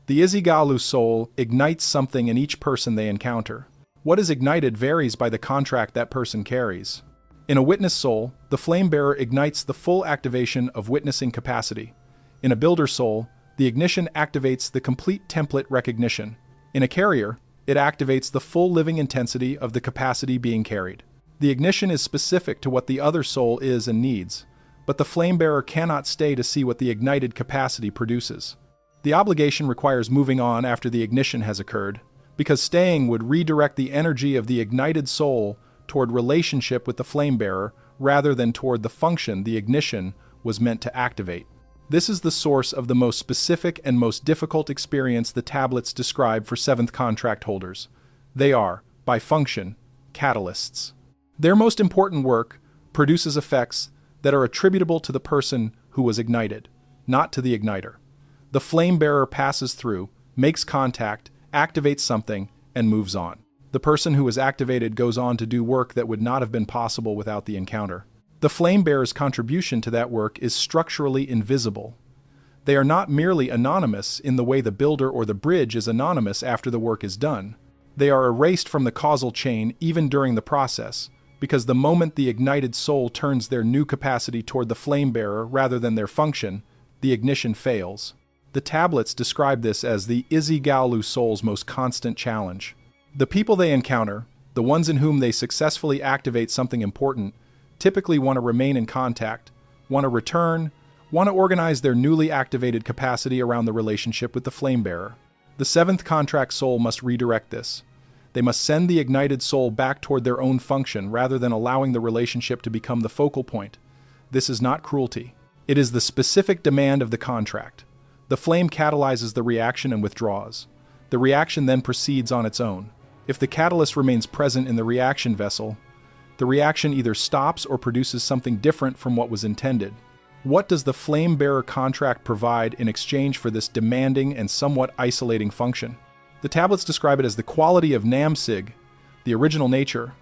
[SPEAKER 1] The Izigalu soul ignites something in each person they encounter. What is ignited varies by the contract that person carries. In a witness soul, the flame bearer ignites the full activation of witnessing capacity. In a builder soul, the ignition activates the complete template recognition. In a carrier, it activates the full living intensity of the capacity being carried. The ignition is specific to what the other soul is and needs, but the flame bearer cannot stay to see what the ignited capacity produces. The obligation requires moving on after the ignition has occurred, because staying would redirect the energy of the ignited soul toward relationship with the flame bearer rather than toward the function the ignition was meant to activate. This is the source of the most specific and most difficult experience the tablets describe for seventh contract holders. They are, by function, catalysts. Their most important work produces effects that are attributable to the person who was ignited, not to the igniter. The flame bearer passes through, makes contact, activates something, and moves on. The person who is activated goes on to do work that would not have been possible without the encounter. The flame bearer's contribution to that work is structurally invisible. They are not merely anonymous in the way the builder or the bridge is anonymous after the work is done. They are erased from the causal chain even during the process, because the moment the ignited soul turns their new capacity toward the flame bearer rather than their function, the ignition fails. The tablets describe this as the Izigalu soul's most constant challenge. The people they encounter, the ones in whom they successfully activate something important, typically want to remain in contact, want to return, want to organize their newly activated capacity around the relationship with the flame bearer. The seventh contract soul must redirect this. They must send the ignited soul back toward their own function rather than allowing the relationship to become the focal point. This is not cruelty. It is the specific demand of the contract. The flame catalyzes the reaction and withdraws. The reaction then proceeds on its own. If the catalyst remains present in the reaction vessel, the reaction either stops or produces something different from what was intended. What does the flame bearer contract provide in exchange for this demanding and somewhat isolating function? The tablets describe it as the quality of Namsig, the original nature,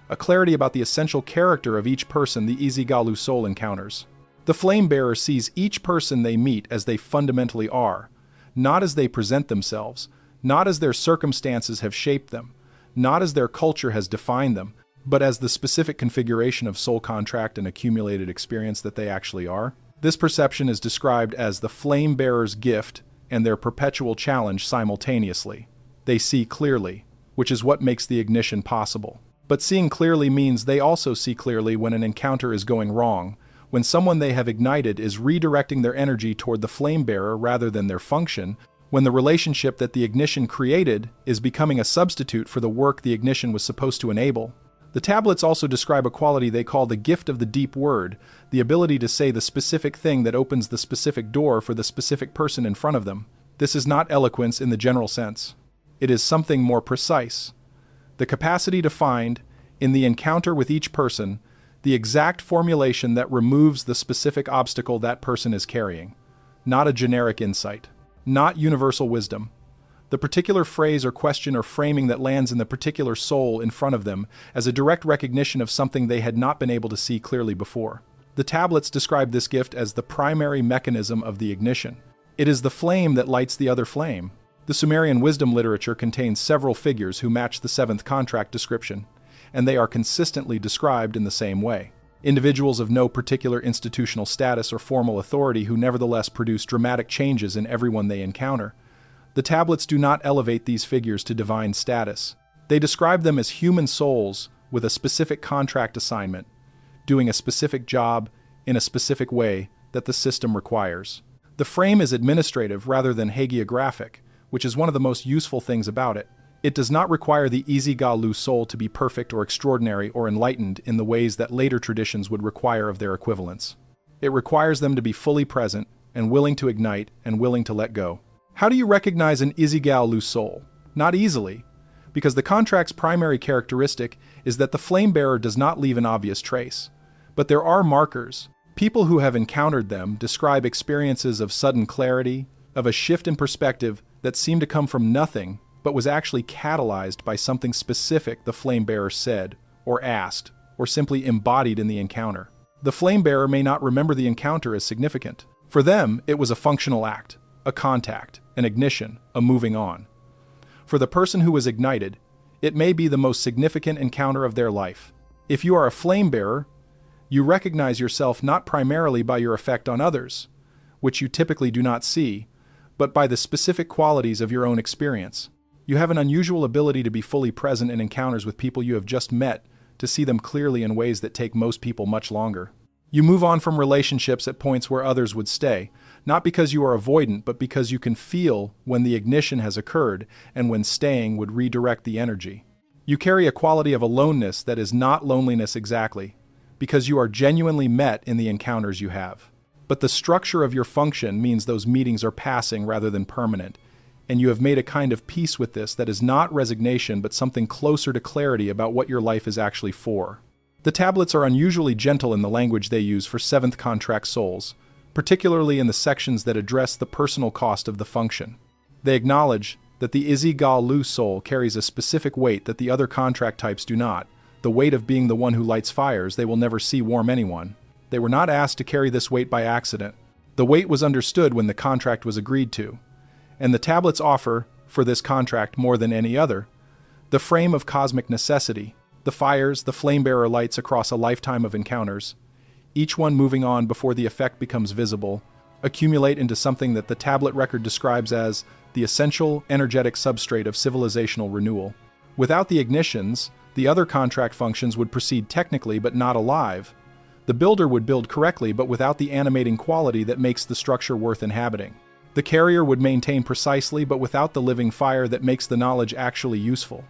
[SPEAKER 1] a clarity about the essential character of each person the Izigalu soul encounters. The flame bearer sees each person they meet as they fundamentally are, not as they present themselves, not as their circumstances have shaped them, not as their culture has defined them, but as the specific configuration of soul contract and accumulated experience that they actually are. This perception is described as the flame bearer's gift and their perpetual challenge simultaneously. They see clearly. which is what makes the ignition possible. But seeing clearly means they also see clearly when an encounter is going wrong, when someone they have ignited is redirecting their energy toward the flame bearer rather than their function, when the relationship that the ignition created is becoming a substitute for the work the ignition was supposed to enable. The tablets also describe a quality they call the gift of the deep word, the ability to say the specific thing that opens the specific door for the specific person in front of them. This is not eloquence in the general sense. It is something more precise. The capacity to find, in the encounter with each person, the exact formulation that removes the specific obstacle that person is carrying. Not a generic insight. Not universal wisdom. The particular phrase or question or framing that lands in the particular soul in front of them as a direct recognition of something they had not been able to see clearly before. The tablets describe this gift as the primary mechanism of the ignition. It is the flame that lights the other flame. The Sumerian wisdom literature contains several figures who match the seventh contract description, and they are consistently described in the same way. Individuals of no particular institutional status or formal authority who nevertheless produce dramatic changes in everyone they encounter. The tablets do not elevate these figures to divine status. They describe them as human souls with a specific contract assignment, doing a specific job in a specific way that the system requires. The frame is administrative rather than hagiographic, which is one of the most useful things about it. It does not require the Izi-Ga-Lu soul to be perfect or extraordinary or enlightened in the ways that later traditions would require of their equivalents. It requires them to be fully present and willing to ignite and willing to let go. How do you recognize an Izi-Ga-Lu soul? Not easily, because the contract's primary characteristic is that the flame bearer does not leave an obvious trace. But there are markers. People who have encountered them describe experiences of sudden clarity, of a shift in perspective that seemed to come from nothing, but was actually catalyzed by something specific the flame bearer said, or asked, or simply embodied in the encounter. The flame bearer may not remember the encounter as significant. For them, it was a functional act, a contact, an ignition, a moving on. For the person who was ignited, it may be the most significant encounter of their life. If you are a flame bearer, you recognize yourself not primarily by your effect on others, which you typically do not see, but by the specific qualities of your own experience. You have an unusual ability to be fully present in encounters with people you have just met, to see them clearly in ways that take most people much longer. You move on from relationships at points where others would stay, not because you are avoidant, but because you can feel when the ignition has occurred and when staying would redirect the energy. You carry a quality of aloneness that is not loneliness exactly, because you are genuinely met in the encounters you have. But the structure of your function means those meetings are passing rather than permanent, and you have made a kind of peace with this that is not resignation but something closer to clarity about what your life is actually for. The tablets are unusually gentle in the language they use for seventh contract souls, particularly in the sections that address the personal cost of the function. They acknowledge that the Izi-Ga-Lu soul carries a specific weight that the other contract types do not, the weight of being the one who lights fires they will never see warm anyone. They were not asked to carry this weight by accident. The weight was understood when the contract was agreed to, and the tablets offer, for this contract more than any other, the frame of cosmic necessity, the fires the flame-bearer lights across a lifetime of encounters, each one moving on before the effect becomes visible, accumulate into something that the tablet record describes as the essential energetic substrate of civilizational renewal. Without the ignitions, the other contract functions would proceed technically but not alive. The builder would build correctly but without the animating quality that makes the structure worth inhabiting. The carrier would maintain precisely but without the living fire that makes the knowledge actually useful.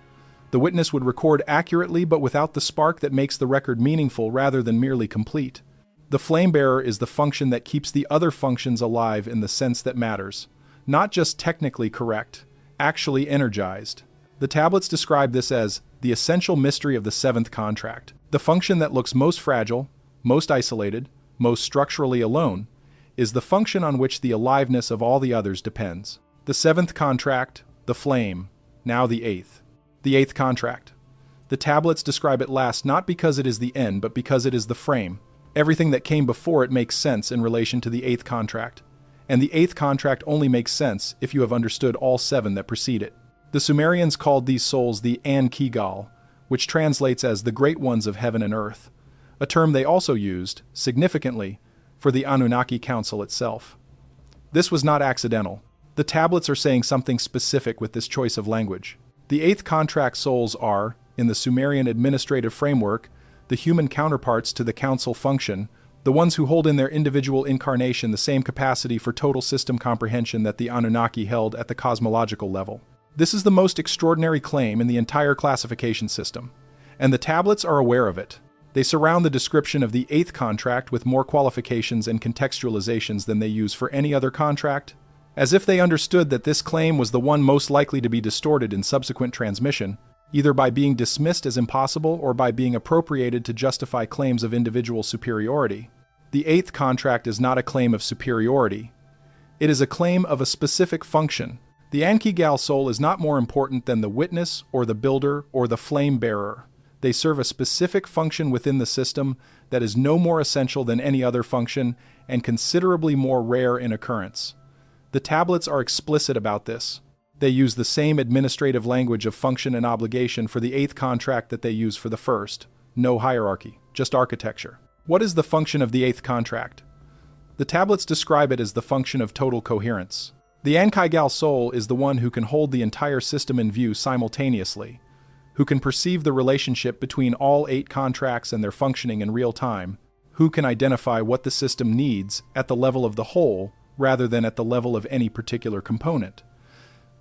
[SPEAKER 1] The witness would record accurately but without the spark that makes the record meaningful rather than merely complete. The flame bearer is the function that keeps the other functions alive in the sense that matters. Not just technically correct, actually energized. The tablets describe this as the essential mystery of the seventh contract. The function that looks most fragile, most isolated, most structurally alone, is the function on which the aliveness of all the others depends. The seventh contract, the flame, now the eighth. The eighth contract. The tablets describe it last not because it is the end, but because it is the frame. Everything that came before it makes sense in relation to the eighth contract. And the eighth contract only makes sense if you have understood all seven that precede it. The Sumerians called these souls the An-Kigal, which translates as the great ones of heaven and earth, a term they also used, significantly, for the Anunnaki Council itself. This was not accidental. The tablets are saying something specific with this choice of language. The eighth contract souls are, in the Sumerian administrative framework, the human counterparts to the council function, the ones who hold in their individual incarnation the same capacity for total system comprehension that the Anunnaki held at the cosmological level. This is the most extraordinary claim in the entire classification system, and the tablets are aware of it. They surround the description of the eighth contract with more qualifications and contextualizations than they use for any other contract, as if they understood that this claim was the one most likely to be distorted in subsequent transmission, either by being dismissed as impossible or by being appropriated to justify claims of individual superiority. The eighth contract is not a claim of superiority. It is a claim of a specific function. The Anki-Gal soul is not more important than the witness or the builder or the flame bearer. They serve a specific function within the system that is no more essential than any other function and considerably more rare in occurrence. The tablets are explicit about this. They use the same administrative language of function and obligation for the eighth contract that they use for the first. No hierarchy, just architecture. What is the function of the eighth contract? The tablets describe it as the function of total coherence. The Anki-Gal soul is the one who can hold the entire system in view simultaneously, who can perceive the relationship between all eight contracts and their functioning in real time, who can identify what the system needs at the level of the whole rather than at the level of any particular component.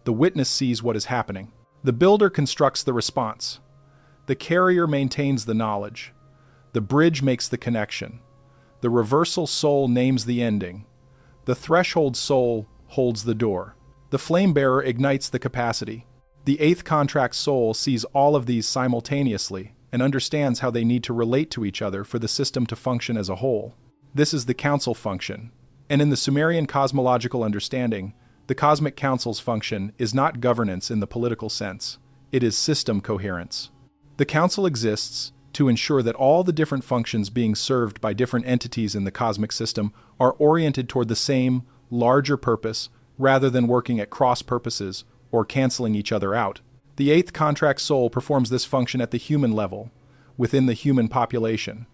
[SPEAKER 1] The witness sees what is happening. The builder constructs the response. The carrier maintains the knowledge. The bridge makes the connection. The reversal soul names the ending. The threshold soul holds the door. The flame bearer ignites the capacity. The eighth contract soul sees all of these simultaneously and understands how they need to relate to each other for the system to function as a whole. This is the council function. And in the Sumerian cosmological understanding, the cosmic council's function is not governance in the political sense. It is system coherence. The council exists to ensure that all the different functions being served by different entities in the cosmic system are oriented toward the same, larger purpose rather than working at cross purposes or canceling each other out. The eighth contract soul performs this function at the human level, within the human population,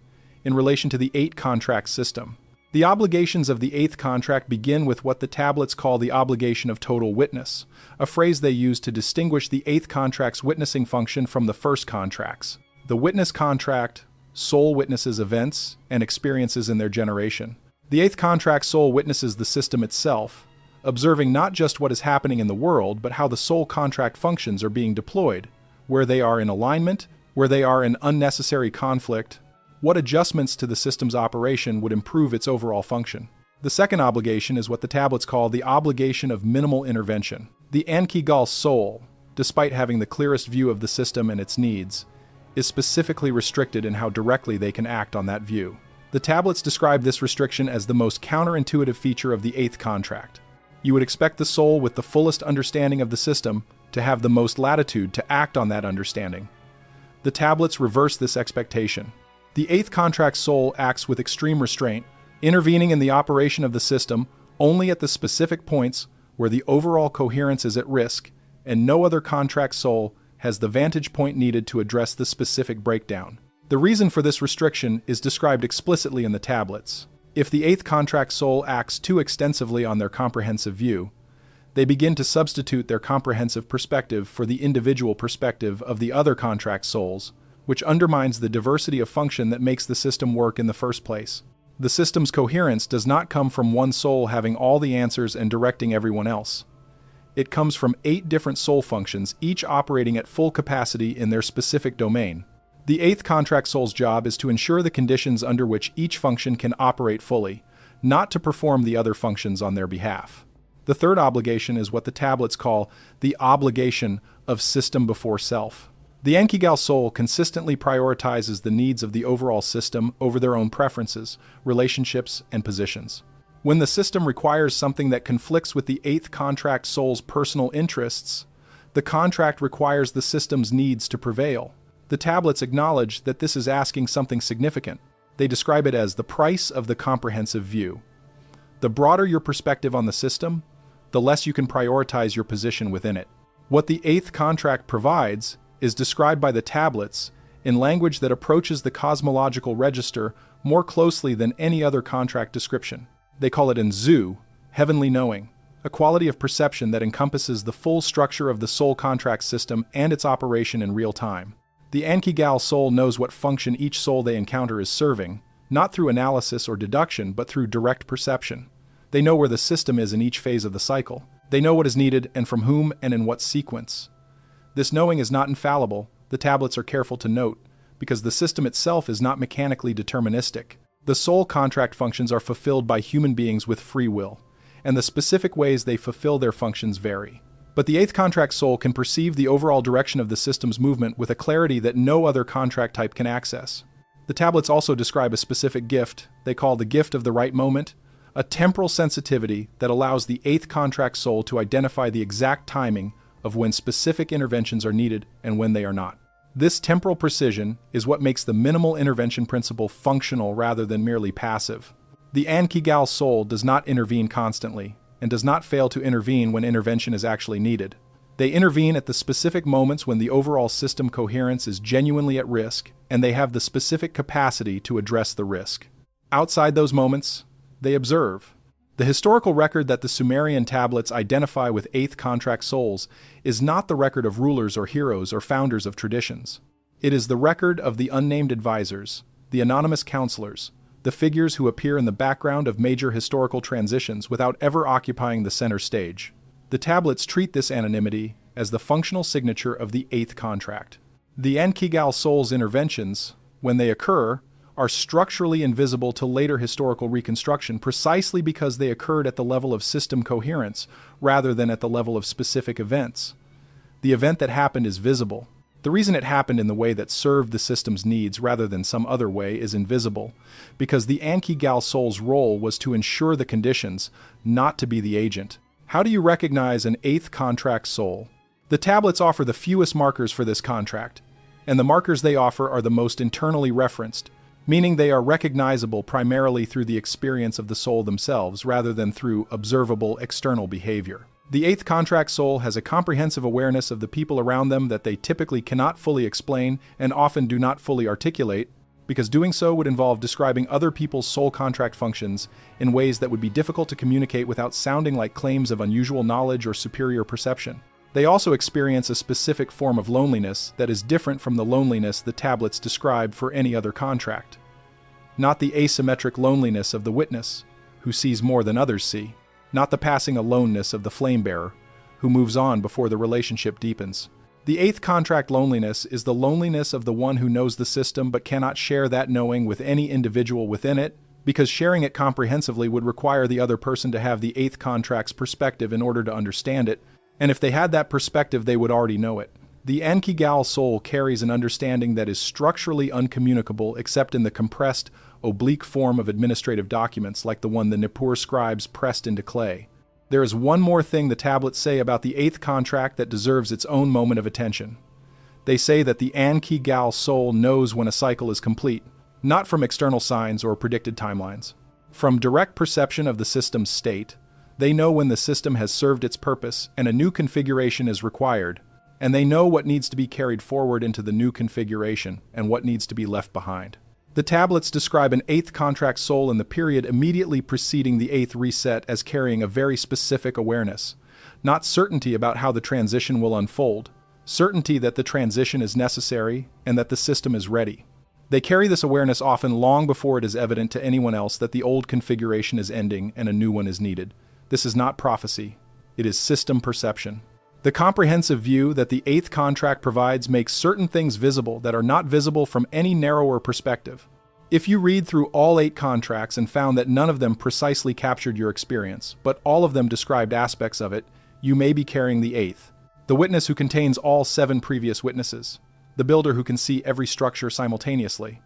[SPEAKER 1] in relation to the eight contract system. The obligations of the eighth contract begin with what the tablets call the obligation of total witness, a phrase they use to distinguish the eighth contract's witnessing function from the first contract's. The witness contract, soul witnesses events and experiences in their generation. The eighth contract soul witnesses the system itself, observing not just what is happening in the world, but how the soul contract functions are being deployed, where they are in alignment, where they are in unnecessary conflict, what adjustments to the system's operation would improve its overall function. The second obligation is what the tablets call the obligation of minimal intervention. The Anki-Gal soul, despite having the clearest view of the system and its needs, is specifically restricted in how directly they can act on that view. The tablets describe this restriction as the most counterintuitive feature of the eighth contract. You would expect the soul with the fullest understanding of the system to have the most latitude to act on that understanding. The tablets reverse this expectation. The eighth contract soul acts with extreme restraint, intervening in the operation of the system only at the specific points where the overall coherence is at risk, and no other contract soul has the vantage point needed to address the specific breakdown. The reason for this restriction is described explicitly in the tablets. If the eighth contract soul acts too extensively on their comprehensive view, they begin to substitute their comprehensive perspective for the individual perspective of the other contract souls, which undermines the diversity of function that makes the system work in the first place. The system's coherence does not come from one soul having all the answers and directing everyone else. It comes from 8 different soul functions, each operating at full capacity in their specific domain. The eighth contract soul's job is to ensure the conditions under which each function can operate fully, not to perform the other functions on their behalf. The third obligation is what the tablets call the obligation of system before self. The Anki-Gal soul consistently prioritizes the needs of the overall system over their own preferences, relationships, and positions. When the system requires something that conflicts with the eighth contract soul's personal interests, the contract requires the system's needs to prevail. The tablets acknowledge that this is asking something significant. They describe it as the price of the comprehensive view. The broader your perspective on the system, the less you can prioritize your position within it. What the eighth contract provides is described by the tablets in language that approaches the cosmological register more closely than any other contract description. They call it Nzu, heavenly knowing, a quality of perception that encompasses the full structure of the soul contract system and its operation in real time. The Anki-Gal soul knows what function each soul they encounter is serving, not through analysis or deduction, but through direct perception. They know where the system is in each phase of the cycle. They know what is needed and from whom and in what sequence. This knowing is not infallible, the tablets are careful to note, because the system itself is not mechanically deterministic. The soul contract functions are fulfilled by human beings with free will, and the specific ways they fulfill their functions vary. But the eighth contract soul can perceive the overall direction of the system's movement with a clarity that no other contract type can access. The tablets also describe a specific gift they call the gift of the right moment, a temporal sensitivity that allows the eighth contract soul to identify the exact timing of when specific interventions are needed and when they are not. This temporal precision is what makes the minimal intervention principle functional rather than merely passive. The Anki-Gal soul does not intervene constantly, and does not fail to intervene when intervention is actually needed. They intervene at the specific moments when the overall system coherence is genuinely at risk, and they have the specific capacity to address the risk. Outside those moments, they observe. The historical record that the Sumerian tablets identify with eighth contract souls is not the record of rulers or heroes or founders of traditions. It is the record of the unnamed advisors, the anonymous counselors, the figures who appear in the background of major historical transitions without ever occupying the center stage. The tablets treat this anonymity as the functional signature of the eighth contract. The Anki-Gal soul's interventions, when they occur, are structurally invisible to later historical reconstruction precisely because they occurred at the level of system coherence rather than at the level of specific events. The event that happened is visible. The reason it happened in the way that served the system's needs rather than some other way is invisible, because the Anki-Gal soul's role was to ensure the conditions, not to be the agent. How do you recognize an eighth contract soul? The tablets offer the fewest markers for this contract, and the markers they offer are the most internally referenced, meaning they are recognizable primarily through the experience of the soul themselves rather than through observable external behavior. The eighth contract soul has a comprehensive awareness of the people around them that they typically cannot fully explain and often do not fully articulate, because doing so would involve describing other people's soul contract functions in ways that would be difficult to communicate without sounding like claims of unusual knowledge or superior perception. They also experience a specific form of loneliness that is different from the loneliness the tablets describe for any other contract. Not the asymmetric loneliness of the witness, who sees more than others see. Not the passing aloneness of the flame-bearer, who moves on before the relationship deepens. The eighth contract loneliness is the loneliness of the one who knows the system but cannot share that knowing with any individual within it, because sharing it comprehensively would require the other person to have the eighth contract's perspective in order to understand it, and if they had that perspective they would already know it. The Anki-Gal soul carries an understanding that is structurally uncommunicable except in the compressed, oblique form of administrative documents like the one the Nippur scribes pressed into clay. There is one more thing the tablets say about the eighth contract that deserves its own moment of attention. They say that the Anki-Gal soul knows when a cycle is complete, not from external signs or predicted timelines. From direct perception of the system's state, they know when the system has served its purpose and a new configuration is required, and they know what needs to be carried forward into the new configuration and what needs to be left behind. The tablets describe an eighth contract soul in the period immediately preceding the eighth reset as carrying a very specific awareness, not certainty about how the transition will unfold, certainty that the transition is necessary and that the system is ready. They carry this awareness often long before it is evident to anyone else that the old configuration is ending and a new one is needed. This is not prophecy, it is system perception. The comprehensive view that the eighth contract provides makes certain things visible that are not visible from any narrower perspective. If you read through all 8 contracts and found that none of them precisely captured your experience, but all of them described aspects of it, you may be carrying the eighth. The witness who contains all 7 previous witnesses. The builder who can see every structure simultaneously.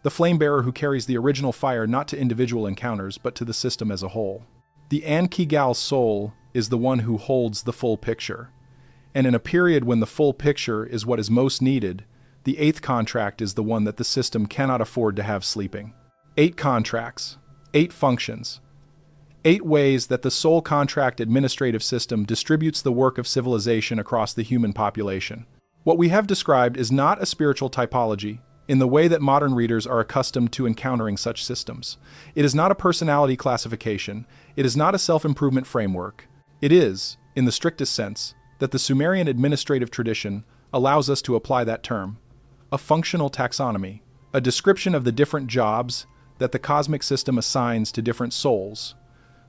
[SPEAKER 1] The flame-bearer who carries the original fire not to individual encounters, but to the system as a whole. The Anki-Gal soul is the one who holds the full picture. And in a period when the full picture is what is most needed, the eighth contract is the one that the system cannot afford to have sleeping. 8 contracts, 8 functions, 8 ways that the soul contract administrative system distributes the work of civilization across the human population. What we have described is not a spiritual typology in the way that modern readers are accustomed to encountering such systems. It is not a personality classification. It is not a self-improvement framework. It is, in the strictest sense, that the Sumerian administrative tradition allows us to apply that term, a functional taxonomy, a description of the different jobs that the cosmic system assigns to different souls,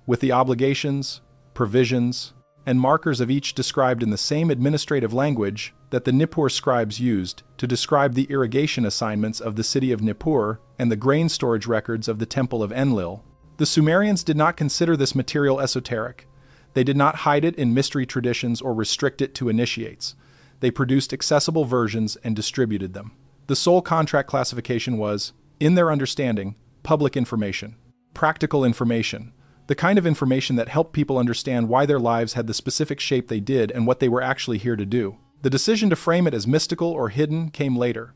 [SPEAKER 1] with the obligations, provisions, and markers of each described in the same administrative language that the Nippur scribes used to describe the irrigation assignments of the city of Nippur and the grain storage records of the temple of Enlil. The Sumerians did not consider this material esoteric. They did not hide it in mystery traditions or restrict it to initiates. They produced accessible versions and distributed them. The soul contract classification was, in their understanding, public information, practical information, the kind of information that helped people understand why their lives had the specific shape they did and what they were actually here to do. The decision to frame it as mystical or hidden came later,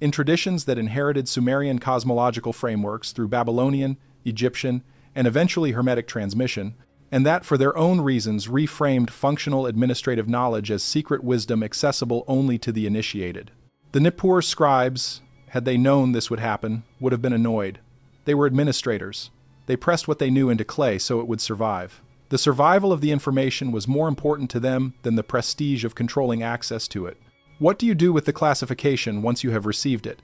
[SPEAKER 1] in traditions that inherited Sumerian cosmological frameworks through Babylonian, Egyptian, and eventually Hermetic transmission, and that for their own reasons reframed functional administrative knowledge as secret wisdom accessible only to the initiated. The Nippur scribes, had they known this would happen, would have been annoyed. They were administrators. They pressed what they knew into clay so it would survive. The survival of the information was more important to them than the prestige of controlling access to it. What do you do with the classification once you have received it?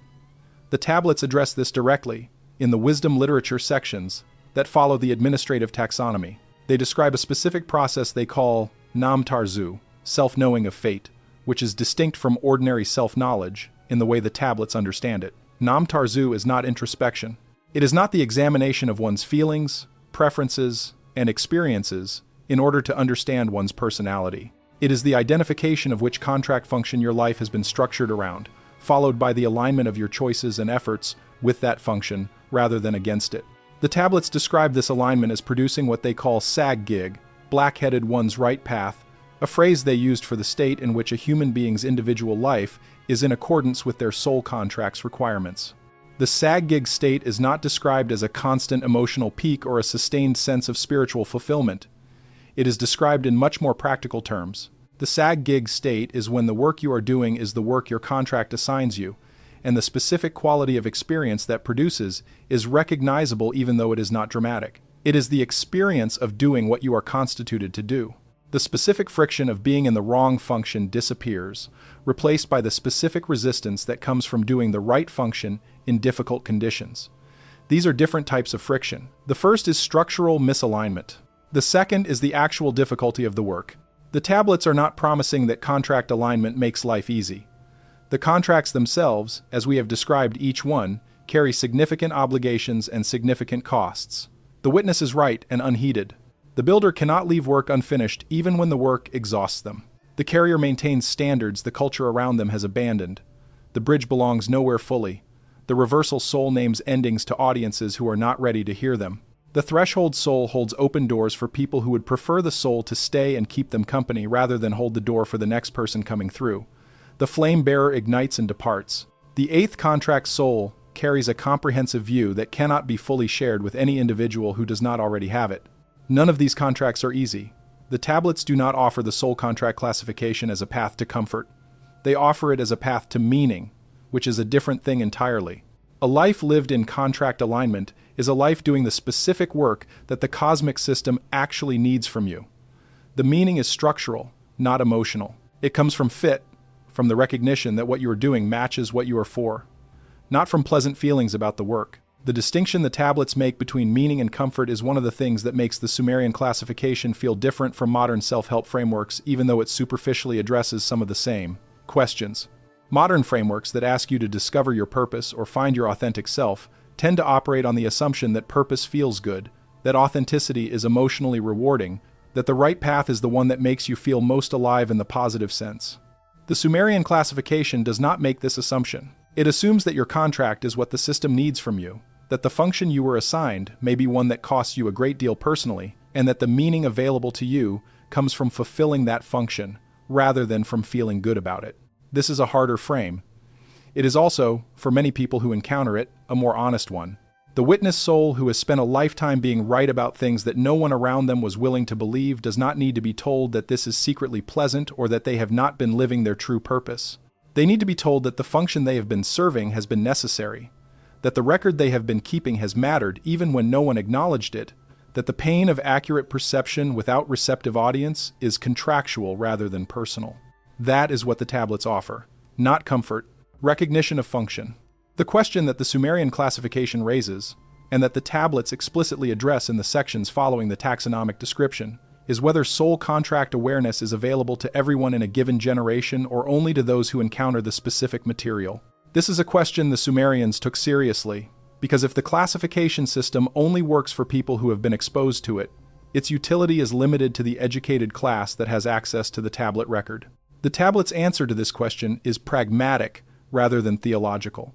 [SPEAKER 1] The tablets address this directly in the wisdom literature sections that follow the administrative taxonomy. They describe a specific process they call nam tarzu, self-knowing of fate, which is distinct from ordinary self-knowledge in the way the tablets understand it. Nam tarzu is not introspection. It is not the examination of one's feelings, preferences, and experiences in order to understand one's personality. It is the identification of which contract function your life has been structured around, followed by the alignment of your choices and efforts with that function rather than against it. The tablets describe this alignment as producing what they call sag-gig, black-headed one's right path, a phrase they used for the state in which a human being's individual life is in accordance with their soul contract's requirements. The sag-gig state is not described as a constant emotional peak or a sustained sense of spiritual fulfillment. It is described in much more practical terms. The sag-gig state is when the work you are doing is the work your contract assigns you, and the specific quality of experience that produces is recognizable even though it is not dramatic. It is the experience of doing what you are constituted to do. The specific friction of being in the wrong function disappears, replaced by the specific resistance that comes from doing the right function in difficult conditions. These are different types of friction. The first is structural misalignment. The second is the actual difficulty of the work. The tablets are not promising that contract alignment makes life easy. The contracts themselves, as we have described each one, carry significant obligations and significant costs. The witness is right and unheeded. The builder cannot leave work unfinished even when the work exhausts them. The carrier maintains standards the culture around them has abandoned. The bridge belongs nowhere fully. The reversal soul names endings to audiences who are not ready to hear them. The threshold soul holds open doors for people who would prefer the soul to stay and keep them company rather than hold the door for the next person coming through. The flame bearer ignites and departs. The eighth contract soul carries a comprehensive view that cannot be fully shared with any individual who does not already have it. None of these contracts are easy. The tablets do not offer the soul contract classification as a path to comfort. They offer it as a path to meaning, which is a different thing entirely. A life lived in contract alignment is a life doing the specific work that the cosmic system actually needs from you. The meaning is structural, not emotional. It comes from fit, from the recognition that what you are doing matches what you are for, not from pleasant feelings about the work. The distinction the tablets make between meaning and comfort is one of the things that makes the Sumerian classification feel different from modern self-help frameworks, even though it superficially addresses some of the same questions. Modern frameworks that ask you to discover your purpose or find your authentic self tend to operate on the assumption that purpose feels good, that authenticity is emotionally rewarding, that the right path is the one that makes you feel most alive in the positive sense. The Sumerian classification does not make this assumption. It assumes that your contract is what the system needs from you, that the function you were assigned may be one that costs you a great deal personally, and that the meaning available to you comes from fulfilling that function, rather than from feeling good about it. This is a harder frame. It is also, for many people who encounter it, a more honest one. The witness soul who has spent a lifetime being right about things that no one around them was willing to believe does not need to be told that this is secretly pleasant or that they have not been living their true purpose. They need to be told that the function they have been serving has been necessary, that the record they have been keeping has mattered even when no one acknowledged it, that the pain of accurate perception without receptive audience is contractual rather than personal. That is what the tablets offer. Not comfort, recognition of function. The question that the Sumerian classification raises, and that the tablets explicitly address in the sections following the taxonomic description, is whether soul contract awareness is available to everyone in a given generation or only to those who encounter the specific material. This is a question the Sumerians took seriously, because if the classification system only works for people who have been exposed to it, its utility is limited to the educated class that has access to the tablet record. The tablet's answer to this question is pragmatic rather than theological.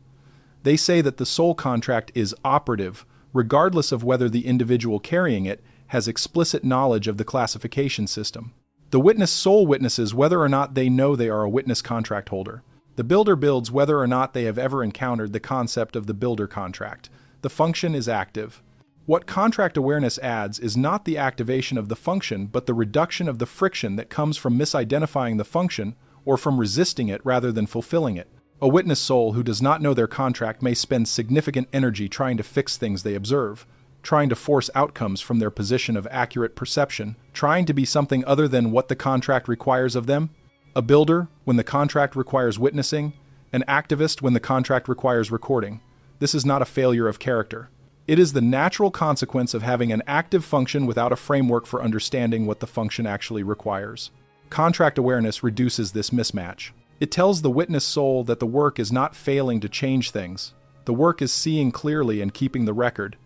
[SPEAKER 1] They say that the soul contract is operative, regardless of whether the individual carrying it has explicit knowledge of the classification system. The witness soul witnesses whether or not they know they are a witness contract holder. The builder builds whether or not they have ever encountered the concept of the builder contract. The function is active. What contract awareness adds is not the activation of the function, but the reduction of the friction that comes from misidentifying the function or from resisting it rather than fulfilling it. A witness soul who does not know their contract may spend significant energy trying to fix things they observe, trying to force outcomes from their position of accurate perception, trying to be something other than what the contract requires of them. A builder when the contract requires witnessing, an activist when the contract requires recording. This is not a failure of character. It is the natural consequence of having an active function without a framework for understanding what the function actually requires. Contract awareness reduces this mismatch. It tells the witness soul that the work is not failing to change things. The work is seeing clearly and keeping the record.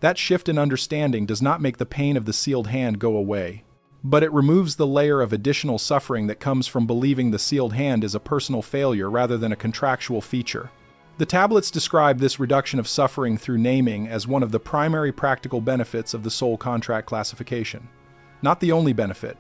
[SPEAKER 1] That shift in understanding does not make the pain of the sealed hand go away, but it removes the layer of additional suffering that comes from believing the sealed hand is a personal failure rather than a contractual feature. The tablets describe this reduction of suffering through naming as one of the primary practical benefits of the soul contract classification. Not the only benefit,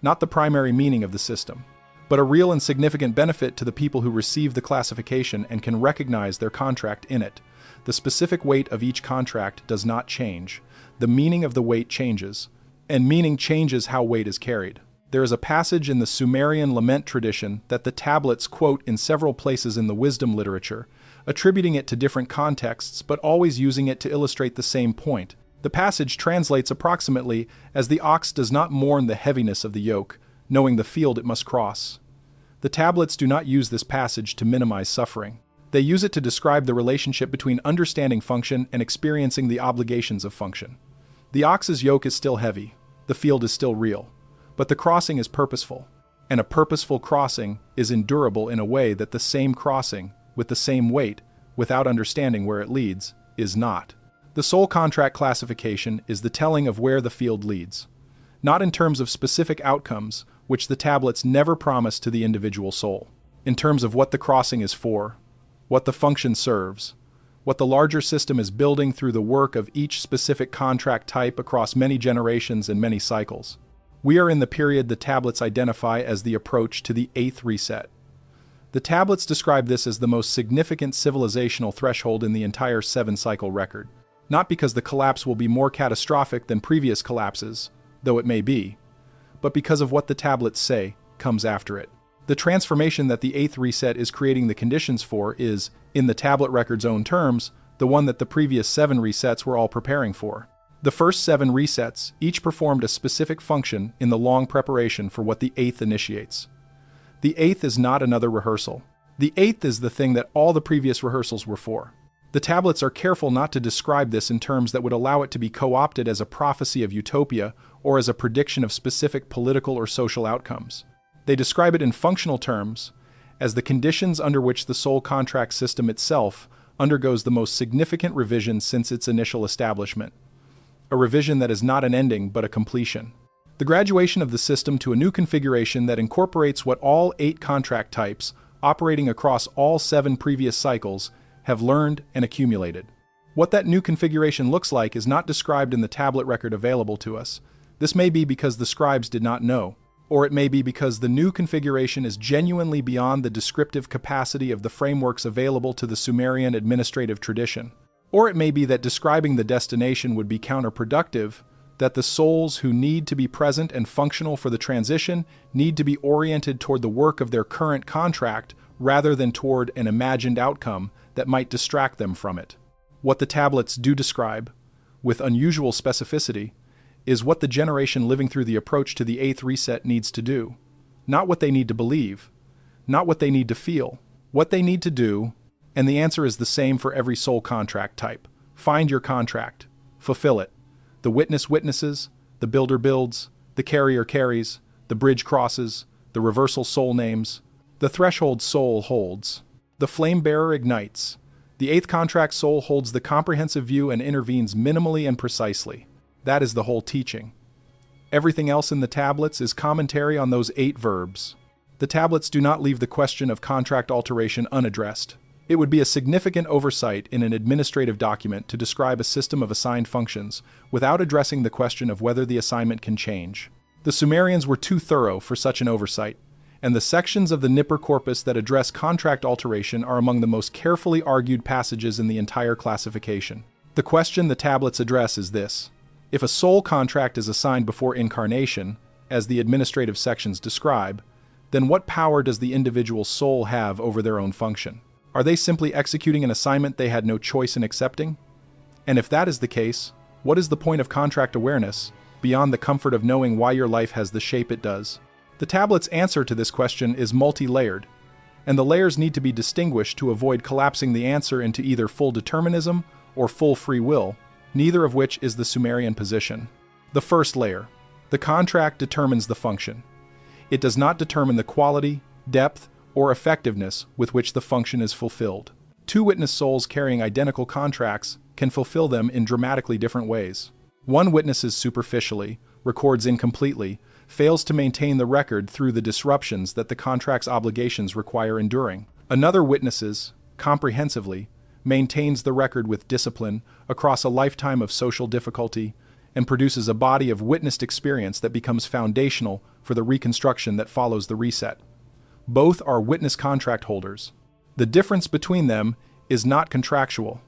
[SPEAKER 1] not the primary meaning of the system, but a real and significant benefit to the people who receive the classification and can recognize their contract in it. The specific weight of each contract does not change. The meaning of the weight changes, and meaning changes how weight is carried. There is a passage in the Sumerian lament tradition that the tablets quote in several places in the wisdom literature, attributing it to different contexts but always using it to illustrate the same point. The passage translates approximately as the ox does not mourn the heaviness of the yoke, knowing the field it must cross. The tablets do not use this passage to minimize suffering. They use it to describe the relationship between understanding function and experiencing the obligations of function. The ox's yoke is still heavy, the field is still real, but the crossing is purposeful, and a purposeful crossing is endurable in a way that the same crossing, with the same weight, without understanding where it leads, is not. The soul contract classification is the telling of where the field leads, not in terms of specific outcomes, which the tablets never promise to the individual soul, in terms of what the crossing is for, what the function serves, what the larger system is building through the work of each specific contract type across many generations and many cycles. We are in the period the tablets identify as the approach to the 8th reset. The tablets describe this as the most significant civilizational threshold in the entire 7-cycle record, not because the collapse will be more catastrophic than previous collapses, though it may be, but because of what the tablets say comes after it. The transformation that the 8th reset is creating the conditions for is, in the tablet record's own terms, the one that the previous 7 resets were all preparing for. The first 7 resets each performed a specific function in the long preparation for what the 8th initiates. The 8th is not another rehearsal. The 8th is the thing that all the previous rehearsals were for. The tablets are careful not to describe this in terms that would allow it to be co-opted as a prophecy of utopia or as a prediction of specific political or social outcomes. They describe it in functional terms as the conditions under which the soul contract system itself undergoes the most significant revision since its initial establishment. A revision that is not an ending but a completion. The graduation of the system to a new configuration that incorporates what all 8 contract types, operating across all 7 previous cycles, have learned and accumulated. What that new configuration looks like is not described in the tablet record available to us. This may be because the scribes did not know, or it may be because the new configuration is genuinely beyond the descriptive capacity of the frameworks available to the Sumerian administrative tradition. Or it may be that describing the destination would be counterproductive, that the souls who need to be present and functional for the transition need to be oriented toward the work of their current contract rather than toward an imagined outcome that might distract them from it. What the tablets do describe, with unusual specificity, is what the generation living through the approach to the eighth reset needs to do. Not what they need to believe, not what they need to feel, what they need to do, and the answer is the same for every soul contract type. Find your contract. Fulfill it. The witness witnesses, the builder builds, the carrier carries, the bridge crosses, the reversal soul names, the threshold soul holds, the flame bearer ignites. The eighth contract soul holds the comprehensive view and intervenes minimally and precisely. That is the whole teaching. Everything else in the tablets is commentary on those 8 verbs. The tablets do not leave the question of contract alteration unaddressed. It would be a significant oversight in an administrative document to describe a system of assigned functions without addressing the question of whether the assignment can change. The Sumerians were too thorough for such an oversight, and the sections of the Nippur corpus that address contract alteration are among the most carefully argued passages in the entire classification. The question the tablets address is this: if a soul contract is assigned before incarnation, as the administrative sections describe, then what power does the individual soul have over their own function? Are they simply executing an assignment they had no choice in accepting? And if that is the case, what is the point of contract awareness, beyond the comfort of knowing why your life has the shape it does? The tablet's answer to this question is multi-layered, and the layers need to be distinguished to avoid collapsing the answer into either full determinism or full free will, neither of which is the Sumerian position. The first layer. The contract determines the function. It does not determine the quality, depth, or effectiveness with which the function is fulfilled. 2 witness souls carrying identical contracts can fulfill them in dramatically different ways. One witnesses superficially, records incompletely, fails to maintain the record through the disruptions that the contract's obligations require enduring. Another witnesses, comprehensively, maintains the record with discipline across a lifetime of social difficulty and produces a body of witnessed experience that becomes foundational for the reconstruction that follows the reset. Both are witness contract holders. The difference between them is not contractual.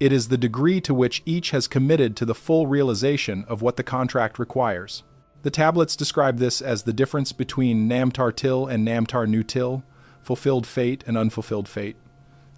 [SPEAKER 1] It is the degree to which each has committed to the full realization of what the contract requires. The tablets describe this as the difference between Namtar Til and Namtar Nu Til, fulfilled fate and unfulfilled fate.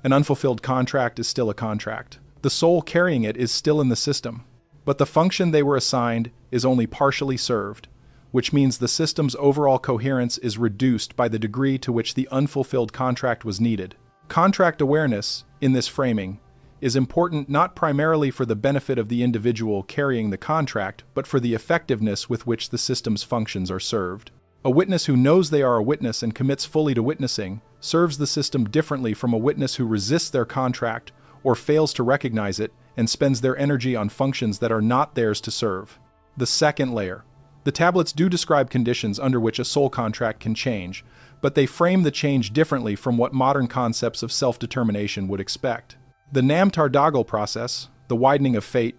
[SPEAKER 1] An unfulfilled contract is still a contract. The soul carrying it is still in the system, but the function they were assigned is only partially served, which means the system's overall coherence is reduced by the degree to which the unfulfilled contract was needed. Contract awareness, in this framing, is important not primarily for the benefit of the individual carrying the contract, but for the effectiveness with which the system's functions are served. A witness who knows they are a witness and commits fully to witnessing serves the system differently from a witness who resists their contract or fails to recognize it and spends their energy on functions that are not theirs to serve. The second layer. The tablets do describe conditions under which a soul contract can change, but they frame the change differently from what modern concepts of self-determination would expect. The Namtar Dagal process, the widening of fate,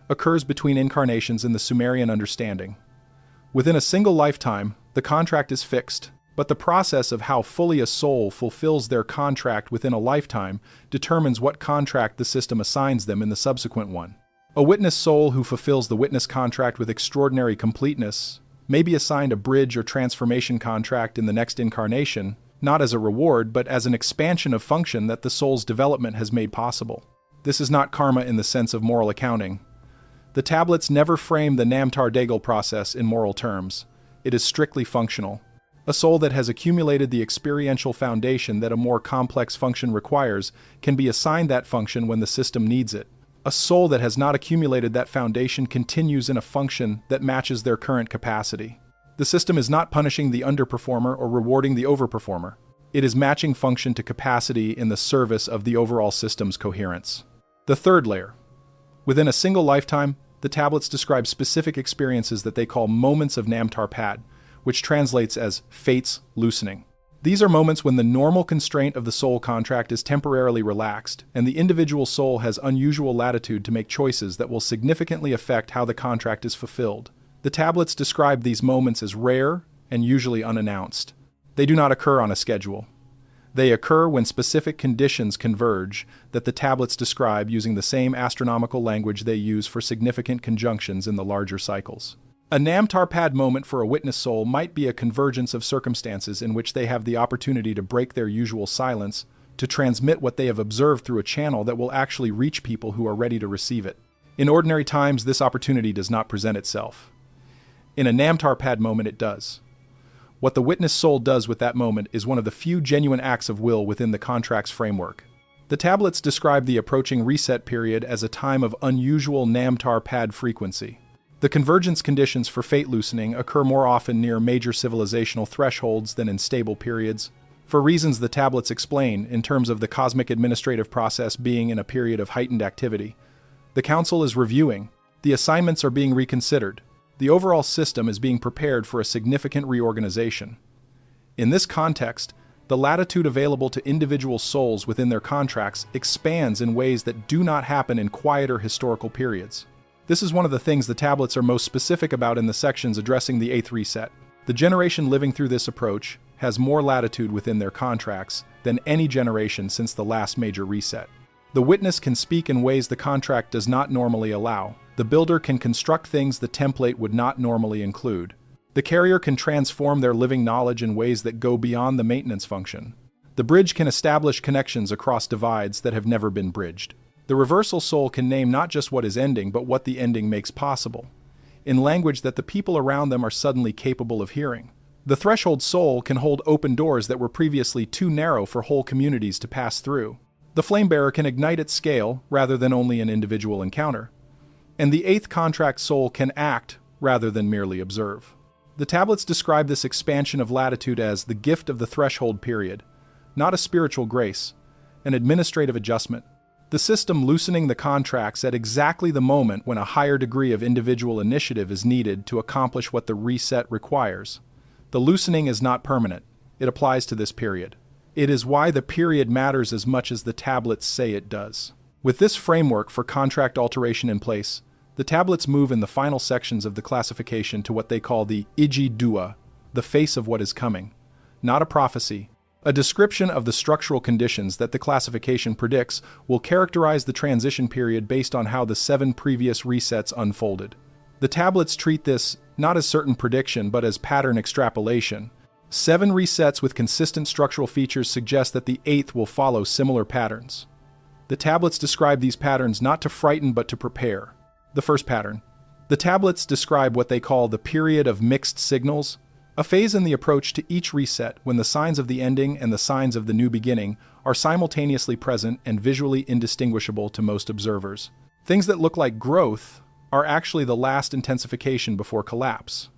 [SPEAKER 1] occurs between incarnations in the Sumerian understanding. Within a single lifetime, the contract is fixed, but the process of how fully a soul fulfills their contract within a lifetime determines what contract the system assigns them in the subsequent one. A witness soul who fulfills the witness contract with extraordinary completeness may be assigned a bridge or transformation contract in the next incarnation, not as a reward, but as an expansion of function that the soul's development has made possible. This is not karma in the sense of moral accounting. The tablets never frame the Namtar Dagal process in moral terms. It is strictly functional. A soul that has accumulated the experiential foundation that a more complex function requires can be assigned that function when the system needs it. A soul that has not accumulated that foundation continues in a function that matches their current capacity. The system is not punishing the underperformer or rewarding the overperformer. It is matching function to capacity in the service of the overall system's coherence. The third layer. Within a single lifetime, the tablets describe specific experiences that they call moments of Namtar Pad, which translates as fate's loosening. These are moments when the normal constraint of the soul contract is temporarily relaxed, and the individual soul has unusual latitude to make choices that will significantly affect how the contract is fulfilled. The tablets describe these moments as rare and usually unannounced. They do not occur on a schedule. They occur when specific conditions converge that the tablets describe using the same astronomical language they use for significant conjunctions in the larger cycles. A Namtar Pad moment for a witness soul might be a convergence of circumstances in which they have the opportunity to break their usual silence, to transmit what they have observed through a channel that will actually reach people who are ready to receive it. In ordinary times, this opportunity does not present itself. In a Namtarpad moment, it does. What the witness soul does with that moment is one of the few genuine acts of will within the contract's framework. The tablets describe the approaching reset period as a time of unusual Namtarpad frequency. The convergence conditions for fate loosening occur more often near major civilizational thresholds than in stable periods, for reasons the tablets explain in terms of the cosmic administrative process being in a period of heightened activity. The Council is reviewing, the assignments are being reconsidered, the overall system is being prepared for a significant reorganization. In this context, the latitude available to individual souls within their contracts expands in ways that do not happen in quieter historical periods. This is one of the things the tablets are most specific about in the sections addressing the 8th reset. The generation living through this approach has more latitude within their contracts than any generation since the last major reset. The witness can speak in ways the contract does not normally allow. The builder can construct things the template would not normally include. The carrier can transform their living knowledge in ways that go beyond the maintenance function. The bridge can establish connections across divides that have never been bridged. The reversal soul can name not just what is ending, but what the ending makes possible, in language that the people around them are suddenly capable of hearing. The threshold soul can hold open doors that were previously too narrow for whole communities to pass through. The flamebearer can ignite at scale rather than only an individual encounter. And the 8th contract soul can act rather than merely observe. The tablets describe this expansion of latitude as the gift of the threshold period, not a spiritual grace, an administrative adjustment. The system loosening the contracts at exactly the moment when a higher degree of individual initiative is needed to accomplish what the reset requires. The loosening is not permanent. It applies to this period. It is why the period matters as much as the tablets say it does. With this framework for contract alteration in place, the tablets move in the final sections of the classification to what they call the Iji Dua, the face of what is coming. Not a prophecy. A description of the structural conditions that the classification predicts will characterize the transition period based on how the 7 previous resets unfolded. The tablets treat this not as certain prediction but as pattern extrapolation. 7 resets with consistent structural features suggest that the 8th will follow similar patterns. The tablets describe these patterns not to frighten but to prepare. The first pattern. The tablets describe what they call the period of mixed signals, a phase in the approach to each reset when the signs of the ending and the signs of the new beginning are simultaneously present and visually indistinguishable to most observers. Things that look like growth are actually the last intensification before collapse.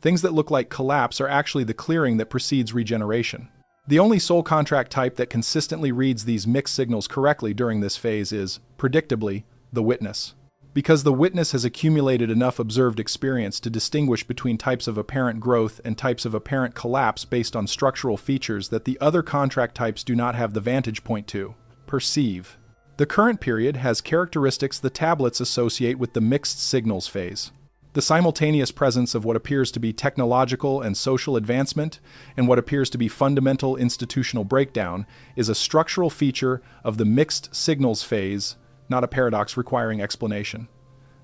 [SPEAKER 1] Things that look like collapse are actually the clearing that precedes regeneration. The only soul contract type that consistently reads these mixed signals correctly during this phase is, predictably, the witness. Because the witness has accumulated enough observed experience to distinguish between types of apparent growth and types of apparent collapse based on structural features that the other contract types do not have the vantage point to perceive. The current period has characteristics the tablets associate with the mixed signals phase. The simultaneous presence of what appears to be technological and social advancement and what appears to be fundamental institutional breakdown is a structural feature of the mixed signals phase, not a paradox requiring explanation.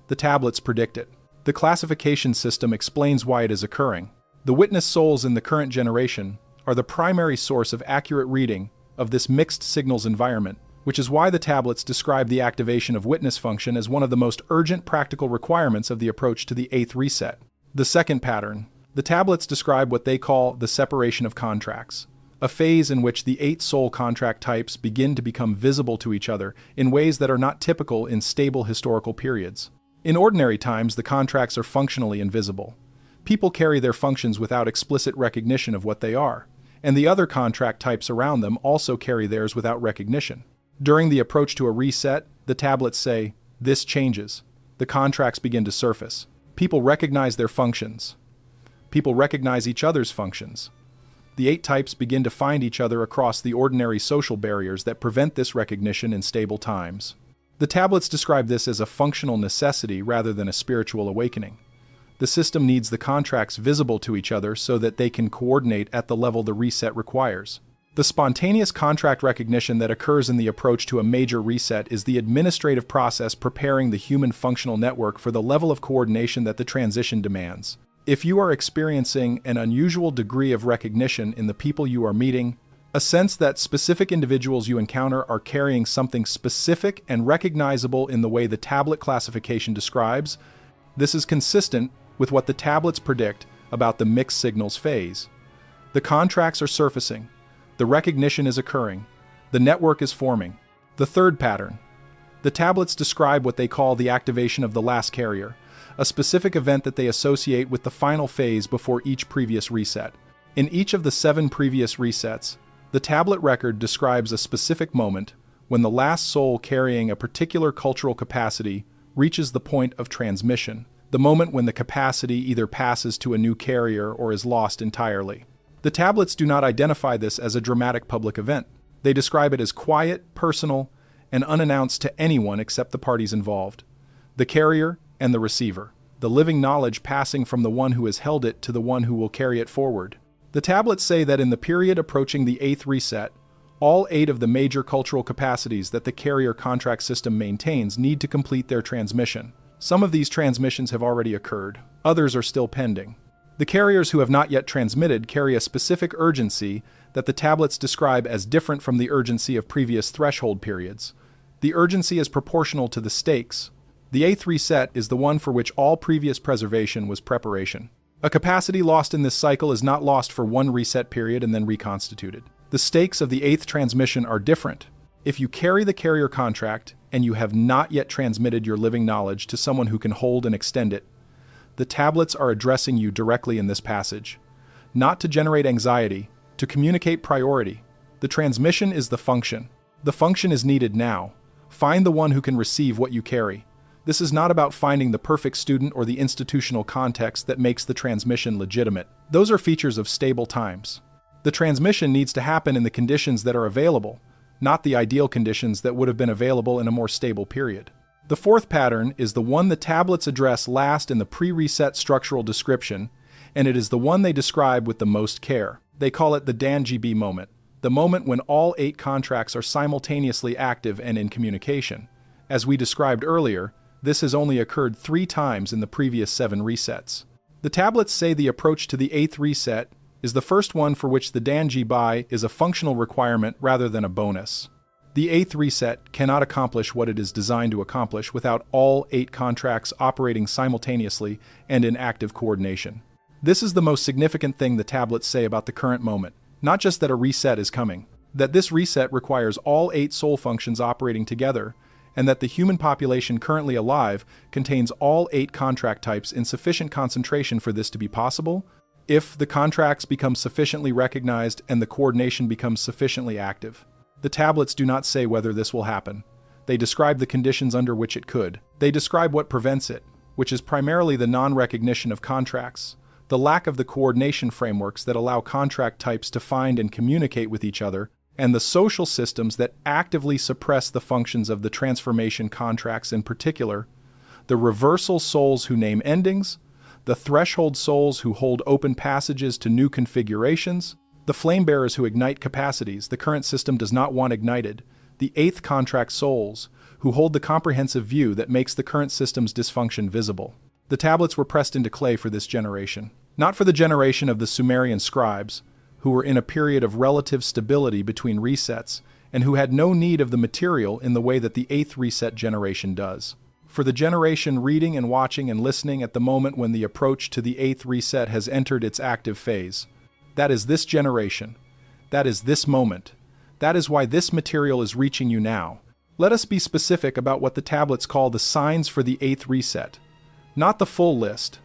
[SPEAKER 1] The tablets predict it. The classification system explains why it is occurring. The witness souls in the current generation are the primary source of accurate reading of this mixed signals environment, which is why the tablets describe the activation of witness function as one of the most urgent practical requirements of the approach to the 8th reset. The second pattern. The tablets describe what they call the separation of contracts, a phase in which the 8 soul contract types begin to become visible to each other in ways that are not typical in stable historical periods. In ordinary times, the contracts are functionally invisible. People carry their functions without explicit recognition of what they are, and the other contract types around them also carry theirs without recognition. During the approach to a reset, the tablets say, this changes. The contracts begin to surface. People recognize their functions. People recognize each other's functions. The 8 types begin to find each other across the ordinary social barriers that prevent this recognition in stable times. The tablets describe this as a functional necessity rather than a spiritual awakening. The system needs the contracts visible to each other so that they can coordinate at the level the reset requires. The spontaneous contract recognition that occurs in the approach to a major reset is the administrative process preparing the human functional network for the level of coordination that the transition demands. If you are experiencing an unusual degree of recognition in the people you are meeting, A sense that specific individuals you encounter are carrying something specific and recognizable in the way the tablet classification describes. This is consistent with what the tablets predict about the mixed signals phase. The contracts are surfacing. The recognition is occurring. The network is forming. The third pattern. The tablets describe what they call the activation of the last carrier, a specific event that they associate with the final phase before each previous reset. In each of the 7 previous resets, the tablet record describes a specific moment when the last soul carrying a particular cultural capacity reaches the point of transmission, the moment when the capacity either passes to a new carrier or is lost entirely. The tablets do not identify this as a dramatic public event. They describe it as quiet, personal, and unannounced to anyone except the parties involved, the carrier and the receiver, the living knowledge passing from the one who has held it to the one who will carry it forward. The tablets say that in the period approaching the 8th reset, all 8 of the major cultural capacities that the carrier contract system maintains need to complete their transmission. Some of these transmissions have already occurred, others are still pending. The carriers who have not yet transmitted carry a specific urgency that the tablets describe as different from the urgency of previous threshold periods. The urgency is proportional to the stakes. The 8th reset is the one for which all previous preservation was preparation. A capacity lost in this cycle is not lost for one reset period and then reconstituted. The stakes of the 8th transmission are different. If you carry the carrier contract and you have not yet transmitted your living knowledge to someone who can hold and extend it, the tablets are addressing you directly in this passage. Not to generate anxiety, to communicate priority. The transmission is the function. The function is needed now. Find the one who can receive what you carry. This is not about finding the perfect student or the institutional context that makes the transmission legitimate. Those are features of stable times. The transmission needs to happen in the conditions that are available, not the ideal conditions that would have been available in a more stable period. The 4th pattern is the one the tablets address last in the pre-reset structural description, and it is the one they describe with the most care. They call it the Dan-GB moment, the moment when all 8 contracts are simultaneously active and in communication. As we described earlier, this has only occurred 3 times in the previous 7 resets. The tablets say the approach to the 8th reset is the first one for which the Dan-GB is a functional requirement rather than a bonus. The 8th reset cannot accomplish what it is designed to accomplish without all 8 contracts operating simultaneously and in active coordination. This is the most significant thing the tablets say about the current moment, not just that a reset is coming, that this reset requires all 8 soul functions operating together, and that the human population currently alive contains all 8 contract types in sufficient concentration for this to be possible, if the contracts become sufficiently recognized and the coordination becomes sufficiently active. The tablets do not say whether this will happen. They describe the conditions under which it could. They describe what prevents it, which is primarily the non-recognition of contracts, the lack of the coordination frameworks that allow contract types to find and communicate with each other, and the social systems that actively suppress the functions of the transformation contracts, in particular, the reversal souls who name endings, the threshold souls who hold open passages to new configurations, the flame bearers who ignite capacities the current system does not want ignited, the 8th contract souls who hold the comprehensive view that makes the current system's dysfunction visible. The tablets were pressed into clay for this generation, not for the generation of the Sumerian scribes, who were in a period of relative stability between resets and who had no need of the material in the way that the 8th reset generation does. For the generation reading and watching and listening at the moment when the approach to the 8th reset has entered its active phase. That is this generation. That is this moment. That is why this material is reaching you now. Let us be specific about what the tablets call the signs for the 8th reset. Not the full list.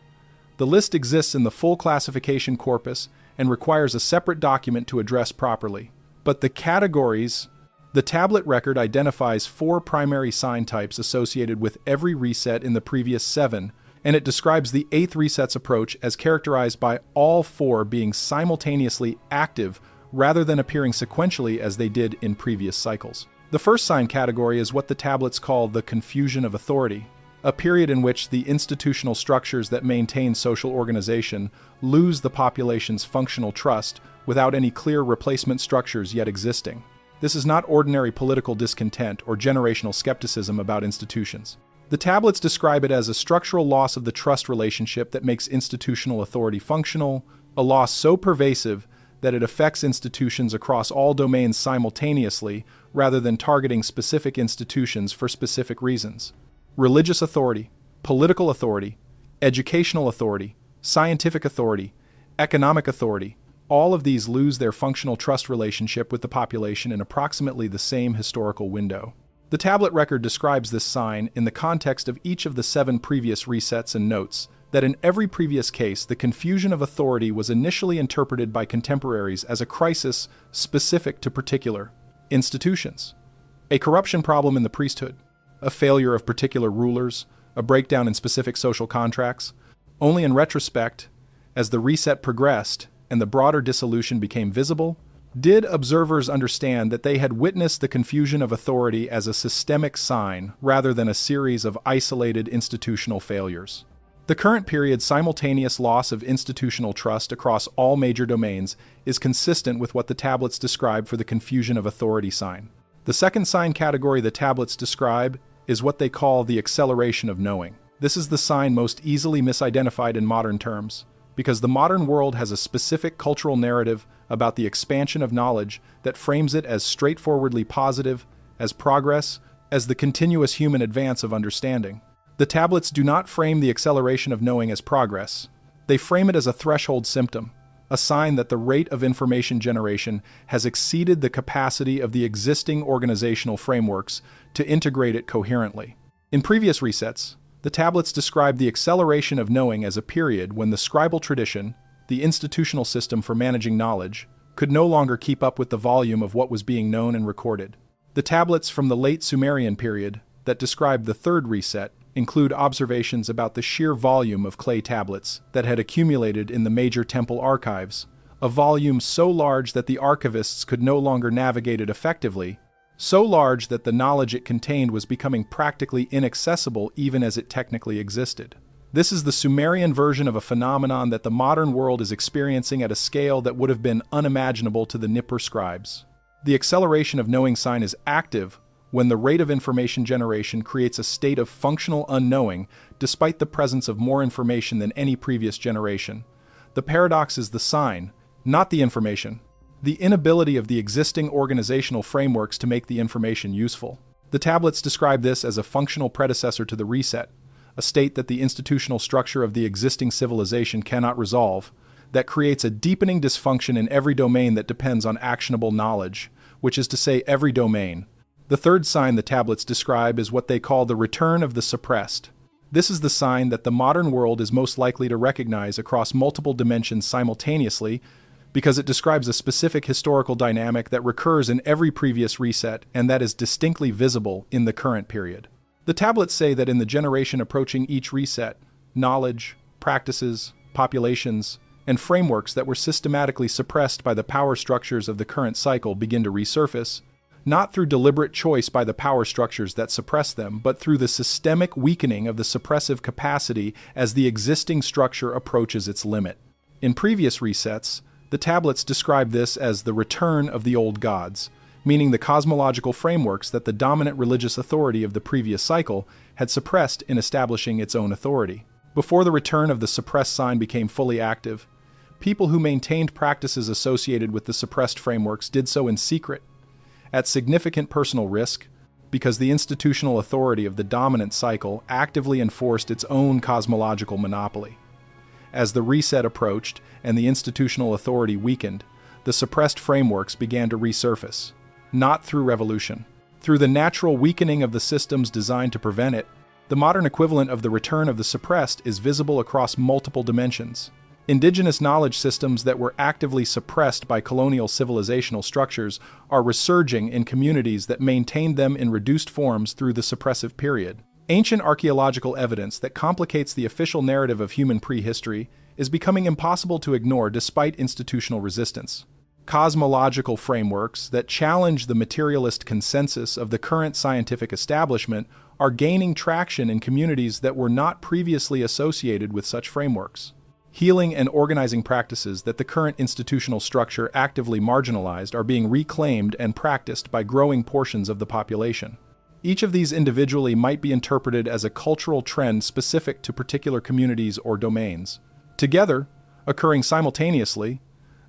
[SPEAKER 1] The list exists in the full classification corpus and requires a separate document to address properly. But the categories, the tablet record identifies 4 primary sign types associated with every reset in the previous 7, and it describes the 8th reset's approach as characterized by all 4 being simultaneously active rather than appearing sequentially as they did in previous cycles. The first sign category is what the tablets call the confusion of authority, a period in which the institutional structures that maintain social organization lose the population's functional trust without any clear replacement structures yet existing. This is not ordinary political discontent or generational skepticism about institutions. The tablets describe it as a structural loss of the trust relationship that makes institutional authority functional, a loss so pervasive that it affects institutions across all domains simultaneously rather than targeting specific institutions for specific reasons. Religious authority, political authority, educational authority, scientific authority, economic authority, all of these lose their functional trust relationship with the population in approximately the same historical window. The tablet record describes this sign in the context of each of the 7 previous resets and notes that in every previous case the confusion of authority was initially interpreted by contemporaries as a crisis specific to particular institutions, a corruption problem in the priesthood, a failure of particular rulers, a breakdown in specific social contracts. Only in retrospect, as the reset progressed and the broader dissolution became visible, did observers understand that they had witnessed the confusion of authority as a systemic sign rather than a series of isolated institutional failures. The current period's simultaneous loss of institutional trust across all major domains is consistent with what the tablets describe for the confusion of authority sign. The second sign category the tablets describe is what they call the acceleration of knowing. This is the sign most easily misidentified in modern terms, because the modern world has a specific cultural narrative about the expansion of knowledge that frames it as straightforwardly positive, as progress, as the continuous human advance of understanding. The tablets do not frame the acceleration of knowing as progress. They frame it as a threshold symptom, a sign that the rate of information generation has exceeded the capacity of the existing organizational frameworks to integrate it coherently. In previous resets, the tablets describe the acceleration of knowing as a period when the scribal tradition, the institutional system for managing knowledge, could no longer keep up with the volume of what was being known and recorded. The tablets from the late Sumerian period that describe the third reset include observations about the sheer volume of clay tablets that had accumulated in the major temple archives, a volume so large that the archivists could no longer navigate it effectively, so large that the knowledge it contained was becoming practically inaccessible even as it technically existed. This is the Sumerian version of a phenomenon that the modern world is experiencing at a scale that would have been unimaginable to the Nippur scribes. The acceleration of knowing sign is active when the rate of information generation creates a state of functional unknowing despite the presence of more information than any previous generation. The paradox is the sign, not the information. The inability of the existing organizational frameworks to make the information useful. The tablets describe this as a functional predecessor to the reset, a state that the institutional structure of the existing civilization cannot resolve, that creates a deepening dysfunction in every domain that depends on actionable knowledge, which is to say every domain. The third sign the tablets describe is what they call the return of the suppressed. This is the sign that the modern world is most likely to recognize across multiple dimensions simultaneously because it describes a specific historical dynamic that recurs in every previous reset and that is distinctly visible in the current period. The tablets say that in the generation approaching each reset, knowledge, practices, populations, and frameworks that were systematically suppressed by the power structures of the current cycle begin to resurface, not through deliberate choice by the power structures that suppress them, but through the systemic weakening of the suppressive capacity as the existing structure approaches its limit. In previous resets, the tablets describe this as the return of the old gods, meaning the cosmological frameworks that the dominant religious authority of the previous cycle had suppressed in establishing its own authority. Before the return of the suppressed sign became fully active, people who maintained practices associated with the suppressed frameworks did so in secret, at significant personal risk, because the institutional authority of the dominant cycle actively enforced its own cosmological monopoly. As the reset approached and the institutional authority weakened, the suppressed frameworks began to resurface, not through revolution. Through the natural weakening of the systems designed to prevent it, the modern equivalent of the return of the suppressed is visible across multiple dimensions. Indigenous knowledge systems that were actively suppressed by colonial civilizational structures are resurging in communities that maintained them in reduced forms through the suppressive period. Ancient archaeological evidence that complicates the official narrative of human prehistory is becoming impossible to ignore despite institutional resistance. Cosmological frameworks that challenge the materialist consensus of the current scientific establishment are gaining traction in communities that were not previously associated with such frameworks. Healing and organizing practices that the current institutional structure actively marginalized are being reclaimed and practiced by growing portions of the population. Each of these individually might be interpreted as a cultural trend specific to particular communities or domains. Together, occurring simultaneously,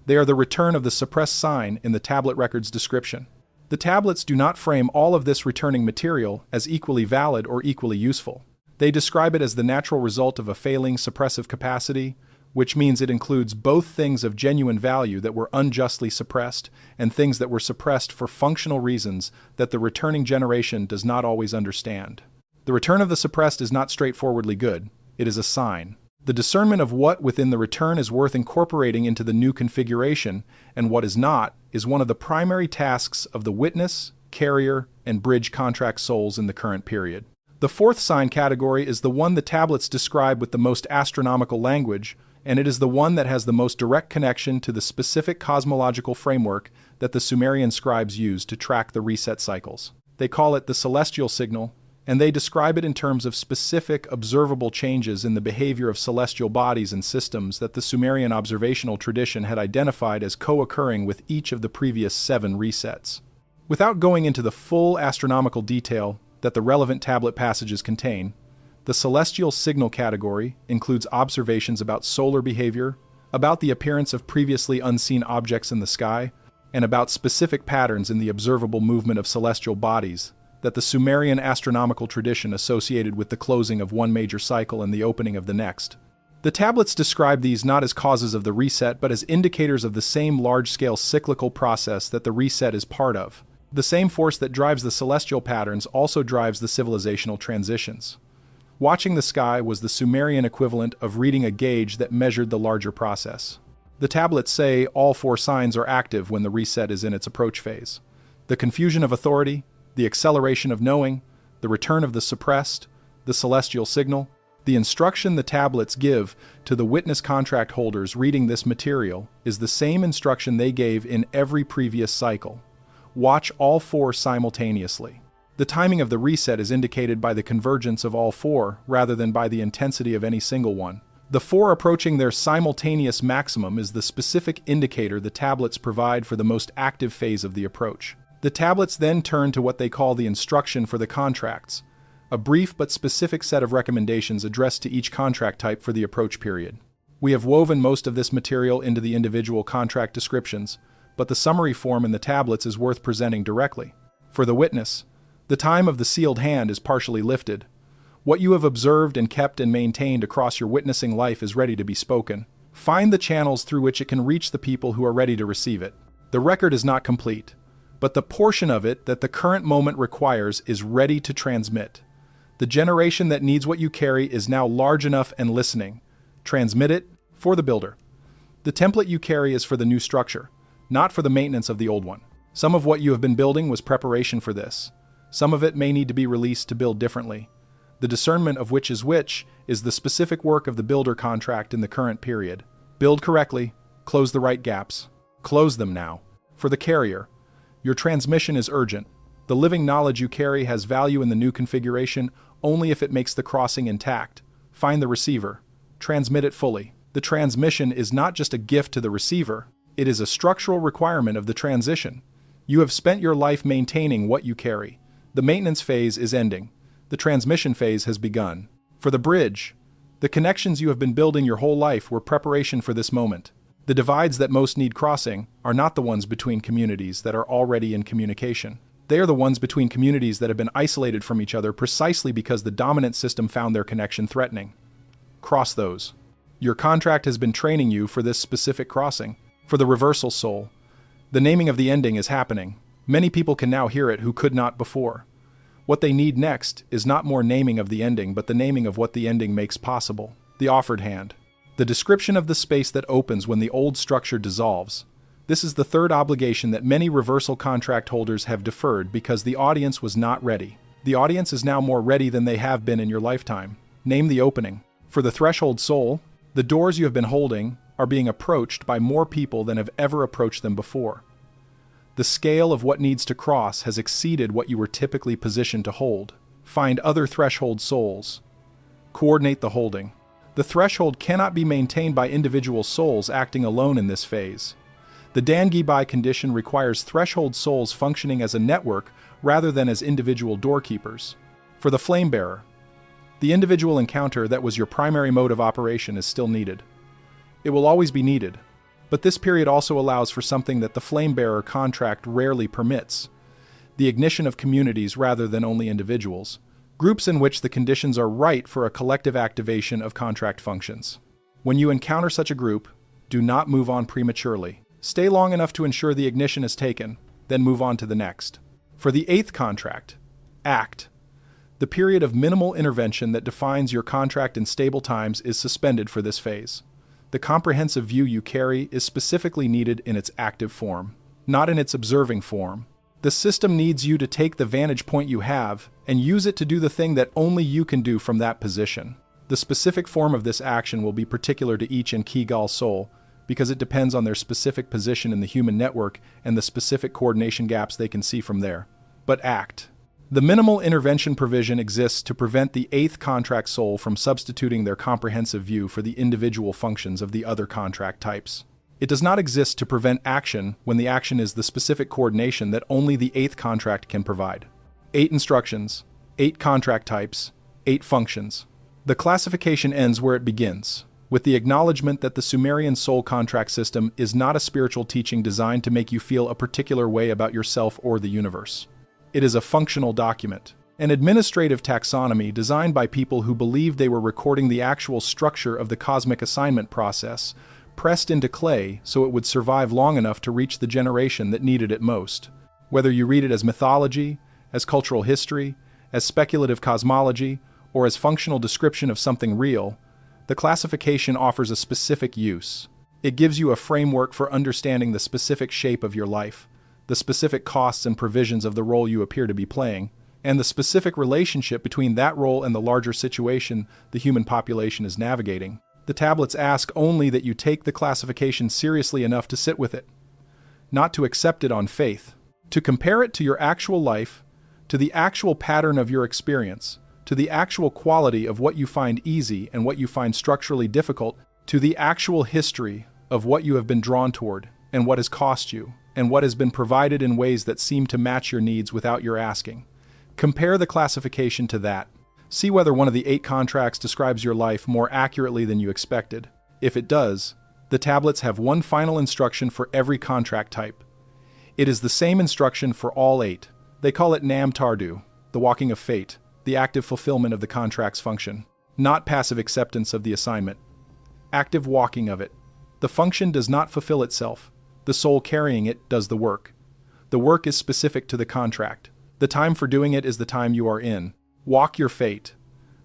[SPEAKER 1] They are the return of the suppressed sign in the tablet record's description. The tablets do not frame all of this returning material as equally valid or equally useful. They describe it as the natural result of a failing suppressive capacity, which means it includes both things of genuine value that were unjustly suppressed and things that were suppressed for functional reasons that the returning generation does not always understand. The return of the suppressed is not straightforwardly good, it is a sign. The discernment of what within the return is worth incorporating into the new configuration and what is not is one of the primary tasks of the witness, carrier, and bridge contract souls in the current period. The fourth sign category is the one the tablets describe with the most astronomical language, and it is the one that has the most direct connection to the specific cosmological framework that the Sumerian scribes used to track the reset cycles. They call it the celestial signal, and they describe it in terms of specific, observable changes in the behavior of celestial bodies and systems that the Sumerian observational tradition had identified as co-occurring with each of the previous 7 resets. Without going into the full astronomical detail that the relevant tablet passages contain, the celestial signal category includes observations about solar behavior, about the appearance of previously unseen objects in the sky, and about specific patterns in the observable movement of celestial bodies that the Sumerian astronomical tradition associated with the closing of one major cycle and the opening of the next. The tablets describe these not as causes of the reset, but as indicators of the same large-scale cyclical process that the reset is part of. The same force that drives the celestial patterns also drives the civilizational transitions. Watching the sky was the Sumerian equivalent of reading a gauge that measured the larger process. The tablets say all 4 signs are active when the reset is in its approach phase. The confusion of authority, the acceleration of knowing, the return of the suppressed, the celestial signal. The instruction the tablets give to the witness contract holders reading this material is the same instruction they gave in every previous cycle. Watch all 4 simultaneously. The timing of the reset is indicated by the convergence of all 4 rather than by the intensity of any single one. The 4 approaching their simultaneous maximum is the specific indicator the tablets provide for the most active phase of the approach. The tablets then turn to what they call the instruction for the contracts, a brief but specific set of recommendations addressed to each contract type for the approach period. We have woven most of this material into the individual contract descriptions, but the summary form in the tablets is worth presenting directly. For the witness, the time of the sealed hand is partially lifted. What you have observed and kept and maintained across your witnessing life is ready to be spoken. Find the channels through which it can reach the people who are ready to receive it. The record is not complete, but the portion of it that the current moment requires is ready to transmit. The generation that needs what you carry is now large enough and listening. Transmit it for the builder. The template you carry is for the new structure, not for the maintenance of the old one. Some of what you have been building was preparation for this. Some of it may need to be released to build differently. The discernment of which is the specific work of the builder contract in the current period. Build correctly, close the right gaps. Close them now. For the carrier, your transmission is urgent. The living knowledge you carry has value in the new configuration only if it makes the crossing intact. Find the receiver. Transmit it fully. The transmission is not just a gift to the receiver, it is a structural requirement of the transition. You have spent your life maintaining what you carry. The maintenance phase is ending. The transmission phase has begun. For the bridge, the connections you have been building your whole life were preparation for this moment. The divides that most need crossing are not the ones between communities that are already in communication. They are the ones between communities that have been isolated from each other precisely because the dominant system found their connection threatening. Cross those. Your contract has been training you for this specific crossing. For the reversal soul, the naming of the ending is happening. Many people can now hear it who could not before. What they need next is not more naming of the ending, but the naming of what the ending makes possible. The offered hand. The description of the space that opens when the old structure dissolves. This is the third obligation that many reversal contract holders have deferred because the audience was not ready. The audience is now more ready than they have been in your lifetime. Name the opening. For the threshold soul, the doors you have been holding are being approached by more people than have ever approached them before. The scale of what needs to cross has exceeded what you were typically positioned to hold. Find other threshold souls. Coordinate the holding. The threshold cannot be maintained by individual souls acting alone in this phase. The Dangibai condition requires threshold souls functioning as a network rather than as individual doorkeepers. For the flame bearer, the individual encounter that was your primary mode of operation is still needed. It will always be needed. But this period also allows for something that the flame-bearer contract rarely permits: the ignition of communities rather than only individuals, groups in which the conditions are right for a collective activation of contract functions. When you encounter such a group, do not move on prematurely. Stay long enough to ensure the ignition is taken, then move on to the next. For the 8th contract, Act, the period of minimal intervention that defines your contract in stable times is suspended for this phase. The comprehensive view you carry is specifically needed in its active form, not in its observing form. The system needs you to take the vantage point you have and use it to do the thing that only you can do from that position. The specific form of this action will be particular to each Nkigal soul, because it depends on their specific position in the human network and the specific coordination gaps they can see from there. But Act. The minimal intervention provision exists to prevent the 8th contract soul from substituting their comprehensive view for the individual functions of the other contract types. It does not exist to prevent action when the action is the specific coordination that only the 8th contract can provide. 8 instructions, 8 contract types, 8 functions. The classification ends where it begins, with the acknowledgement that the Sumerian soul contract system is not a spiritual teaching designed to make you feel a particular way about yourself or the universe. It is a functional document, an administrative taxonomy designed by people who believed they were recording the actual structure of the cosmic assignment process, pressed into clay so it would survive long enough to reach the generation that needed it most. Whether you read it as mythology, as cultural history, as speculative cosmology, or as functional description of something real, the classification offers a specific use. It gives you a framework for understanding the specific shape of your life, the specific costs and provisions of the role you appear to be playing, and the specific relationship between that role and the larger situation the human population is navigating. The tablets ask only that you take the classification seriously enough to sit with it, not to accept it on faith, to compare it to your actual life, to the actual pattern of your experience, to the actual quality of what you find easy and what you find structurally difficult, to the actual history of what you have been drawn toward and what has cost you, and what has been provided in ways that seem to match your needs without your asking. Compare the classification to that. See whether one of the 8 contracts describes your life more accurately than you expected. If it does, the tablets have one final instruction for every contract type. It is the same instruction for all 8. They call it Nam Tardu, the walking of fate, the active fulfillment of the contract's function, not passive acceptance of the assignment. Active walking of it. The function does not fulfill itself. The soul carrying it does the work. The work is specific to the contract. The time for doing it is the time you are in. Walk your fate.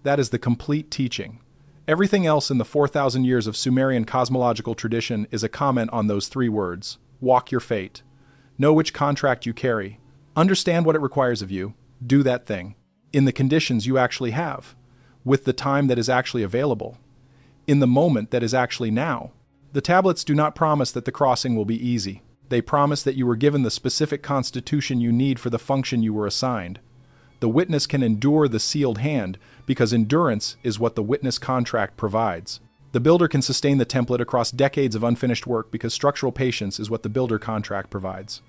[SPEAKER 1] That is the complete teaching. Everything else in the 4,000 years of Sumerian cosmological tradition is a comment on those 3 words. Walk your fate. Know which contract you carry. Understand what it requires of you. Do that thing. In the conditions you actually have. With the time that is actually available. In the moment that is actually now. The tablets do not promise that the crossing will be easy. They promise that you were given the specific constitution you need for the function you were assigned. The witness can endure the sealed hand because endurance is what the witness contract provides. The builder can sustain the template across decades of unfinished work because structural patience is what the builder contract provides.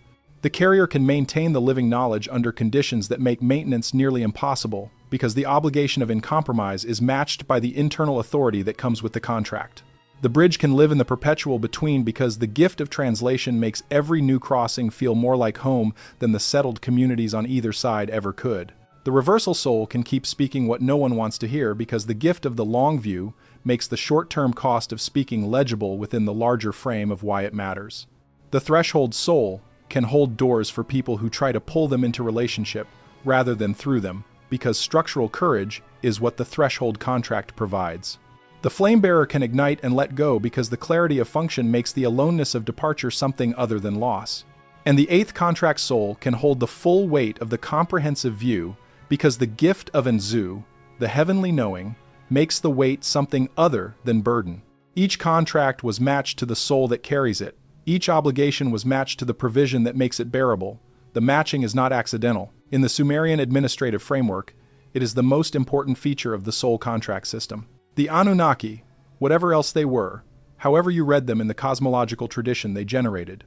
[SPEAKER 1] The carrier can maintain the living knowledge under conditions that make maintenance nearly impossible because the obligation of incompromise is matched by the internal authority that comes with the contract. The bridge can live in the perpetual between because the gift of translation makes every new crossing feel more like home than the settled communities on either side ever could. The reversal soul can keep speaking what no one wants to hear because the gift of the long view makes the short-term cost of speaking legible within the larger frame of why it matters. The threshold soul can hold doors for people who try to pull them into relationship rather than through them, because structural courage is what the threshold contract provides. The flame-bearer can ignite and let go because the clarity of function makes the aloneness of departure something other than loss. And the 8th contract soul can hold the full weight of the comprehensive view because the gift of Enzu, the heavenly knowing, makes the weight something other than burden. Each contract was matched to the soul that carries it. Each obligation was matched to the provision that makes it bearable. The matching is not accidental. In the Sumerian administrative framework, it is the most important feature of the soul contract system. The Anunnaki, whatever else they were, however you read them in the cosmological tradition they generated,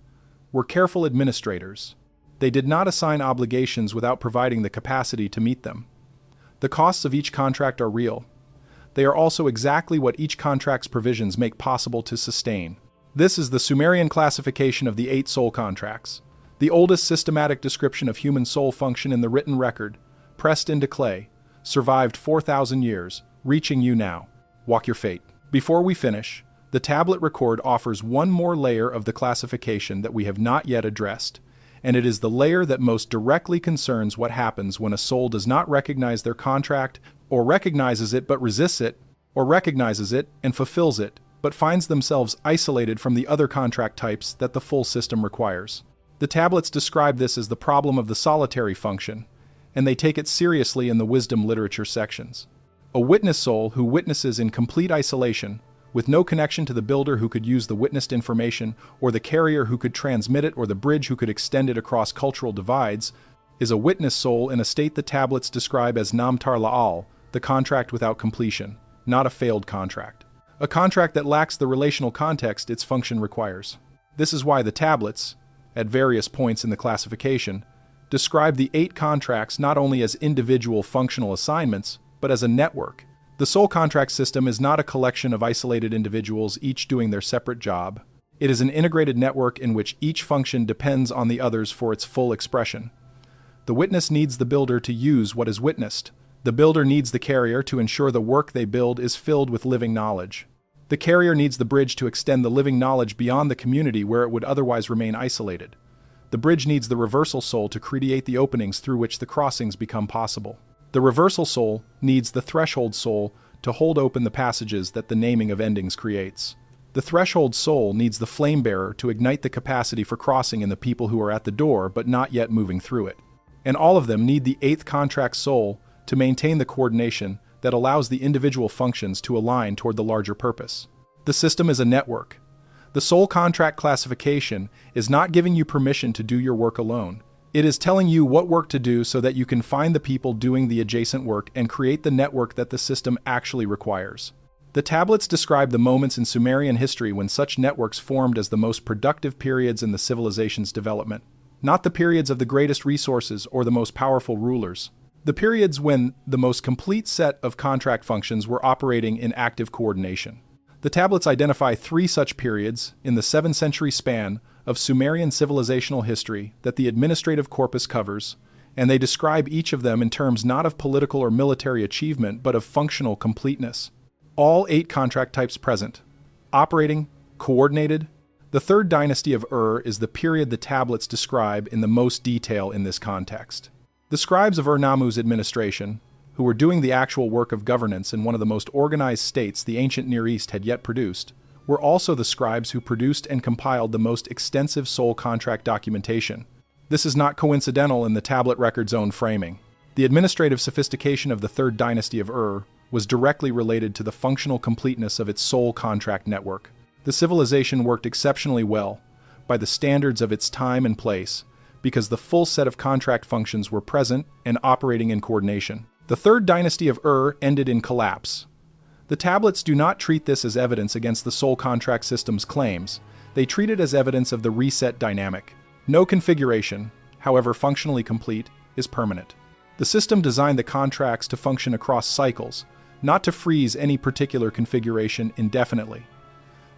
[SPEAKER 1] were careful administrators. They did not assign obligations without providing the capacity to meet them. The costs of each contract are real. They are also exactly what each contract's provisions make possible to sustain. This is the Sumerian classification of the 8 soul contracts, the oldest systematic description of human soul function in the written record, pressed into clay, survived 4,000 years, reaching you now. Walk your fate. Before we finish, the tablet record offers one more layer of the classification that we have not yet addressed, and it is the layer that most directly concerns what happens when a soul does not recognize their contract, or recognizes it but resists it, or recognizes it and fulfills it, but finds themselves isolated from the other contract types that the full system requires. The tablets describe this as the problem of the solitary function, and they take it seriously in the wisdom literature sections. A witness soul who witnesses in complete isolation, with no connection to the builder who could use the witnessed information, or the carrier who could transmit it, or the bridge who could extend it across cultural divides, is a witness soul in a state the tablets describe as Namtar La'al, the contract without completion, not a failed contract. A contract that lacks the relational context its function requires. This is why the tablets, at various points in the classification, describe the 8 contracts not only as individual functional assignments, but as a network. The soul contract system is not a collection of isolated individuals each doing their separate job. It is an integrated network in which each function depends on the others for its full expression. The witness needs the builder to use what is witnessed. The builder needs the carrier to ensure the work they build is filled with living knowledge. The carrier needs the bridge to extend the living knowledge beyond the community where it would otherwise remain isolated. The bridge needs the reversal soul to create the openings through which the crossings become possible. The reversal soul needs the threshold soul to hold open the passages that the naming of endings creates. The threshold soul needs the flame bearer to ignite the capacity for crossing in the people who are at the door but not yet moving through it. And all of them need the 8th contract soul to maintain the coordination that allows the individual functions to align toward the larger purpose. The system is a network. The soul contract classification is not giving you permission to do your work alone. It is telling you what work to do so that you can find the people doing the adjacent work and create the network that the system actually requires. The tablets describe the moments in Sumerian history when such networks formed as the most productive periods in the civilization's development, not the periods of the greatest resources or the most powerful rulers. The periods when the most complete set of contract functions were operating in active coordination. The tablets identify 3 such periods in the 7-century span of Sumerian civilizational history that the administrative corpus covers, and they describe each of them in terms not of political or military achievement but of functional completeness. All 8 contract types present, operating, coordinated. The 3rd dynasty of is the period the tablets describe in the most detail in this context. The scribes of Namu's administration, who were doing the actual work of governance in one of the most organized states the ancient Near East had yet produced, were also the scribes who produced and compiled the most extensive soul contract documentation. This is not coincidental in the tablet record's own framing. The administrative sophistication of the 3rd dynasty of was directly related to the functional completeness of its soul contract network. The civilization worked exceptionally well, by the standards of its time and place, because the full set of contract functions were present and operating in coordination. The 3rd dynasty of ended in collapse. The tablets do not treat this as evidence against the soul contract system's claims. They treat it as evidence of the reset dynamic. No configuration, however functionally complete, is permanent. The system designed the contracts to function across cycles, not to freeze any particular configuration indefinitely.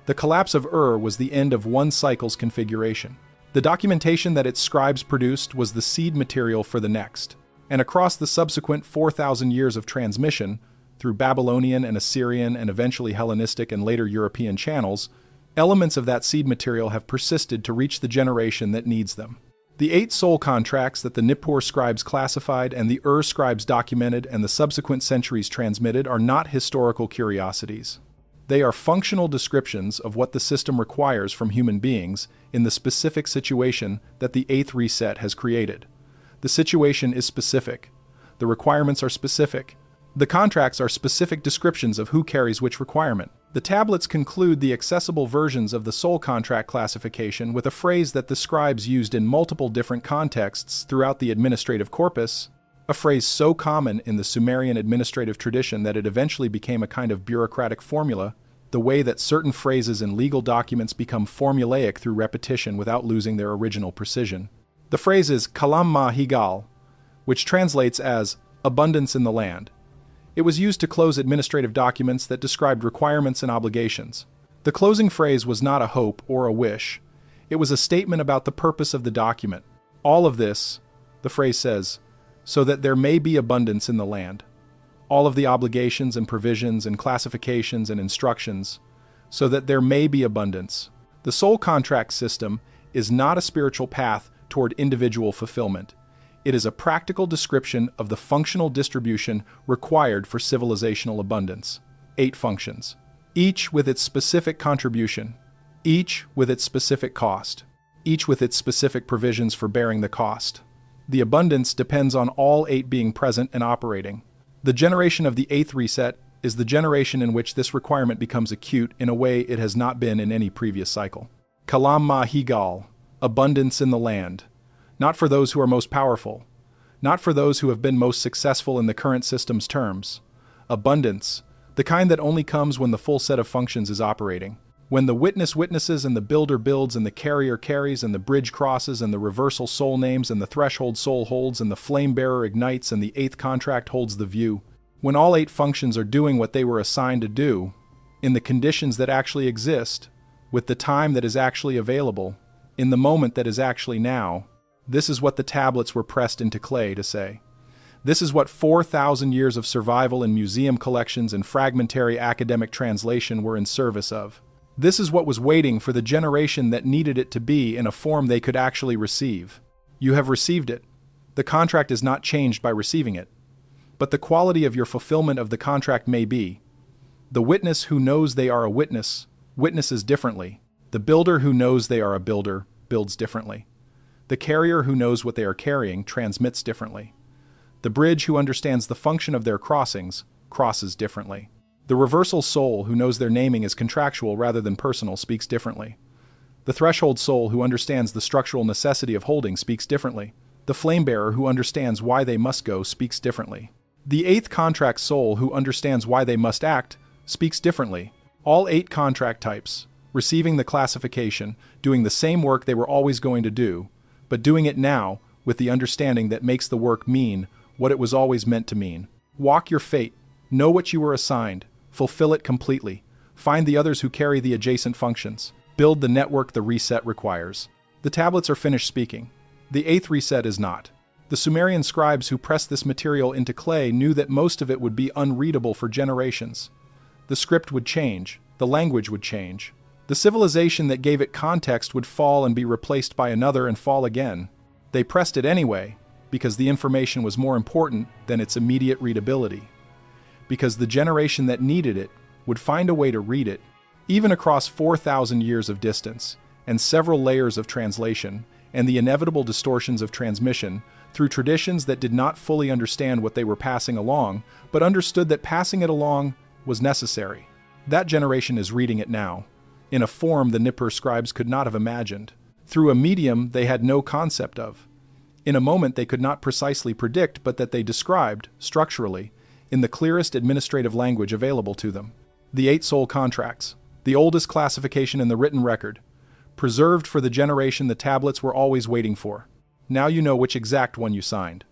[SPEAKER 1] The collapse of was the end of one cycle's configuration. The documentation that its scribes produced was the seed material for the next, and across the subsequent 4,000 years of transmission, through Babylonian and Assyrian and eventually Hellenistic and later European channels, elements of that seed material have persisted to reach the generation that needs them. The 8 soul contracts that the Nippur scribes classified and the scribes documented and the subsequent centuries transmitted are not historical curiosities. They are functional descriptions of what the system requires from human beings in the specific situation that the 8th reset has created. The situation is specific. The requirements are specific. The contracts are specific descriptions of who carries which requirement. The tablets conclude the accessible versions of the soul contract classification with a phrase that the scribes used in multiple different contexts throughout the administrative corpus, a phrase so common in the Sumerian administrative tradition that it eventually became a kind of bureaucratic formula, the way that certain phrases in legal documents become formulaic through repetition without losing their original precision. The phrase is kalam ma higal, which translates as abundance in the land. It was used to close administrative documents that described requirements and obligations. The closing phrase was not a hope or a wish. It was a statement about the purpose of the document. All of this, the phrase says, so that there may be abundance in the land. All of the obligations and provisions and classifications and instructions, so that there may be abundance. The soul contract system is not a spiritual path toward individual fulfillment. It is a practical description of the functional distribution required for civilizational abundance. 8 functions, each with its specific contribution, each with its specific cost, each with its specific provisions for bearing the cost. The abundance depends on all 8 being present and operating. The generation of the 8th reset is the generation in which this requirement becomes acute in a way it has not been in any previous cycle. Kalam Mahigal, abundance in the land. Not for those who are most powerful. Not for those who have been most successful in the current system's terms. Abundance, the kind that only comes when the full set of functions is operating. When the witness witnesses and the builder builds and the carrier carries and the bridge crosses and the reversal soul names and the threshold soul holds and the flame bearer ignites and the 8th contract holds the view. When all 8 functions are doing what they were assigned to do, in the conditions that actually exist, with the time that is actually available, in the moment that is actually now, this is what the tablets were pressed into clay to say. This is what 4,000 years of survival in museum collections and fragmentary academic translation were in service of. This is what was waiting for the generation that needed it to be in a form they could actually receive. You have received it. The contract is not changed by receiving it. But the quality of your fulfillment of the contract may be. The witness who knows they are a witness, witnesses differently. The builder who knows they are a builder, builds differently. The carrier who knows what they are carrying, transmits differently. The bridge who understands the function of their crossings, crosses differently. The reversal soul who knows their naming is contractual rather than personal speaks differently. The threshold soul who understands the structural necessity of holding speaks differently. The flame bearer who understands why they must go speaks differently. The 8th contract soul who understands why they must act speaks differently. All 8 contract types, receiving the classification, doing the same work they were always going to do, but doing it now with the understanding that makes the work mean what it was always meant to mean. Walk your fate. Know what you were assigned. Fulfill it completely. Find the others who carry the adjacent functions. Build the network the reset requires. The tablets are finished speaking. The 8th reset is not. The Sumerian scribes who pressed this material into clay knew that most of it would be unreadable for generations. The script would change. The language would change. The civilization that gave it context would fall and be replaced by another and fall again. They pressed it anyway, because the information was more important than its immediate readability. Because the generation that needed it would find a way to read it, even across 4,000 years of distance, and several layers of translation, and the inevitable distortions of transmission, through traditions that did not fully understand what they were passing along, but understood that passing it along was necessary. That generation is reading it now, in a form the Nippur scribes could not have imagined, through a medium they had no concept of, in a moment they could not precisely predict but that they described, structurally, in the clearest administrative language available to them. The 8 soul contracts, the oldest classification in the written record, preserved for the generation the tablets were always waiting for. Now you know which exact one you signed.